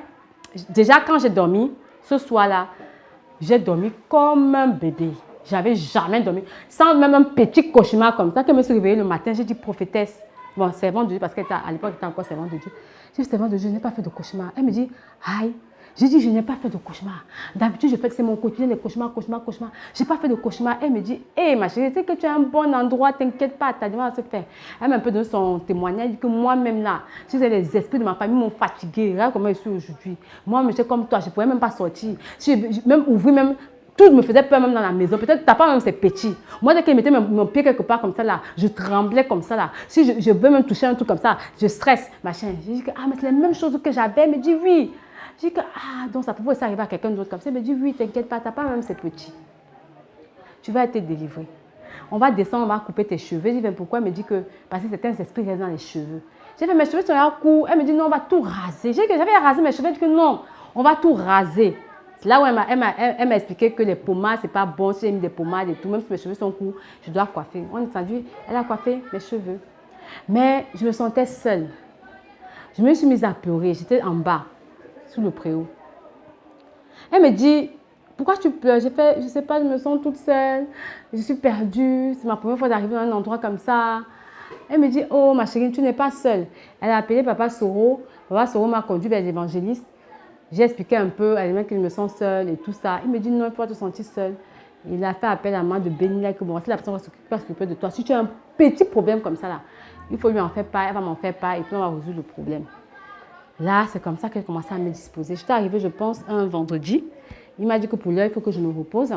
déjà quand j'ai dormi, ce soir-là, j'ai dormi comme un bébé. J'avais jamais dormi. Sans même un petit cauchemar comme ça, que je me suis réveillée le matin, j'ai dit prophétesse. Bon, servante de Dieu, parce qu'à l'époque, elle était encore servante de Dieu. J'ai dit, servante de Dieu, je n'ai pas fait de cauchemar. Elle me dit, aïe. J'ai dit, je n'ai pas fait de cauchemar. D'habitude, je fais que c'est mon quotidien, les cauchemars. Je n'ai pas fait de cauchemar. Elle me dit, hé, ma chérie, tu sais que tu as un bon endroit, t'inquiète pas, ta demande va se faire. Elle m'a un peu donné son témoignage, elle dit que moi-même là, si les esprits de ma famille m'ont fatiguée, regarde comment je suis aujourd'hui. Moi, j'étais comme toi, je ne pouvais même pas sortir. Même ouvrir, même. Tout me faisait peur même dans la maison. Peut-être ta part même c'est petit. Moi, dès qu'elle mettait mon pied quelque part comme ça là, je tremblais comme ça là. Si je veux même toucher un truc comme ça, je stresse, machin. Je dis que, ah, mais c'est la même chose que j'avais. Elle me dit oui. Je dis que, ah, donc ça pouvait s'arriver à quelqu'un d'autre comme ça. Elle me dit oui, t'inquiète pas, ta part même c'est petit. Tu vas être délivré. On va descendre, on va couper tes cheveux. Je dis, mais pourquoi? Elle me dit que, parce que certains esprits restent dans les cheveux. J'ai fait, mes cheveux sont courts. Elle me dit, non, on va tout raser. J'ai dit que j'avais rasé mes cheveux. Elle dit que non, on va tout raser. Là où elle m'a expliqué que les pommades, c'est pas bon. Si j'ai mis des pommades et tout, même si mes cheveux sont courts, je dois coiffer. On a entendu, elle a coiffé mes cheveux. Mais je me sentais seule. Je me suis mise à pleurer. J'étais en bas, sous le préau. Elle me dit, pourquoi tu pleures? J'ai fait, je ne sais pas, je me sens toute seule. Je suis perdue. C'est ma première fois d'arriver dans un endroit comme ça. Elle me dit, oh ma chérie, tu n'es pas seule. Elle a appelé Papa Soro. Papa Soro m'a conduit vers l'évangéliste. J'ai expliqué un peu à lui que je me sens seule et tout ça. Il me dit non, il ne faut pas te sentir seule. Il a fait appel à moi de bénir que bon, si la personne va s'occuper de toi, si tu as un petit problème comme ça là, il faut lui en faire part, elle va m'en faire part et puis on va résoudre le problème. Là, c'est comme ça qu'elle commençait à me disposer. J'étais arrivée, je pense, un vendredi. Il m'a dit que pour l'heure, il faut que je me repose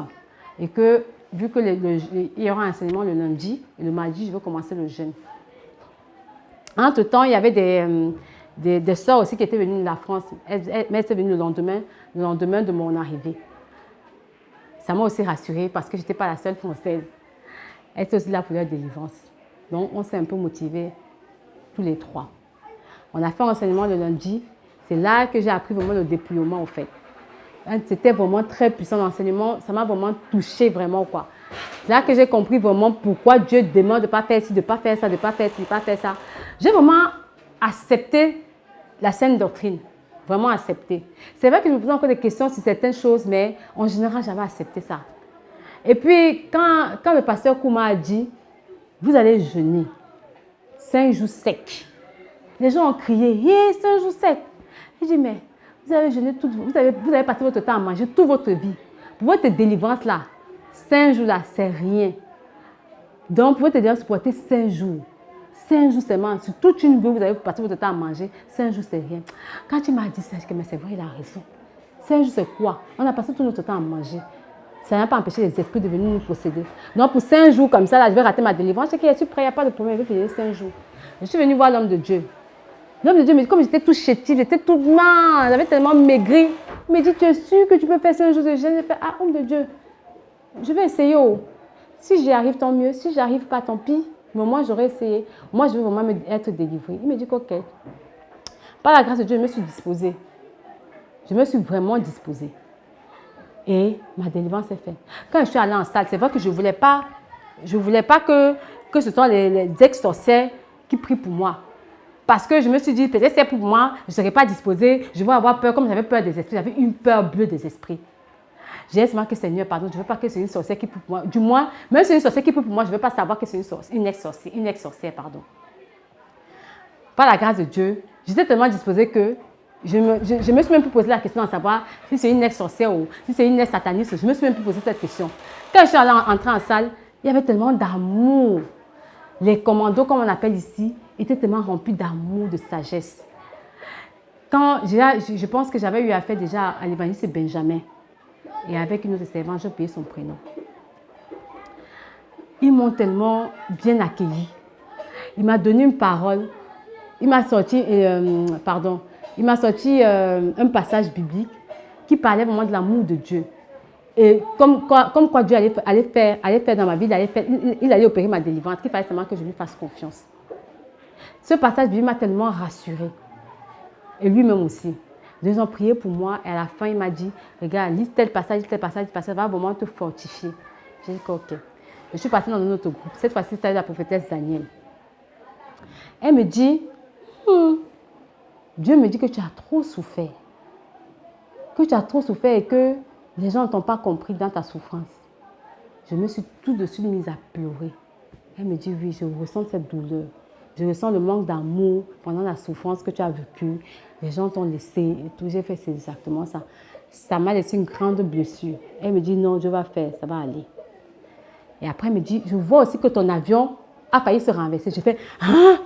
et que vu que il y aura un enseignement le lundi et le mardi, je vais commencer le jeûne. Entre-temps, il y avait des sœurs aussi qui étaient venues de la France, mais elles étaient venues le lendemain de mon arrivée. Ça m'a aussi rassurée parce que je n'étais pas la seule française. Elles étaient aussi là pour leur délivrance. Donc, on s'est un peu motivés tous les trois. On a fait un enseignement le lundi. C'est là que j'ai appris vraiment le dépouillement, en fait. C'était vraiment très puissant l'enseignement. Ça m'a vraiment touchée, vraiment, quoi. C'est là que j'ai compris vraiment pourquoi Dieu demande de ne pas faire ci, de ne pas faire ça, de ne pas faire ci, de ne pas faire ça. J'ai vraiment accepté la saine doctrine, vraiment accepté. C'est vrai que je me posais encore des questions sur certaines choses, mais en général, j'avais accepté ça. Et puis, quand le pasteur Kouma a dit, vous allez jeûner 5 jours secs, les gens ont crié, hey, 5 jours secs. J'ai dit, mais vous avez jeûné vous avez passé votre temps à manger toute votre vie. Pour votre délivrance là, 5 jours là, c'est rien. Donc, pour votre délivrance, supporter 5 jours. 5 jours seulement, sur toute une vie, vous avez passé votre temps à manger. 5 jours, c'est rien. Quand il m'a dit ça, je dis que mais c'est vrai, il a raison. 5 jours, c'est quoi? On a passé tout notre temps à manger. Ça n'a pas empêché les esprits de venir nous posséder. Donc, pour 5 jours comme ça, là, je vais rater ma délivrance. Je sais qu'il suis prêt, il n'y a pas de problème, je vais payer 5 jours. Je suis venue voir l'homme de Dieu. L'homme de Dieu, mais comme j'étais tout chétive, j'étais toute mince, j'avais tellement maigri. Il me dit, tu es sûr que tu peux faire 5 jours de jeûne? J'ai fait, ah, homme de Dieu, je vais essayer. Oh. Si j'y arrive, tant mieux. Si j'y arrive pas, tant pis. Mais moi, j'aurais essayé. Moi, je veux vraiment être délivrée. Il me dit, ok. Par la grâce de Dieu, je me suis disposée. Je me suis vraiment disposée. Et ma délivrance est faite. Quand je suis allée en salle, c'est vrai que je ne voulais pas que ce soit les ex-sorcières qui prient pour moi. Parce que je me suis dit, peut-être c'est pour moi, je ne serais pas disposée, je vais avoir peur, comme j'avais peur des esprits, j'avais une peur bleue des esprits. J'ai dit que Seigneur, pardon, je ne veux pas que c'est une sorcière qui prie pour moi. Du moins, même si c'est une sorcière qui prie pour moi, je ne veux pas savoir que c'est une ex-sorcière, pardon. Par la grâce de Dieu, j'étais tellement disposée que je me suis même plus posé la question de savoir si c'est une ex-sorcière ou si c'est une ex-sataniste. Je me suis même plus posé cette question. Quand je suis entrée en salle, il y avait tellement d'amour. Les commandos, comme on appelle ici, étaient tellement remplis d'amour, de sagesse. Quand je pense que j'avais eu affaire déjà à l'évangéliste Benjamin. Et avec une autre servante, j'ai oublié son prénom. Ils m'ont tellement bien accueilli. Il m'a donné une parole. Il m'a sorti, un passage biblique qui parlait vraiment de l'amour de Dieu. Et comme quoi Dieu allait faire dans ma vie, il allait opérer ma délivrance, qu'il fallait seulement que je lui fasse confiance. Ce passage biblique m'a tellement rassurée. Et lui-même aussi. Ils ont prié pour moi et à la fin, il m'a dit, regarde, lis tel passage, ça va vraiment te fortifier. J'ai dit, ok. Je suis passée dans un autre groupe. Cette fois-ci, c'était la prophétesse Daniel. Elle me dit, Dieu me dit que tu as trop souffert. Que tu as trop souffert et que les gens ne t'ont pas compris dans ta souffrance. Je me suis tout de suite mise à pleurer. Elle me dit, oui, je ressens cette douleur. Je ressens le manque d'amour pendant la souffrance que tu as vécue. Les gens t'ont laissé et tout. J'ai fait, c'est exactement ça. Ça m'a laissé une grande blessure. Elle me dit, non, Dieu va faire, ça va aller. Et après, elle me dit, je vois aussi que ton avion a failli se renverser. J'ai fait, hein?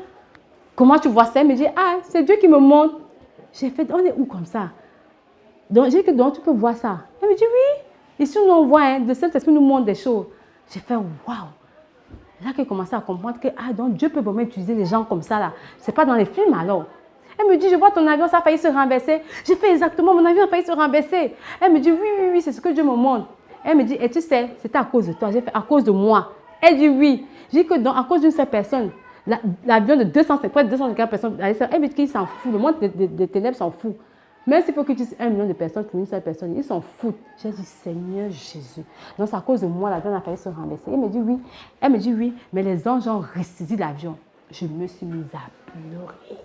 Comment tu vois ça? Elle me dit, ah, c'est Dieu qui me montre. J'ai fait, on est où comme ça? Donc, j'ai dit que donc, tu peux voir ça. Elle me dit, oui. Ici, nous on voit, le Saint-Esprit nous montre des choses. J'ai fait, waouh. Là qu'elle commençait à comprendre que donc Dieu peut vraiment utiliser les gens comme ça là. C'est pas dans les films alors. Elle me dit, je vois ton avion, ça a failli se renverser. J'ai fait exactement, mon avion a failli se renverser. Elle me dit, oui, c'est ce que Dieu me montre. Elle me dit, et tu sais, c'était à cause de toi. J'ai fait, à cause de moi. Elle dit oui. J'ai dit que donc, à cause d'une seule personne, l'avion de 250 personnes, elle me dit qu'il s'en fout. Le monde des ténèbres s'en fout. Même s'il faut que tu utilises 1 million de personnes pour une seule personne, ils s'en foutent. J'ai dit, Seigneur Jésus. Donc, c'est à cause de moi, l'avion a failli se renverser. Elle me dit oui. Elle me dit oui, mais les anges ont ressaisi l'avion. Je me suis mise à pleurer.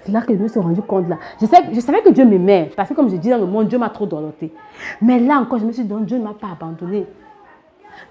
C'est là que je me suis rendu compte là. Je savais que Dieu m'aimait. Parce que comme je dis dans le monde, Dieu m'a trop dorloté. Mais là encore, je me suis dit, Dieu ne m'a pas abandonné.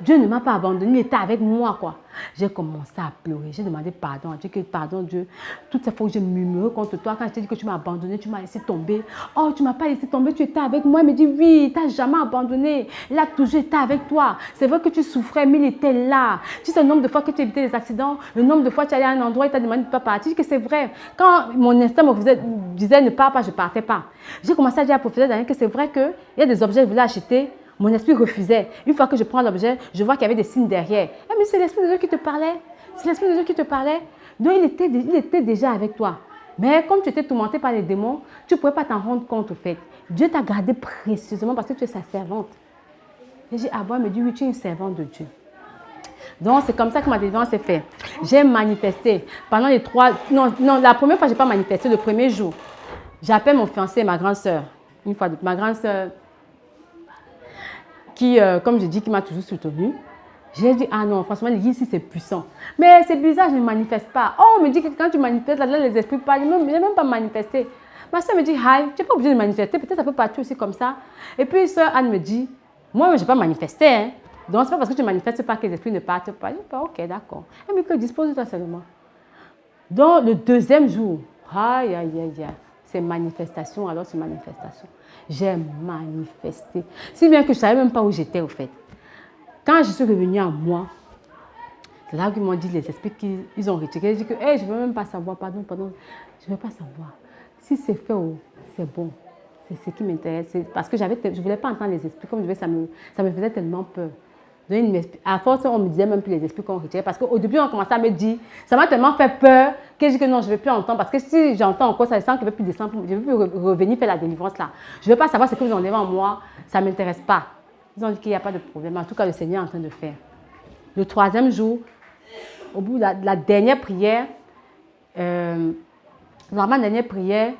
Dieu ne m'a pas abandonné, il était avec moi, quoi. J'ai commencé à pleurer. J'ai demandé pardon à Dieu, pardon Dieu. Toutes ces fois que j'ai murmuré contre toi, quand je t'ai dit que tu m'as abandonné, tu m'as laissé tomber. Oh, tu ne m'as pas laissé tomber, tu étais avec moi. Il me dit, oui, tu n'as jamais abandonné. Il a toujours été avec toi. C'est vrai que tu souffrais, mais il était là. Tu sais le nombre de fois que tu évitais les accidents, le nombre de fois que tu allais à un endroit et tu as demandé de ne pas partir. Je dis que c'est vrai. Quand mon instinct me disait ne pars pas, je ne partais pas. J'ai commencé à dire à la prophétesse Daniel que c'est vrai qu'il y a des objets que je voulais acheter. Mon esprit refusait. Une fois que je prends l'objet, je vois qu'il y avait des signes derrière. Mais c'est l'Esprit de Dieu qui te parlait. C'est l'Esprit de Dieu qui te parlait. Donc, il était déjà avec toi. Mais comme tu étais tourmenté par les démons, tu ne pouvais pas t'en rendre compte au fait. Dieu t'a gardé précieusement parce que tu es sa servante. Et j'ai elle me dit, oui, tu es une servante de Dieu. Donc, c'est comme ça que ma délivrance s'est faite. J'ai manifesté pendant les 3... Non, la première fois, je n'ai pas manifesté le premier jour. J'appelle mon fiancé et ma grande soeur. Une fois, ma grande soeur... qui, comme je dis, qui m'a toujours soutenue. J'ai dit, ah non, franchement, l'église ici, c'est puissant. Mais c'est bizarre, je ne manifeste pas. Oh, on me dit que quand tu manifestes, là, les esprits parlent. Je n'ai même pas manifesté. Ma soeur me dit, hi, tu n'es pas obligé de manifester. Peut-être ça peut partir aussi comme ça. Et puis, soeur Anne me dit, moi, je n'ai pas manifesté. Hein. Donc, ce n'est pas parce que tu ne manifestes pas que les esprits ne partent pas. Je dis, ok, d'accord. Elle me dit, que dispose-toi seulement. Donc, le deuxième jour, aïe, aïe, aïe, aïe. C'est manifestation, alors c'est manifestation. J'ai manifesté. Si bien que je ne savais même pas où j'étais, au fait. Quand je suis revenue à moi, c'est là qu'ils m'ont dit, les esprits qu'ils ont retiré. J'ai dit que hey, je ne veux même pas savoir, pardon, je ne veux pas savoir. Si c'est fait, c'est bon. C'est ce qui m'intéresse. Parce que je ne voulais pas entendre les esprits. Comme je disais, ça me faisait tellement peur. Donc, à force, on me disait même plus les esprits qu'on retirait. Parce qu'au début, on commençait à me dire, ça m'a tellement fait peur que je dis que non, je ne vais plus entendre. Parce que si j'entends encore, ça sent que je ne vais plus descendre, je ne vais plus revenir faire la délivrance là. Je ne veux pas savoir ce que vous en avez en moi, ça ne m'intéresse pas. Ils ont dit qu'il n'y a pas de problème. En tout cas, le Seigneur est en train de faire. Le troisième jour, au bout de la dernière prière, dans ma dernière prière,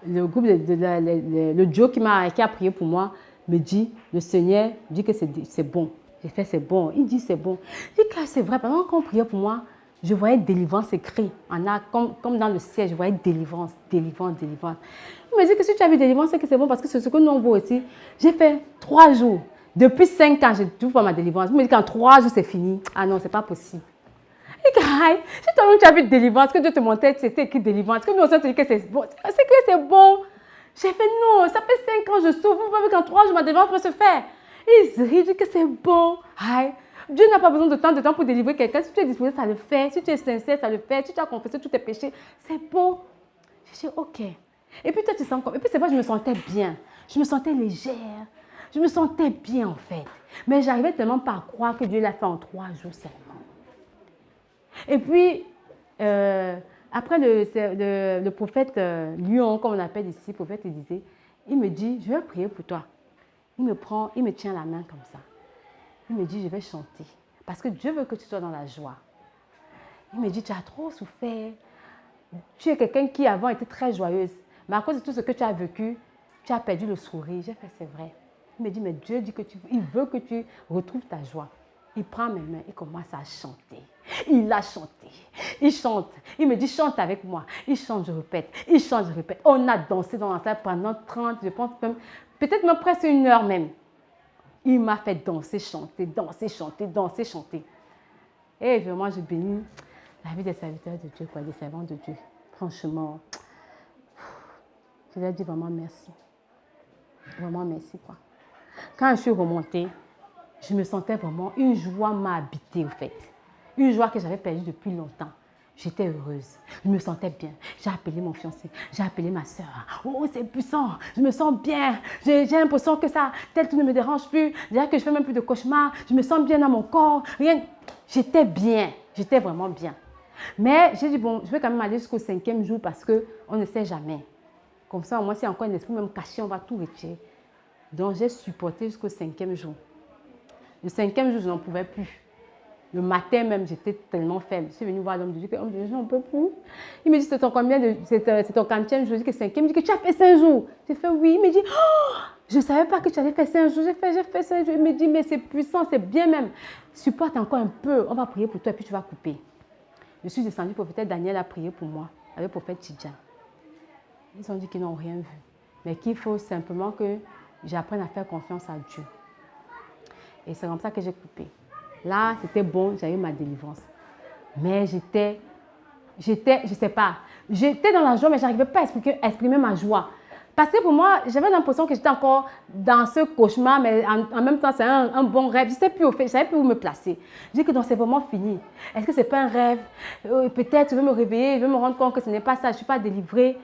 le groupe, le Joe qui a prié pour moi me dit, le Seigneur dit que c'est bon. J'ai fait, c'est bon. Il dit, c'est bon. Je dis que c'est vrai. Pendant qu'on priait pour moi, je voyais délivrance écrit. Comme dans le ciel, je voyais délivrance, délivrance, délivrance. Il me dit que si tu as vu délivrance, c'est que c'est bon parce que c'est ce que nous on voit aussi. J'ai fait 3 jours. Depuis 5 ans, je ne trouve pas ma délivrance. Il me dit qu'en 3 jours, c'est fini. Ah non, c'est pas possible. Et que, si toi-même tu as vu délivrance, que Dieu te montrait que c'était écrit délivrance, que nous aussi on te dit que c'est bon. C'est que c'est bon. J'ai fait non, ça fait 5 ans, je souffre. Vous ne pouvez pas vu qu'en 3 jours, ma délivrance peut se faire. Il rit, dit que c'est bon. Dieu n'a pas besoin de temps pour délivrer quelqu'un. Si tu es disposé, ça le fait. Si tu es sincère, ça le fait. Si tu as confessé tous tes péchés, c'est bon. J'ai dit, ok. Et puis toi, tu sens comme... Et puis c'est vrai, je me sentais bien. Je me sentais légère. Je me sentais bien, en fait. Mais j'arrivais tellement pas à croire que Dieu l'a fait en 3 jours seulement. Et puis, après le prophète Lion, comme on appelle ici, prophète Élisée, il me dit, je vais prier pour toi. Il me tient la main comme ça. Il me dit, je vais chanter. Parce que Dieu veut que tu sois dans la joie. Il me dit, tu as trop souffert. Tu es quelqu'un qui avant était très joyeuse. Mais à cause de tout ce que tu as vécu, tu as perdu le sourire. J'ai fait, c'est vrai. Il me dit, mais Dieu dit il veut que tu retrouves ta joie. Il prend mes mains et commence à chanter. Il a chanté. Il chante. Il me dit, chante avec moi. Il chante, je répète. Il chante, je répète. On a dansé dans la salle pendant 30, je pense même, peut-être même presque 1 heure même. Il m'a fait danser, chanter, danser, chanter, danser, chanter. Et vraiment, je bénis la vie des serviteurs de Dieu, des servants de Dieu. Franchement, je leur dis vraiment merci. Vraiment merci, quoi. Quand je suis remontée, je me sentais vraiment, une joie m'a habité, au fait. Une joie que j'avais perdue depuis longtemps. J'étais heureuse. Je me sentais bien. J'ai appelé mon fiancé. J'ai appelé ma soeur. Oh, c'est puissant. Je me sens bien. J'ai l'impression que ça, tel tout ne me dérange plus. Déjà que je fais même plus de cauchemars. Je me sens bien dans mon corps. Rien. J'étais bien. J'étais vraiment bien. Mais j'ai dit, bon, je vais quand même aller jusqu'au 5e jour parce qu'on ne sait jamais. Comme ça, au moins, s'il y a encore un esprit même caché, on va tout retirer. Donc, j'ai supporté jusqu'au 5e jour. Le 5e jour, je n'en pouvais plus. Le matin même, j'étais tellement faible. Je suis venue voir l'homme de Dieu, l'homme de Dieu, je n'en peux plus. Il me dit, c'est ton 40e jour. Je dis que 5e. Il me dit que tu as fait 5 jours. J'ai fait oui. Il me dit, oh, je ne savais pas que tu allais faire 5 jours. J'ai fait 5 jours. Il me dit, mais c'est puissant, c'est bien même. Supporte encore un peu. On va prier pour toi et puis tu vas couper. Je suis descendue, le prophète Daniel a prié pour moi, avec le prophète Tidja. Ils ont dit qu'ils n'ont rien vu. Mais qu'il faut simplement que j'apprenne à faire confiance à Dieu. Et c'est comme ça que j'ai coupé. Là, c'était bon, j'avais ma délivrance. Mais je sais pas, j'étais dans la joie, mais je n'arrivais pas à exprimer ma joie. Parce que pour moi, j'avais l'impression que j'étais encore dans ce cauchemar, mais en même temps, c'est un bon rêve. Je ne sais plus au fait, je ne savais plus où me placer. Je dis que donc c'est vraiment fini. Est-ce que ce n'est pas un rêve? Peut-être je vais me réveiller, je vais me rendre compte que ce n'est pas ça, je ne suis pas délivrée.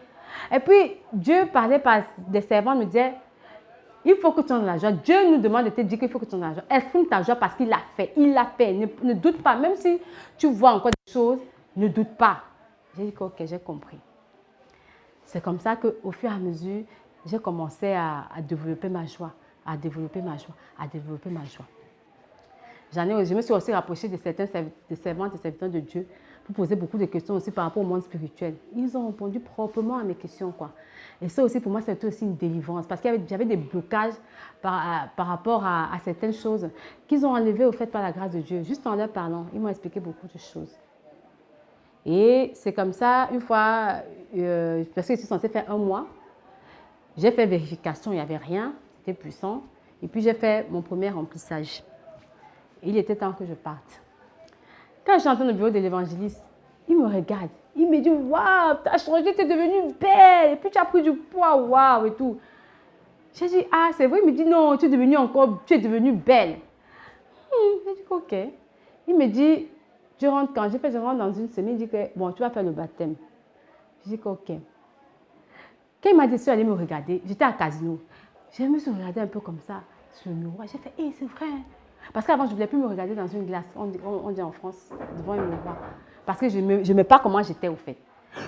Et puis, Dieu parlait par des servants, me disait, il faut que tu sois dans la joie. Dieu nous demande de te dire qu'il faut que tu sois dans la joie. Exprime ta joie parce qu'il l'a fait. Il l'a fait. Ne doute pas. Même si tu vois encore des choses, ne doute pas. J'ai dit que ok, j'ai compris. C'est comme ça qu'au fur et à mesure, j'ai commencé à développer ma joie, à développer ma joie, à développer ma joie. Je me suis aussi rapprochée de certains servantes et serviteurs de Dieu pour poser beaucoup de questions aussi par rapport au monde spirituel. Ils ont répondu proprement à mes questions, quoi. Et ça aussi, pour moi, c'était aussi une délivrance parce qu'il j'avais des blocages par rapport à certaines choses qu'ils ont enlevées au fait par la grâce de Dieu. Juste en leur parlant, ils m'ont expliqué beaucoup de choses. Et c'est comme ça, une fois, parce que je suis censée faire 1 mois, j'ai fait vérification, il n'y avait rien, c'était puissant. Et puis j'ai fait mon premier remplissage. Il était temps que je parte. Quand je suis entrée dans le bureau de l'évangéliste, il me regarde. Il me dit, waouh, tu as changé, tu es devenue belle. Et puis tu as pris du poids, waouh, et tout. J'ai dit, ah, c'est vrai. Il me dit, non, tu es devenue belle. J'ai dit, ok. Il me dit, tu rentres quand? Je rentre dans une semaine. Il dit que, bon, tu vas faire le baptême. J'ai dit, ok. Quand il m'a dit, aller me regarder, j'étais à Casino. Je me suis regardée un peu comme ça, sur le miroir. J'ai fait, hé, c'est vrai. Parce qu'avant, je ne voulais plus me regarder dans une glace, on dit en France, devant un miroir. Parce que je n'aimais pas comment j'étais au fait.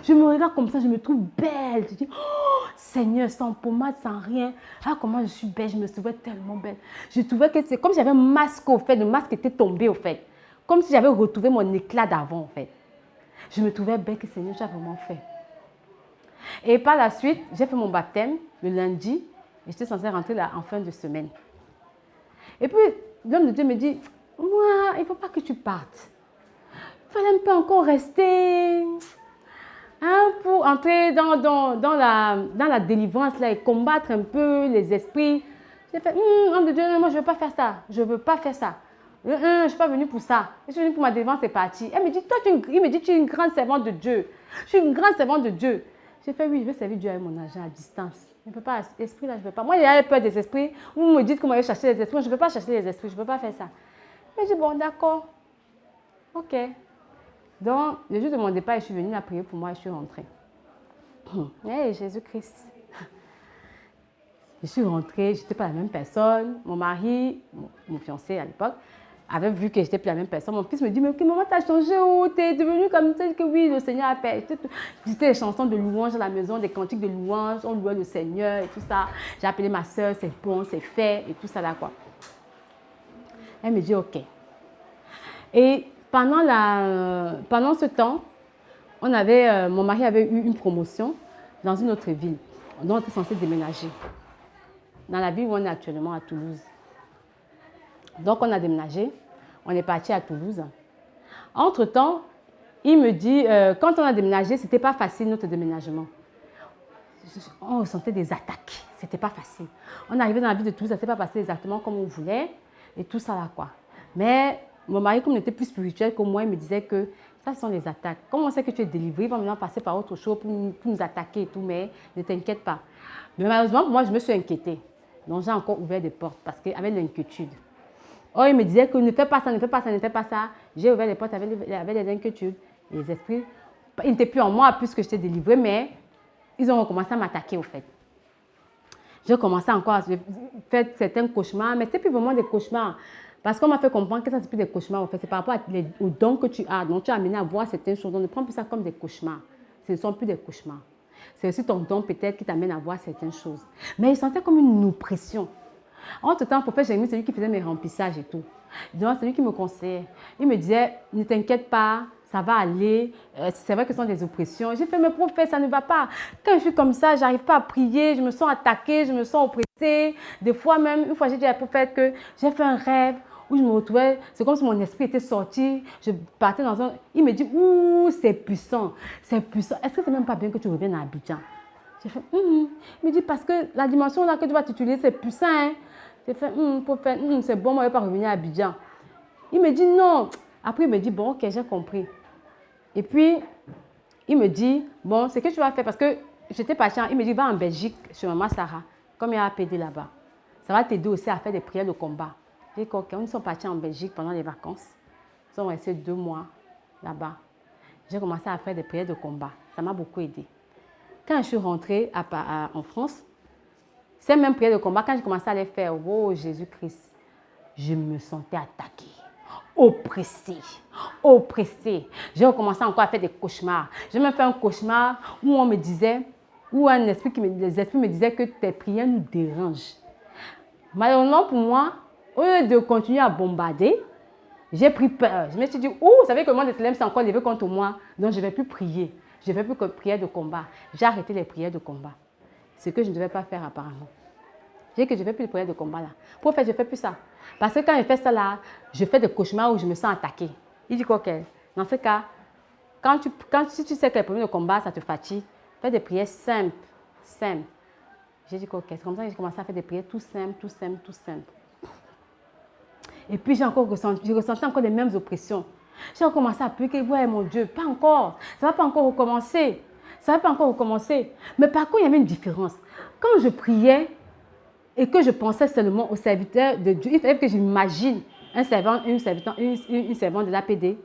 Je me regarde comme ça, je me trouve belle. Je dis, oh Seigneur, sans pommade, sans rien. Ah, comment je suis belle, je me trouvais tellement belle. Je trouvais que c'est comme si j'avais un masque au fait, le masque était tombé au fait. Comme si j'avais retrouvé mon éclat d'avant au fait. Je me trouvais belle que Seigneur, tu as vraiment fait. Et par la suite, j'ai fait mon baptême le lundi et j'étais censée rentrer là en fin de semaine. Et puis, l'homme de Dieu me dit, moi, il ne faut pas que tu partes. Il fallait un peu encore rester pour entrer dans la délivrance là, et combattre un peu les esprits. J'ai fait, homme de Dieu, non, moi je ne veux pas faire ça. Je ne veux pas faire ça. Je ne suis pas venue pour ça. Je suis venue pour ma délivrance, c'est parti. Elle me dit, il me dit, tu es une grande servante de Dieu. Je suis une grande servante de Dieu. J'ai fait, oui, je veux servir Dieu avec mon argent à distance. Je ne peux pas, l'esprit là, je ne veux pas. Moi, j'ai peur des esprits. Vous me dites comment je vais chercher les esprits. Je ne peux pas chercher les esprits, je ne peux pas faire ça. Mais j'ai dit, bon, d'accord. Ok. Donc, le jour de mon départ, je suis venue, il a prié pour moi et je suis rentrée. Hey, Jésus-Christ. Je suis rentrée, je n'étais pas la même personne. Mon mari, mon fiancé à l'époque, avait vu que je n'étais plus la même personne. Mon fils me dit, mais maman, tu as changé, tu es devenue comme ça, que oui, le Seigneur a fait. J'étais des chansons de louange à la maison, des cantiques de louange, on louait le Seigneur et tout ça. J'ai appelé ma soeur, c'est bon, c'est fait et tout ça là, quoi. Elle me dit, ok. Et pendant ce temps, mon mari avait eu une promotion dans une autre ville. Donc, on était censé déménager. Dans la ville où on est actuellement, à Toulouse. Donc, on a déménagé. On est parti à Toulouse. Entre-temps, il me dit, quand on a déménagé, ce n'était pas facile notre déménagement. On ressentait des attaques. Ce n'était pas facile. On arrivait dans la ville de Toulouse, ça ne s'est pas passé exactement comme on voulait. Et tout ça là, quoi. Mais mon mari, comme il était plus spirituel que moi, il me disait que ça, ce sont des attaques. Comme on sait que tu es délivré, il va maintenant passer par autre chose pour nous attaquer et tout, mais ne t'inquiète pas. Mais malheureusement, moi, je me suis inquiétée. Donc, j'ai encore ouvert des portes parce qu'avec l'inquiétude. Oh, il me disait que ne fais pas ça, ne fais pas ça, ne fais pas ça. J'ai ouvert les portes avec des inquiétudes. Les esprits, ils n'étaient plus en moi puisque j'étais délivrée, mais ils ont recommencé à m'attaquer au fait. J'ai commencé encore à faire certains cauchemars, mais ce n'est plus vraiment des cauchemars. Parce qu'on m'a fait comprendre que ça, ce n'est plus des cauchemars. En fait. C'est par rapport aux dons que tu as. Donc, tu as amené à voir certaines choses. Donc, ne prends plus ça comme des cauchemars. Ce ne sont plus des cauchemars. C'est aussi ton don peut-être qui t'amène à voir certaines choses. Mais il sentait comme une oppression. Entre-temps, le prophète Jérémie, c'est lui qui faisait mes remplissages et tout. Donc, c'est lui qui me conseillait. Il me disait, ne t'inquiète pas, ça va aller. C'est vrai que ce sont des oppressions. J'ai fait, mais prophète, ça ne va pas. Quand je suis comme ça, je n'arrive pas à prier, je me sens attaquée, je me sens oppressée. Des fois même, une fois, j'ai dit à la prophète que j'ai fait un rêve où je me retrouvais, c'est comme si mon esprit était sorti. Je partais dans un... Il me dit, ouh, c'est puissant, c'est puissant. Est-ce que c'est même pas bien que tu reviennes à Abidjan? J'ai fait, Il me dit, parce que la dimension là que tu vas t'utiliser, c'est puissant. Hein? J'ai fait, prophète, c'est bon, moi, je ne vais pas revenir à Abidjan. Il me dit, non. Après, il me dit, bon, ok, j'ai compris. Et puis, il me dit, bon, c'est que tu vas faire, parce que j'étais partie, il me dit, va en Belgique, chez maman Sarah, comme il y a un PD là-bas. Ça va t'aider aussi à faire des prières de combat. J'ai dit, ok, ils sont partis en Belgique pendant les vacances. Ils sont restés 2 mois là-bas. J'ai commencé à faire des prières de combat. Ça m'a beaucoup aidé. Quand je suis rentrée en France, ces mêmes prières de combat, quand j'ai commencé à les faire, oh Jésus-Christ, je me sentais attaquée, oppressée, oppressée. J'ai recommencé encore à faire des cauchemars. J'ai même fait un cauchemar où on me disait, où les esprits me disaient que tes prières nous dérangent. Malheureusement pour moi, au lieu de continuer à bombarder, j'ai pris peur. Je me suis dit, vous savez que le monde de Télém s'est encore levé contre moi, donc je ne vais plus prier. Je ne vais plus que prière de combat. J'ai arrêté les prières de combat. Ce que je ne devais pas faire apparemment. J'ai dit que je ne fais plus de prières de combat là. Pour faire, je ne fais plus ça. Parce que quand je fais ça là, je fais des cauchemars où je me sens attaquée. Il dit ok, dans ce cas, si tu sais que les prières de combat, ça te fatigue, fais des prières simples. Simples. J'ai dit ok, c'est comme ça que j'ai commencé à faire des prières tout simples, tout simples, tout simples. Et puis j'ai ressenti encore les mêmes oppressions. J'ai recommencé à prier, ouais mon Dieu, pas encore. Ça ne va pas encore recommencer. Ça ne va pas encore recommencer. Mais par contre, il y avait une différence. Quand je priais et que je pensais seulement au serviteur de Dieu, il fallait que j'imagine un servant, une servante de l'APD.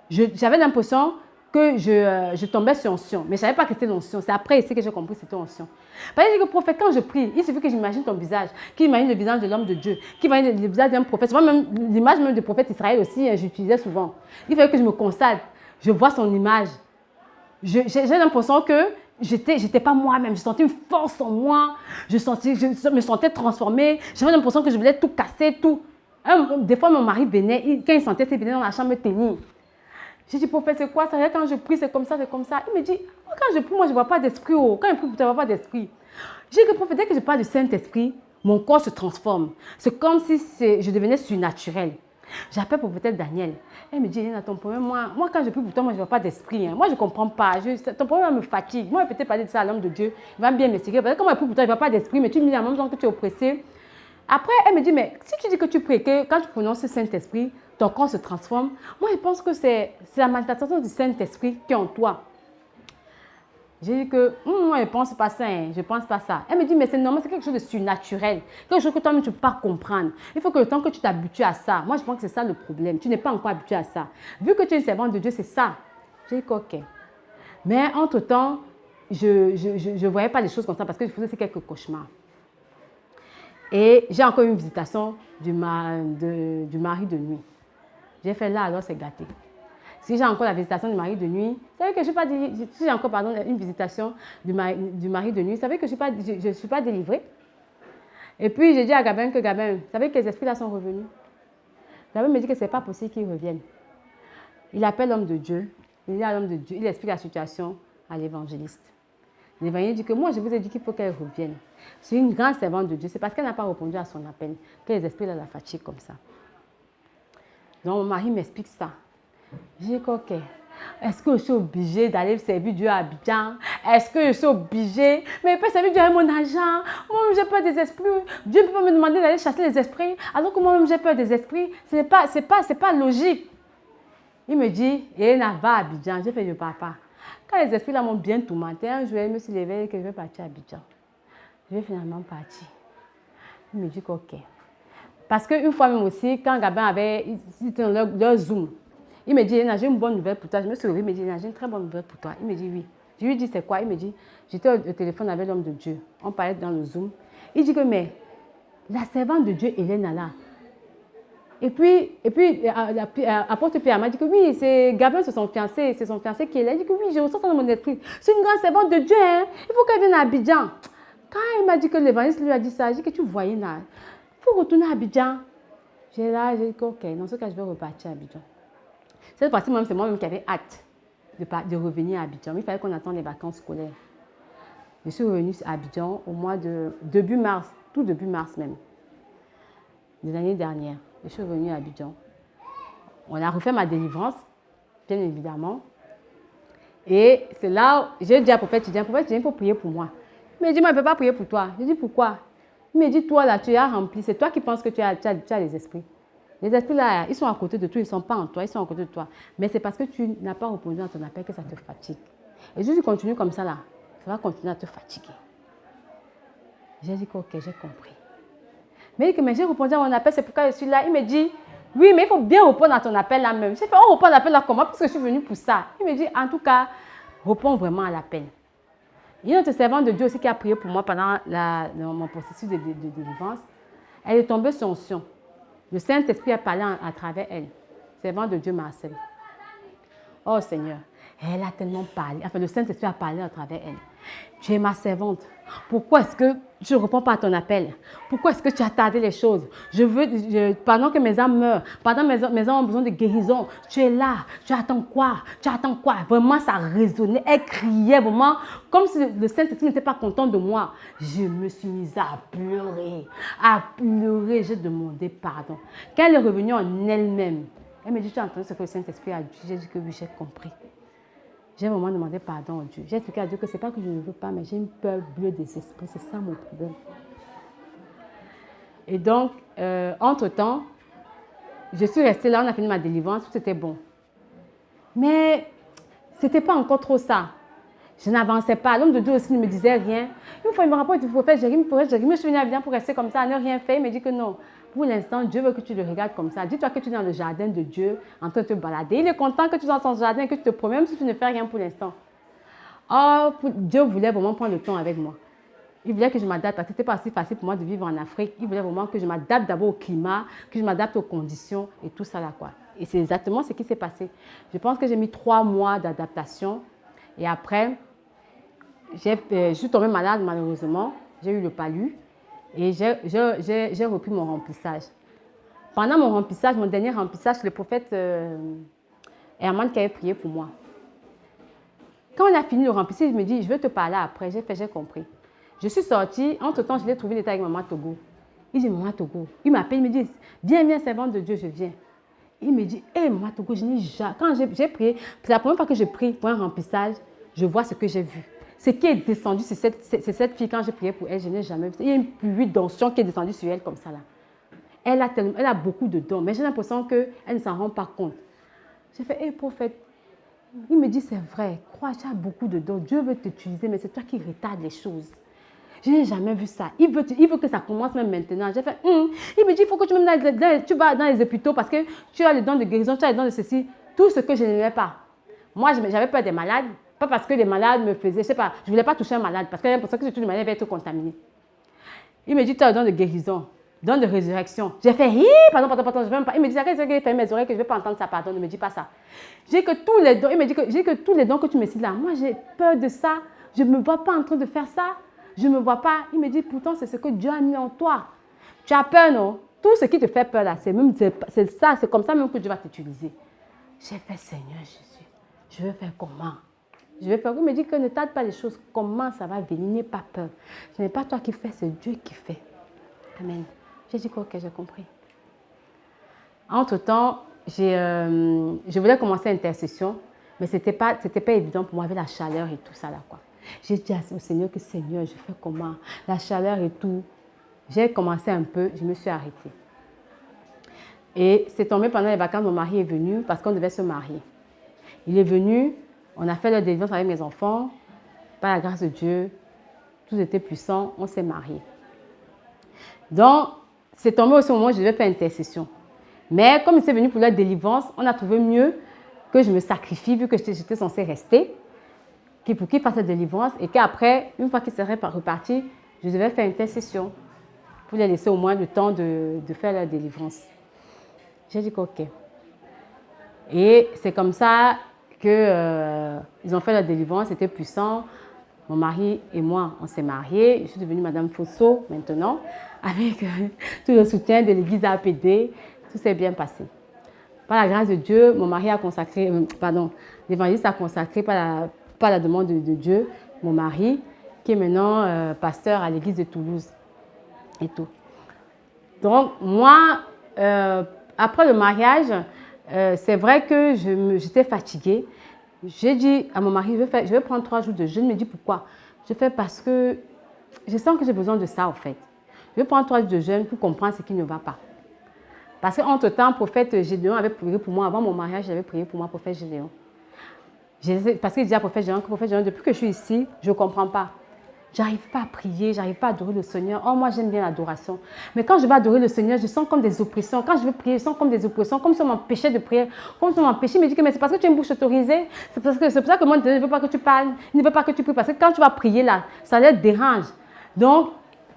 J'avais l'impression que je tombais sur onction. Mais je ne savais pas que c'était l'onction. C'est après ici que j'ai compris que c'était onction. Parce que le prophète, quand je prie, il suffit que j'imagine ton visage, qu'il imagine le visage de l'homme de Dieu, qu'il imagine le visage d'un prophète. Souvent même l'image même du prophète Israël aussi, j'utilisais souvent. Il fallait que je me consacre. Je vois son image. J'ai l'impression que je n'étais pas moi-même. Je sentais une force en moi. Je me sentais transformée. J'avais l'impression que je voulais tout casser, tout. Des fois, mon mari venait, quand il sentait qu'il venait dans la chambre me tenir. J'ai dit, prophète, c'est quoi ça? Quand je prie, c'est comme ça, c'est comme ça. Il me dit, quand je prie, moi, je ne vois pas d'esprit. Oh. Quand je prie, je ne vois pas d'esprit. J'ai dit, prophète, dès que je parle du Saint-Esprit, mon corps se transforme. C'est comme si je devenais surnaturel. J'appelle peut-être Daniel. Elle me dit, Elena, ton problème, moi, quand je prie pour toi, moi, je ne vois pas d'esprit. Hein. Moi, je ne comprends pas. Ton problème me fatigue. Moi, je vais peut-être parler de ça à l'homme de Dieu. Il va bien m'expliquer. Parce que quand moi, je prie pour toi, je ne vois pas d'esprit, mais tu me dis en même temps que tu es oppressé. Après, elle me dit, mais si tu dis que tu pries, que quand tu prononces le Saint-Esprit, ton corps se transforme, moi, je pense que c'est la manifestation du Saint-Esprit qui est en toi. J'ai dit que, moi, je ne pense pas ça, hein, je ne pense pas ça. Elle me dit, mais c'est normal, c'est quelque chose de surnaturel, quelque chose que toi-même, tu ne peux pas comprendre. Il faut que le temps que tu t'habitues à ça, moi, je pense que c'est ça le problème. Tu n'es pas encore habitué à ça. Vu que tu es une servante de Dieu, c'est ça. J'ai dit, ok. Mais entre-temps, je ne voyais pas les choses comme ça parce que je faisais quelques cauchemars. Et j'ai encore une visitation du mari de nuit. J'ai fait là, alors c'est gâté. Si j'ai encore la visitation du mari de nuit, vous savez que je suis pas si j'ai encore une visitation du mari de nuit, vous savez que je ne suis pas délivrée. Et puis j'ai dit à Gabin que Gabin, vous savez que les esprits là sont revenus. Gabin me dit que ce n'est pas possible qu'ils reviennent. Il appelle l'homme de Dieu, il dit à l'homme de Dieu, il explique la situation à l'évangéliste. L'évangéliste dit que moi je vous ai dit qu'il faut qu'elle revienne. C'est une grande servante de Dieu, c'est parce qu'elle n'a pas répondu à son appel que les esprits là la fatiguent comme ça. Donc mon mari m'explique ça. J'ai dit ok. Est-ce que je suis obligée d'aller servir Dieu à Abidjan? Est-ce que je suis obligée? Mais il peut servir Dieu avec mon argent. Moi-même, j'ai peur des esprits. Dieu ne peut pas me demander d'aller chasser les esprits, alors que moi-même, j'ai peur des esprits. Ce n'est pas logique. Il me dit, Elena, va à Abidjan. J'ai fait, je ne pars pas. Quand les esprits là m'ont bien tourmenté, un jour, je me suis levée et que je vais partir à Abidjan. Je vais finalement partir. Il me dit ok. Parce qu'une fois même aussi, quand Gabin avait leur Zoom, il me dit, j'ai une bonne nouvelle pour toi. Je me suis levée, il me dit, j'ai une très bonne nouvelle pour toi. Il me dit, oui. Je lui dis, c'est quoi? Il me dit, j'étais au téléphone avec l'homme de Dieu. On parlait dans le Zoom. Il dit que, mais la servante de Dieu, Hélène, là. Et puis apôtre Pierre m'a dit que oui, c'est Gabin, c'est son fiancé qui est là. Il dit que oui, j'ai ressenti dans mon esprit. C'est une grande servante de Dieu, hein. Il faut qu'elle vienne à Abidjan. Quand il m'a dit que l'évangéliste lui a dit ça, j'ai dit que tu voyais là. Il faut retourner à Abidjan. J'ai dit que, ok, dans ce cas, je vais repartir à Abidjan. Cette fois-ci, c'est moi-même qui avais hâte de revenir à Abidjan. Il fallait qu'on attende les vacances scolaires. Je suis revenue à Abidjan au mois de début mars, tout début mars même, de l'année dernière. Je suis revenue à Abidjan. On a refait ma délivrance, bien évidemment. Et c'est là où j'ai dit à prophète, il faut prier pour moi. Il m'a dit, moi, je ne peux pas prier pour toi. Je dis, pourquoi? Il m'a dit, toi, là, tu as rempli. C'est toi qui penses que tu as les esprits. Les esprits là, ils sont à côté de toi, ils ne sont pas en toi, ils sont à côté de toi. Mais c'est parce que tu n'as pas répondu à ton appel que ça te fatigue. Et si tu continues comme ça là, ça va continuer à te fatiguer. J'ai dit que ok, j'ai compris. Mais il dit que j'ai répondu à mon appel, c'est pourquoi je suis là. Il me dit, oui, mais il faut bien répondre à ton appel là même. J'ai fait, on répond à l'appel là comment? Parce que je suis venue pour ça. Il me dit, en tout cas, réponds vraiment à l'appel. Il y a une autre servante de Dieu aussi qui a prié pour moi pendant mon processus de délivrance. Elle est tombée sur onction. Le Saint-Esprit a parlé à travers elle. Servante de Dieu Marcel. Oh Seigneur, elle a tellement parlé. Enfin, le Saint-Esprit a parlé à travers elle. Tu es ma servante. Pourquoi est-ce que je ne réponds pas à ton appel? Pourquoi est-ce que tu as tardé les choses? Pendant que mes âmes meurent, pendant que mes âmes ont besoin de guérison, tu es là. Tu attends quoi? Tu attends quoi? Vraiment, ça résonnait. Elle criait vraiment comme si le Saint-Esprit n'était pas content de moi. Je me suis mise à pleurer. À pleurer. J'ai demandé pardon. Quand elle est revenue en elle-même, elle me dit, tu as entendu ce que le Saint-Esprit a dit? J'ai dit que oui, j'ai compris. J'ai vraiment demandé pardon à Dieu. J'ai expliqué à Dieu que ce n'est pas que je ne veux pas, mais j'ai une peur bleue des esprits. C'est ça mon problème. Et donc, entre-temps, je suis restée là, on a fini ma délivrance, tout était bon. Mais ce n'était pas encore trop ça. Je n'avançais pas. L'homme de Dieu aussi ne me disait rien. Une fois, il me rapporte du prophète Jérémie. Je suis venue à Abidjan pour rester comme ça, à ne rien faire. Il me dit que non. Pour l'instant, Dieu veut que tu le regardes comme ça. Dis-toi que tu es dans le jardin de Dieu en train de te balader. Il est content que tu sois dans son jardin et que tu te promènes, même si tu ne fais rien pour l'instant. Oh, Dieu voulait vraiment prendre le temps avec moi. Il voulait que je m'adapte parce que ce n'était pas si facile pour moi de vivre en Afrique. Il voulait vraiment que je m'adapte d'abord au climat, que je m'adapte aux conditions et tout ça là quoi. Et c'est exactement ce qui s'est passé. Je pense que j'ai mis 3 mois d'adaptation. Et après, je suis tombée malade malheureusement. J'ai eu le palu. Et j'ai repris mon remplissage. Pendant mon remplissage, mon dernier remplissage, le prophète Herman qui avait prié pour moi. Quand on a fini le remplissage, il me dit, je vais te parler après. J'ai compris. Je suis sortie. Entre-temps, je l'ai trouvé l'état avec maman Togo. Il dit, maman Togo. Il m'appelle, il me dit, viens, servante de Dieu, je viens. Il me dit, hé, maman Togo, je n'ai jamais... Quand j'ai prié, c'est la première fois que je prie pour un remplissage, je vois ce que j'ai vu. Ce qui est descendu, c'est cette fille, quand j'ai prié pour elle, je n'ai jamais vu. Il y a une pluie d'onction qui est descendue sur elle comme ça, là. Elle a beaucoup de dons, mais j'ai l'impression qu'elle ne s'en rend pas compte. J'ai fait, hé, prophète, il me dit, c'est vrai, crois, tu as beaucoup de dons, Dieu veut t'utiliser, mais c'est toi qui retardes les choses. Je n'ai jamais vu ça. Il veut que ça commence même maintenant. J'ai fait, il me dit, il faut que tu vas dans les hôpitaux parce que tu as les dons de guérison, tu as les dons de ceci, tout ce que je n'aimais pas. Moi, j'avais peur des malades, pas parce que les malades me faisaient, je sais pas, je ne voulais pas toucher un malade parce que j'ai l'impression que si tu touches un malade, il va être contaminé. Il me dit, tu as les dons de guérison, dons de résurrection. J'ai fait, pardon, je ne veux même pas. Il me dit, c'est qu'il fait mes oreilles que je ne vais pas entendre ça, pardon, ne me dis pas ça. J'ai que tous les dons, il me dit que j'ai que tous les dons que tu me cites là. Moi, j'ai peur de ça. Je ne me vois pas en train de faire ça. Je ne me vois pas. Il me dit, pourtant, c'est ce que Dieu a mis en toi. Tu as peur, non? Tout ce qui te fait peur là, c'est ça, c'est comme ça même que Dieu va t'utiliser. J'ai fait, Seigneur Jésus, je vais faire comment? Je vais faire. Il me dit que ne tarde pas les choses. Comment ça va venir? N'aie pas peur. Ce n'est pas toi qui fais, c'est Dieu qui fait. Amen. J'ai dit, ok, j'ai compris. Entre-temps, je voulais commencer l'intercession, mais ce n'était pas évident pour moi avec la chaleur et tout ça là, quoi. J'ai dit au Seigneur que Seigneur, je fais comment? La chaleur et tout. J'ai commencé un peu, je me suis arrêtée. Et c'est tombé pendant les vacances, mon mari est venu parce qu'on devait se marier. Il est venu, on a fait la délivrance avec mes enfants. Par la grâce de Dieu, tout était puissant, on s'est mariés. Donc, c'est tombé aussi au moment où je devais faire intercession. Mais comme il s'est venu pour la délivrance, on a trouvé mieux que je me sacrifie vu que j'étais censée rester. Pour qu'il fasse la délivrance et qu'après, une fois qu'il serait reparti, je devais faire une intercession pour les laisser au moins le temps de faire la délivrance. J'ai dit OK. Et c'est comme ça qu'ils ont fait la délivrance, c'était puissant. Mon mari et moi, on s'est mariés. Je suis devenue Madame Fosso maintenant, avec tout le soutien de l'église APD. Tout s'est bien passé. Par la grâce de Dieu, mon mari a consacré, l'évangéliste a consacré par la demande de Dieu, mon mari, qui est maintenant pasteur à l'église de Toulouse et tout. Donc, moi, après le mariage, c'est vrai que j'étais fatiguée. J'ai dit à mon mari, je vais prendre 3 jours de jeûne. Il me dit pourquoi? Je fais parce que je sens que j'ai besoin de ça, en fait. Je vais prendre 3 jours de jeûne pour comprendre ce qui ne va pas. Parce qu'entre-temps, prophète Gédéon avait prié pour moi. Avant mon mariage, j'avais prié pour moi, prophète Gédéon. Parce qu'il disait à prophète Gédéon, depuis que je suis ici, je ne comprends pas. J'arrive pas à prier, j'arrive pas à adorer le Seigneur. Oh, moi, j'aime bien l'adoration. Mais quand je vais adorer le Seigneur, je sens comme des oppressions. Quand je veux prier, je sens comme des oppressions, comme si on m'empêchait de prier. Comme si on m'empêchait, il me dit que mais c'est parce que tu as une bouche autorisée. C'est pour ça que moi, je ne veux pas que tu parles, il ne veut pas que tu pries. Parce que quand tu vas prier là, ça les dérange. Donc,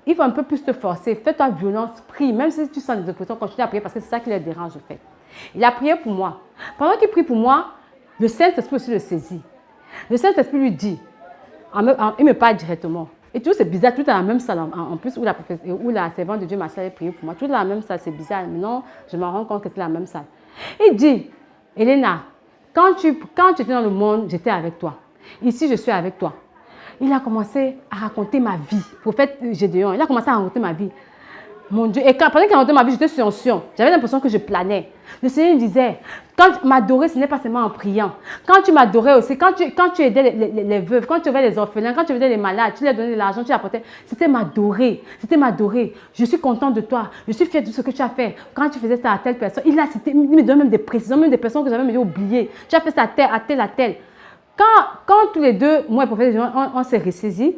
il faut un peu plus te forcer. Fais-toi violence, prie. Même si tu sens des oppressions, continue à prier parce que c'est ça qui les dérange, en fait. Il a prié pour moi. Pendant qu'il prie pour moi, le Saint-Esprit aussi le saisit. Le Saint-Esprit lui dit, il me parle directement. Et tout c'est bizarre, tout dans la même salle en plus où la servante de Dieu m'a prié pour moi. Tout dans la même salle, c'est bizarre. Maintenant, je me rends compte que c'est la même salle. Il dit, Elena, quand tu étais dans le monde, j'étais avec toi. Ici, je suis avec toi. Il a commencé à raconter ma vie. Prophète Gédéon, il a commencé à raconter ma vie. Mon Dieu, et pendant qu'il racontait ma vie, j'étais sur un sion. J'avais l'impression que je planais. Le Seigneur me disait, quand m'adorer, ce n'est pas seulement en priant. Quand tu m'adorais aussi, quand tu aidais les veuves, quand tu aidais les orphelins, quand tu aidais les malades, tu leur donnais de l'argent, tu apportais, c'était m'adorer. C'était m'adorer. Je suis content de toi. Je suis fier de ce que tu as fait. Quand tu faisais ça à telle personne, il me donne même des précisions, même des personnes que j'avais même oubliées. Tu as fait ça à telle. Quand tous les deux, moi et le prophète Gédéon, on s'est ressaisis,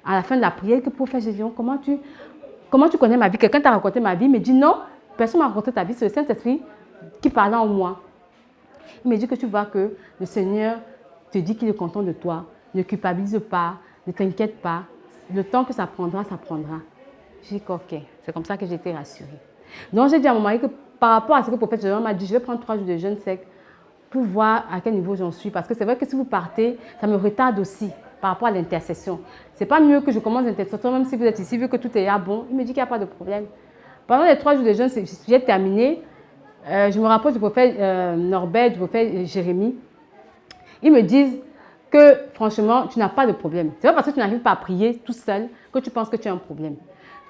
à la fin de la prière, que prophète Gédéon, comment tu connais ma vie? Quelqu'un t'a raconté ma vie? Il me dit non, personne ne m'a raconté ta vie, c'est le Saint-Esprit qui parle en moi. Il me dit que tu vois que le Seigneur te dit qu'il est content de toi. Ne culpabilise pas, ne t'inquiète pas. Le temps que ça prendra, ça prendra. J'ai dit ok, c'est comme ça que j'ai été rassurée. Donc j'ai dit à mon mari que par rapport à ce que le prophète Gédéon m'a dit, je vais prendre 3 jours de jeûne sec pour voir à quel niveau j'en suis. Parce que c'est vrai que si vous partez, ça me retarde aussi par rapport à l'intercession. C'est pas mieux que je commence l'intercession, même si vous êtes ici, vu que tout est bon. Il me dit qu'il n'y a pas de problème. Pendant les 3 jours de jeûne, j'ai terminé. Je me rapproche du prophète Norbert, du prophète Jérémie. Ils me disent que franchement, tu n'as pas de problème. C'est pas parce que tu n'arrives pas à prier tout seul que tu penses que tu as un problème.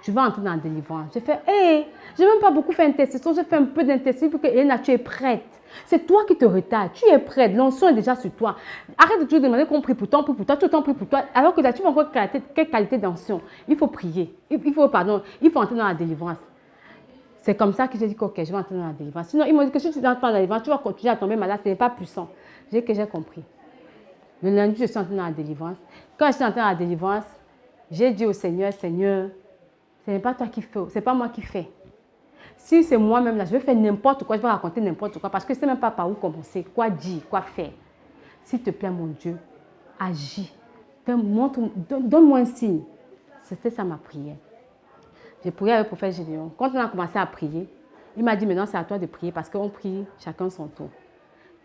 Tu vas entrer dans la délivrance. J'ai fait, hé, je n'ai même pas beaucoup fait intercession, j'ai fait un peu d'intercession pour que Elena, tu es prête. C'est toi qui te retardes, tu es prête, l'onction est déjà sur toi. Arrête de toujours demander qu'on prie pour toi, tout le temps prie pour toi, alors que là, tu vas encore quelle qualité d'onction. Il faut prier, il faut entrer dans la délivrance. C'est comme ça que j'ai dit que ok, je vais entrer dans la délivrance. Sinon, ils m'ont dit que si tu n'entres pas dans la délivrance, tu vas continuer à tomber malade, ce n'est pas puissant. J'ai dit que j'ai compris. Le lundi, je suis entrée dans la délivrance. Quand je suis entrée dans la délivrance, j'ai dit au Seigneur, Seigneur, ce n'est pas toi qui fais, ce n'est pas moi qui fais. Si c'est moi-même là, je vais faire n'importe quoi, je vais raconter n'importe quoi, parce que je ne sais même pas par où commencer, quoi dire, quoi faire. S'il te plaît, mon Dieu, agis. Donne-moi un signe. C'était ça ma prière. J'ai prié avec le prophète Gédéon. Quand on a commencé à prier, il m'a dit maintenant c'est à toi de prier parce qu'on prie chacun son tour.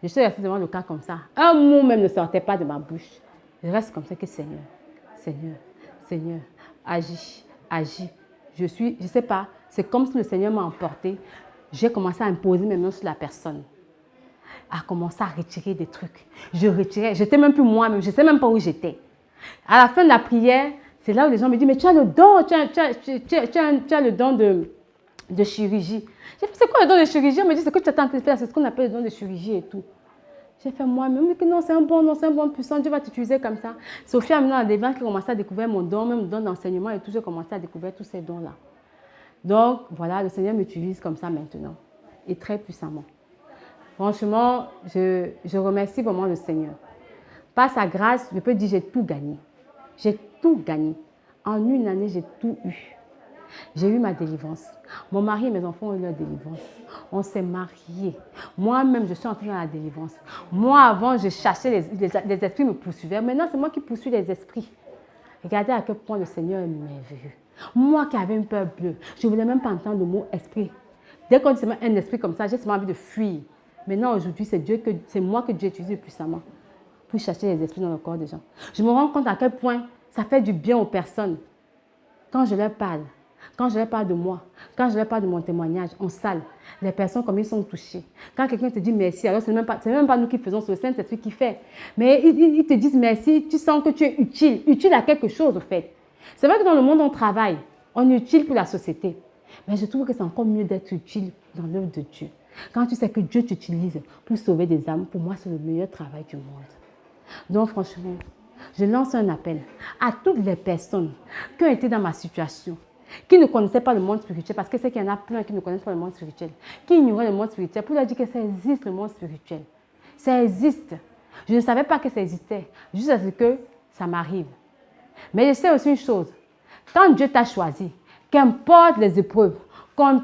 Je suis restée devant le cas comme ça. Un mot même ne sortait pas de ma bouche. Je reste comme ça que Seigneur, Seigneur, Seigneur, agis, agis. Je ne sais pas, c'est comme si le Seigneur m'a emporté. J'ai commencé à imposer mes mains sur la personne. À commencer à retirer des trucs. Je retirais, j'étais même plus moi-même, je ne sais même pas où j'étais. À la fin de la prière, c'est là où les gens me disent, mais tu as le don, tu as le don de chirurgie. J'ai fait, c'est quoi le don de chirurgie? On me dit, c'est que tu as tenté de faire, c'est ce qu'on appelle le don de chirurgie et tout. J'ai fait moi-même, que non, c'est un bon puissant, Dieu va t'utiliser comme ça. Sophie a maintenant des gens qui commencé à découvrir mon don, même le don d'enseignement et tout, j'ai commencé à découvrir tous ces dons-là. Donc, voilà, le Seigneur m'utilise comme ça maintenant, et très puissamment. Franchement, je remercie vraiment le Seigneur. Par sa grâce, je peux dire, j'ai tout gagné. J'ai tout gagné. En une année, j'ai tout eu. J'ai eu ma délivrance. Mon mari et mes enfants ont eu leur délivrance. On s'est mariés. Moi-même, je suis entrée dans la délivrance. Moi, avant, je chassais les esprits me poursuivaient. Maintenant, c'est moi qui poursuis les esprits. Regardez à quel point le Seigneur est merveilleux. Moi qui avais une peur bleue, je ne voulais même pas entendre le mot esprit. Dès qu'on dit un esprit comme ça, j'ai seulement envie de fuir. Maintenant, aujourd'hui, c'est moi que Dieu utilise puissamment pour chasser les esprits dans le corps des gens. Je me rends compte à quel point ça fait du bien aux personnes. Quand je leur parle de moi, quand je leur parle de mon témoignage en salle, les personnes comme ils sont touchées. Quand quelqu'un te dit merci, alors ce n'est même pas nous qui faisons, c'est le Saint-Esprit qui fait. Mais ils te disent merci, tu sens que tu es utile à quelque chose au fait. C'est vrai que dans le monde on travaille, on est utile pour la société. Mais je trouve que c'est encore mieux d'être utile dans l'œuvre de Dieu. Quand tu sais que Dieu t'utilise pour sauver des âmes, pour moi c'est le meilleur travail du monde. Donc franchement, je lance un appel à toutes les personnes qui ont été dans ma situation, qui ne connaissaient pas le monde spirituel, parce que c'est qu'il y en a plein qui ne connaissent pas le monde spirituel, qui ignoraient le monde spirituel, pour leur dire que ça existe le monde spirituel. Ça existe. Je ne savais pas que ça existait, juste à ce que ça m'arrive. Mais je sais aussi une chose, quand Dieu t'a choisi, qu'importe les épreuves,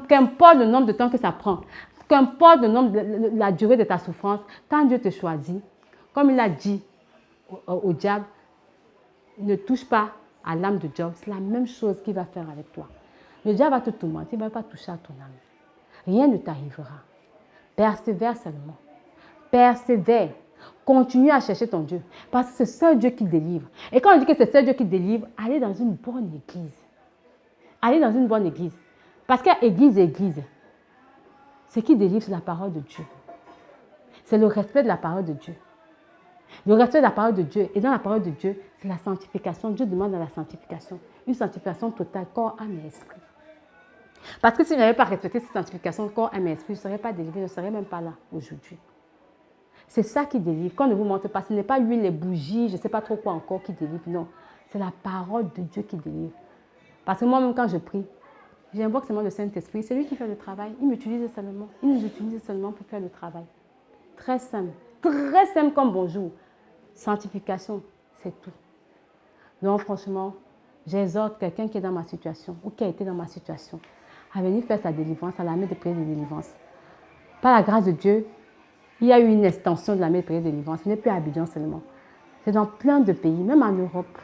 qu'importe le nombre de temps que ça prend, qu'importe la durée de ta souffrance, quand Dieu te choisit, comme il a dit au diable, ne touche pas à l'âme de Job. C'est la même chose qu'il va faire avec toi. Le diable va te tourmenter, il ne va pas toucher à ton âme. Rien ne t'arrivera. Persévère seulement. Persévère. Continue à chercher ton Dieu. Parce que c'est seul Dieu qui délivre. Et quand on dit que c'est seul Dieu qui délivre, allez dans une bonne église. Allez dans une bonne église. Parce qu'il y a église et église. Ce qui délivre, c'est la parole de Dieu. C'est le respect de la parole de Dieu. Le respect de la parole de Dieu. Et dans la parole de Dieu, c'est la sanctification. Dieu demande à la sanctification. Une sanctification totale, corps, âme et esprit. Parce que si je n'avais pas respecté cette sanctification, corps, âme et esprit, je ne serais pas délivré, je ne serais même pas là aujourd'hui. C'est ça qui délivre. Quand on ne vous montre pas, ce n'est pas l'huile, les bougies, je ne sais pas trop quoi encore qui délivre. Non, c'est la parole de Dieu qui délivre. Parce que moi-même, quand je prie, j'invoque seulement le Saint-Esprit. C'est lui qui fait le travail. Il m'utilise seulement. Il nous utilise seulement pour faire le travail. Très simple comme bonjour. Sanctification, c'est tout. Donc franchement, j'exhorte quelqu'un qui est dans ma situation ou qui a été dans ma situation à venir faire sa délivrance à la maison de prière de délivrance. Par la grâce de Dieu, il y a eu une extension de la maison de prière de délivrance. Ce n'est plus à Abidjan seulement. C'est dans plein de pays, même en Europe.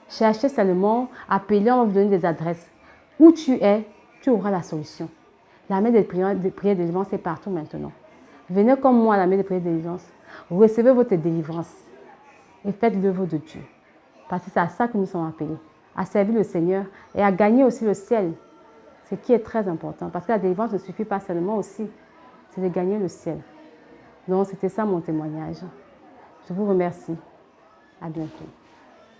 Cherchez seulement, appelez, on va vous donner des adresses. Où tu es, tu auras la solution. La maison de prière de délivrance est partout maintenant. Venez comme moi à la maison de prière de délivrance. Recevez votre délivrance et faites l'œuvre de Dieu. Parce que c'est à ça que nous sommes appelés. À servir le Seigneur et à gagner aussi le ciel. Ce qui est très important. Parce que la délivrance ne suffit pas seulement aussi. c'est de gagner le ciel. Donc, c'était ça mon témoignage. Je vous remercie. À bientôt.